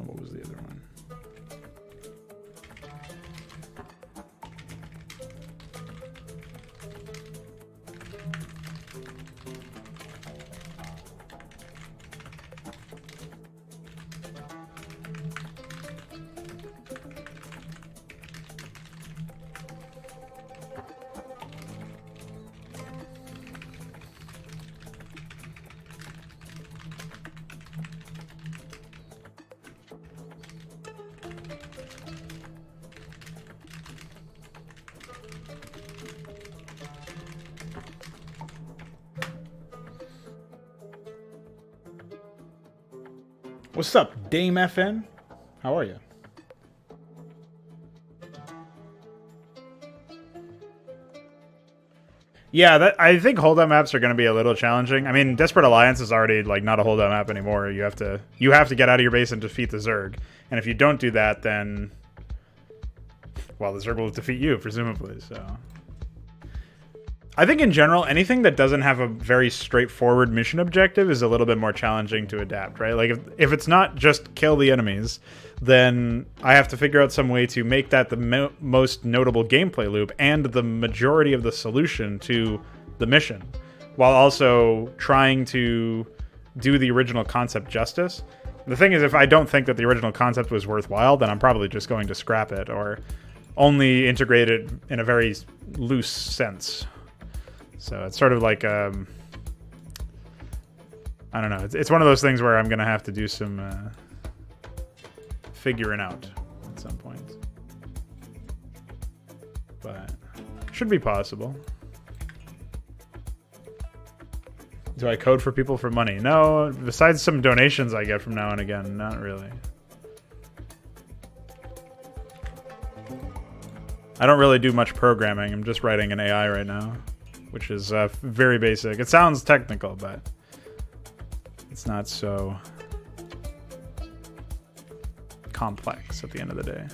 What was the other one? What's up, Dame FN? How are you? Yeah, I think holdout maps are going to be a little challenging. I mean, Desperate Alliance is already like not a holdout map anymore. You have to get out of your base and defeat the Zerg. And if you don't do that, then well, the Zerg will defeat you, presumably. So I think in general, anything that doesn't have a very straightforward mission objective is a little bit more challenging to adapt, right? Like if it's not just kill the enemies, then I have to figure out some way to make that the most notable gameplay loop and the majority of the solution to the mission, while also trying to do the original concept justice. The thing is, if I don't think that the original concept was worthwhile, then I'm probably just going to scrap it or only integrate it in a very loose sense. So it's sort of like, I don't know. It's one of those things where I'm going to have to do some figuring out at some point. But should be possible. Do I code for people for money? No, besides some donations I get from now and again, not really. I don't really do much programming. I'm just writing an AI right now, which is very basic. It sounds technical, but it's not so complex at the end of the day.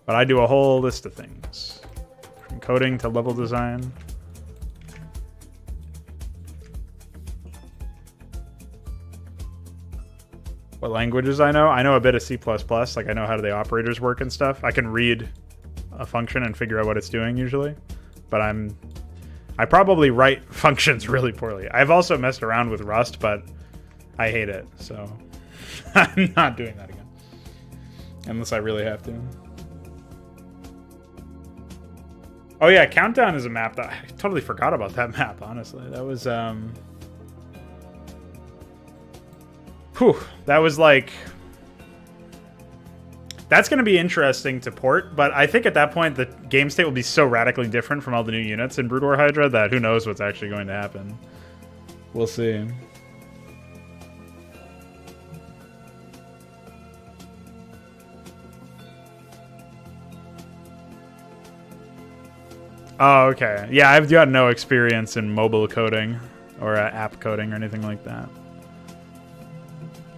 But I do a whole list of things, from coding to level design. What languages I know? I know a bit of C++, like I know how the operators work and stuff. I can read a function and figure out what it's doing usually, but I probably write functions really poorly. I've also messed around with Rust, but I hate it, so I'm not doing that again. Unless I really have to. Oh yeah, Countdown is a map that I totally forgot about that map, honestly. That was that was like, that's going to be interesting to port, but I think at that point the game state will be so radically different from all the new units in Brood War Hydra that who knows what's actually going to happen. We'll see. Oh, okay. Yeah, I've got no experience in mobile coding or app coding or anything like that.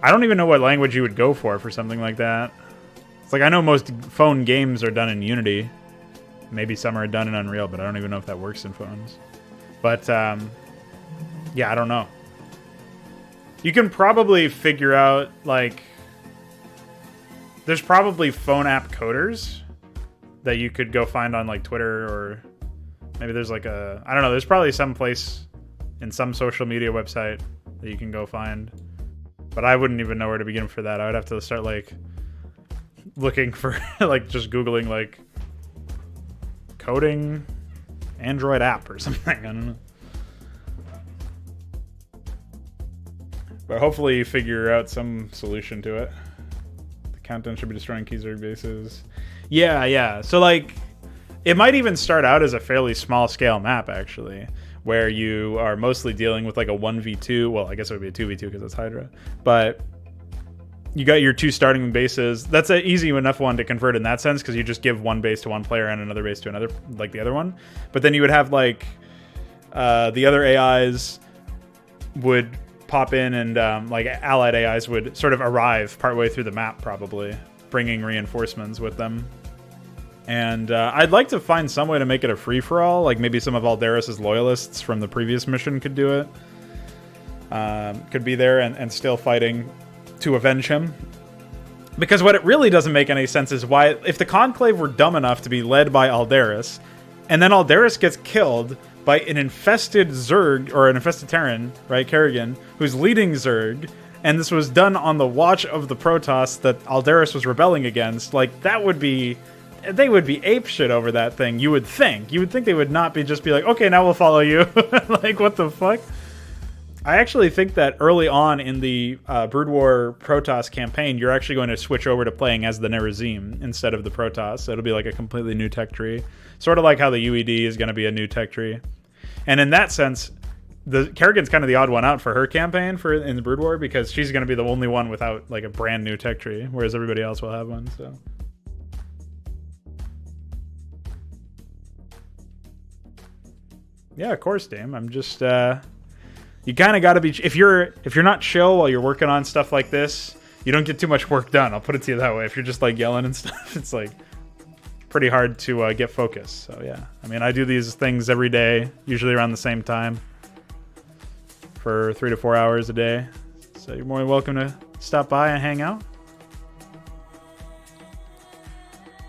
I don't even know what language you would go for something like that. It's like I know most phone games are done in Unity. Maybe some are done in Unreal, but I don't even know if that works in phones. But, yeah, I don't know. You can probably figure out, like... There's probably phone app coders that you could go find on, like, Twitter or... Maybe there's like a... I don't know. There's probably some place in some social media website that you can go find. But I wouldn't even know where to begin for that. I would have to start, like, looking for... like, just Googling, like... coding Android app or something. I don't know. But hopefully you figure out some solution to it. The Countdown should be destroying Keysburg bases. Yeah. So, like... It might even start out as a fairly small scale map, actually, where you are mostly dealing with like a 1v2. Well, I guess it would be a 2v2 because it's Hydra. But you got your two starting bases. That's an easy enough one to convert in that sense because you just give one base to one player and another base to another, like the other one. But then you would have like the other AIs would pop in and like allied AIs would sort of arrive partway through the map, probably, bringing reinforcements with them. And I'd like to find some way to make it a free-for-all. Like maybe some of Alderas's loyalists from the previous mission could do it. Could be there and still fighting to avenge him. Because what it really doesn't make any sense is why, if the Conclave were dumb enough to be led by Alderas, and then Alderas gets killed by an infested Zerg, or an infested Terran, right, Kerrigan, who's leading Zerg, and this was done on the watch of the Protoss that Alderas was rebelling against, like, that would be... They would be apeshit over that thing, you would think. You would think they would not be just be like, okay, now we'll follow you. Like, what the fuck? I actually think that early on in the Brood War Protoss campaign, you're actually going to switch over to playing as the Nerazim instead of the Protoss. So it'll be like a completely new tech tree. Sort of like how the UED is going to be a new tech tree. And in that sense, the Kerrigan's kind of the odd one out for her campaign in the Brood War because she's going to be the only one without like a brand new tech tree, whereas everybody else will have one, so... Yeah, of course, Dame. I'm just you kind of got to be if you're not chill while you're working on stuff like this, you don't get too much work done. I'll put it to you that way. If you're just like yelling and stuff, it's like pretty hard to get focused. So yeah, I mean, I do these things every day, usually around the same time, for 3 to 4 hours a day. So you're more than welcome to stop by and hang out.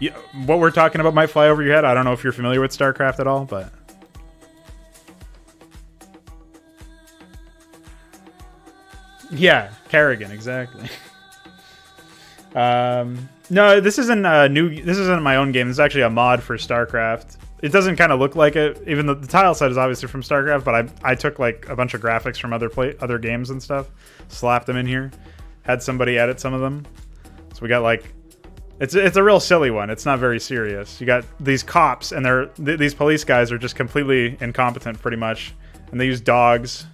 Yeah, what we're talking about might fly over your head. I don't know if you're familiar with StarCraft at all, but. Yeah, Kerrigan, exactly. No, this isn't a new. This isn't my own game. This is actually a mod for Starcraft. It doesn't kind of look like it, even though the tile set is obviously from Starcraft. But I took like a bunch of graphics from other games and stuff, slapped them in here, had somebody edit some of them. So we got like, it's a real silly one. It's not very serious. You got these cops, and these police guys are just completely incompetent, pretty much, and they use dogs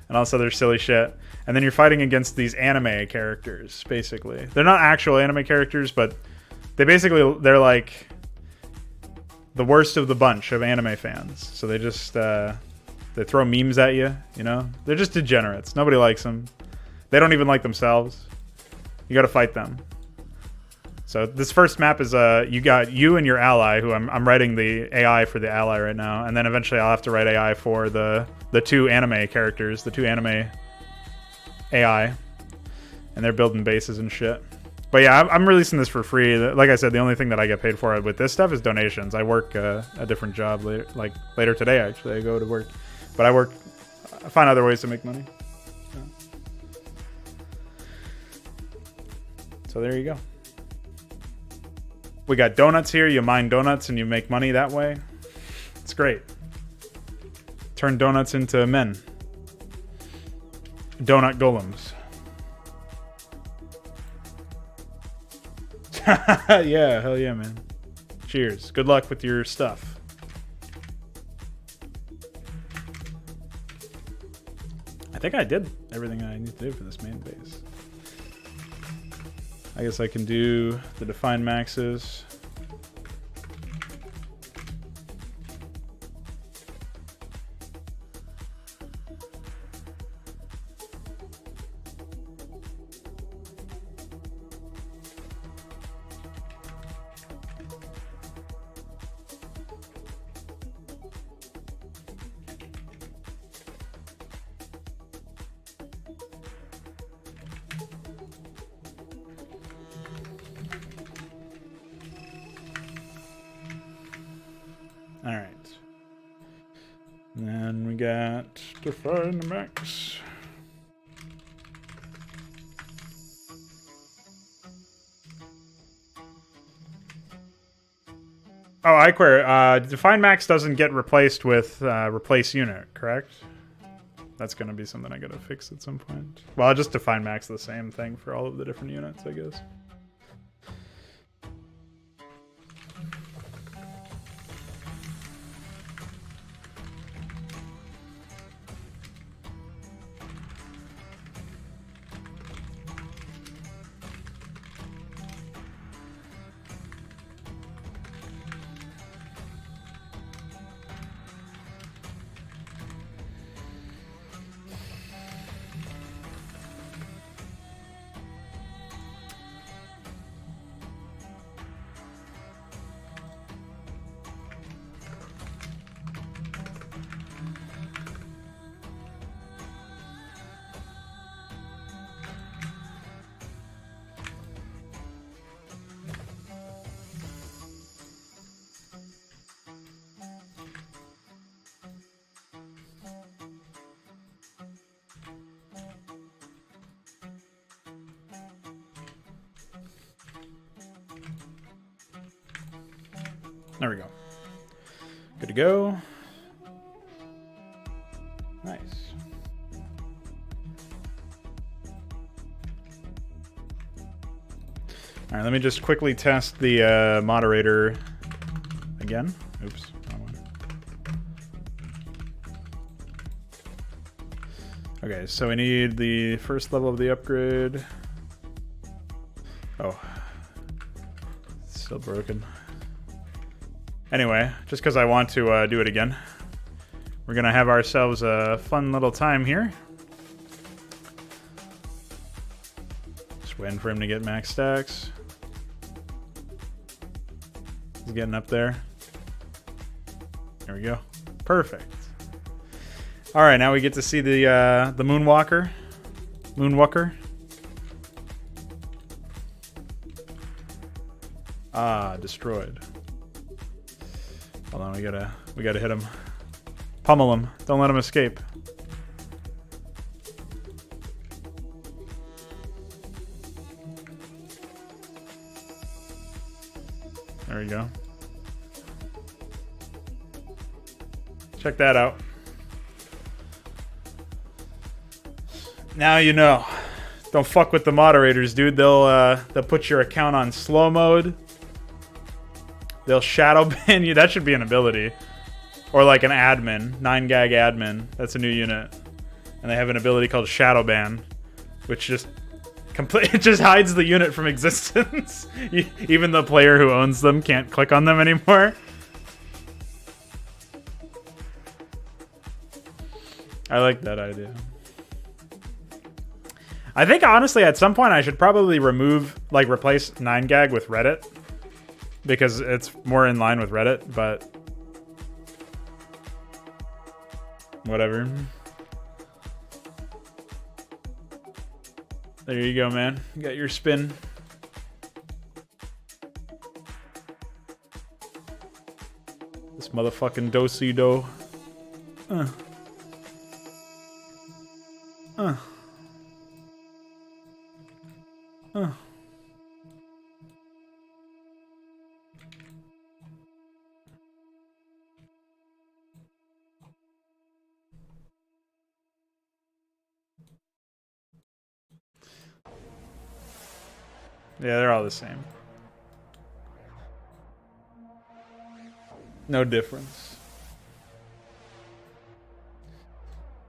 and all this other silly shit. And then you're fighting against these anime characters, basically. They're not actual anime characters, but they're like the worst of the bunch of anime fans. So they just they throw memes at you, you know? They're just degenerates. Nobody likes them. They don't even like themselves. You got to fight them. So this first map is you got you and your ally, who I'm writing the AI for the ally right now, and then eventually I'll have to write AI for the two anime characters, the two anime AI, and they're building bases and shit. But yeah, I'm releasing this for free. Like I said, the only thing that I get paid for with this stuff is donations. I work a different job later today. Actually, I go to work, but I find other ways to make money. So there you go. We got donuts here. You mine donuts and you make money that way. It's great. Turn donuts into men. Donut golems. Yeah, hell yeah, man. Cheers. Good luck with your stuff. I think I did everything I need to do for this main base. I guess I can do the define maxes. All right. And then we got define max. Oh, iQuery. Define max doesn't get replaced with replace unit, correct? That's going to be something I got to fix at some point. Well, I'll just define max the same thing for all of the different units, I guess. There we go. Good to go. Nice. All right, let me just quickly test the moderator again. Oops, wrong one. Okay, so we need the first level of the upgrade. Oh, it's still broken. Anyway, just because I want to do it again, we're going to have ourselves a fun little time here. Just waiting for him to get max stacks. He's getting up there. There we go. Perfect. All right, now we get to see the Moonwalker. Moonwalker. Ah, destroyed. Hold on, we gotta hit him. Pummel him. Don't let him escape. There we go. Check that out. Now you know. Don't fuck with the moderators, dude. They'll put your account on slow mode. They'll shadow ban you. That should be an ability. Or like an admin. 9gag admin. That's a new unit. And they have an ability called shadow ban, which just it just hides the unit from existence. Even the player who owns them can't click on them anymore. I like that idea. I think honestly at some point I should probably replace 9gag with Reddit, because it's more in line with Reddit, but whatever. There you go, man. You got your spin. This motherfucking do-si-do. Yeah, they're all the same. No difference.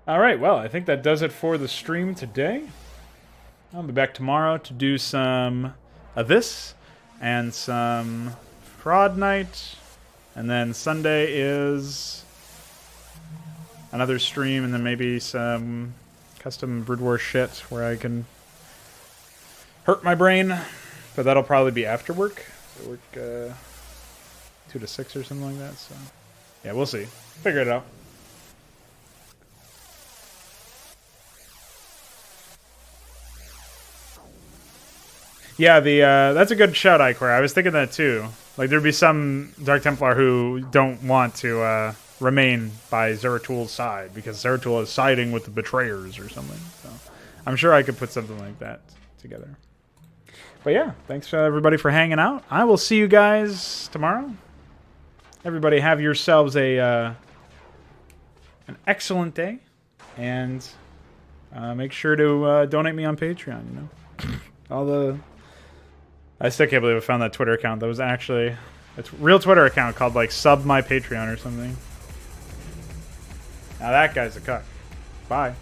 Alright, well, I think that does it for the stream today. I'll be back tomorrow to do some of this and some Fraud Night. And then Sunday is another stream, and then maybe some custom Brood War shit where I can hurt my brain. But that'll probably be after work. So work 2 to 6 or something like that. So yeah, we'll see. Figure it out. Yeah, that's a good shout, Iquare. I was thinking that too. Like, there'd be some Dark Templar who don't want to remain by Zeratul side because Zeratul is siding with the betrayers or something. So I'm sure I could put something like that together. But yeah, thanks everybody for hanging out. I will see you guys tomorrow. Everybody have yourselves an excellent day, and make sure to donate me on Patreon. You know, I still can't believe I found that Twitter account. That was actually a real Twitter account called like Sub My Patreon or something. Now that guy's a cuck. Bye.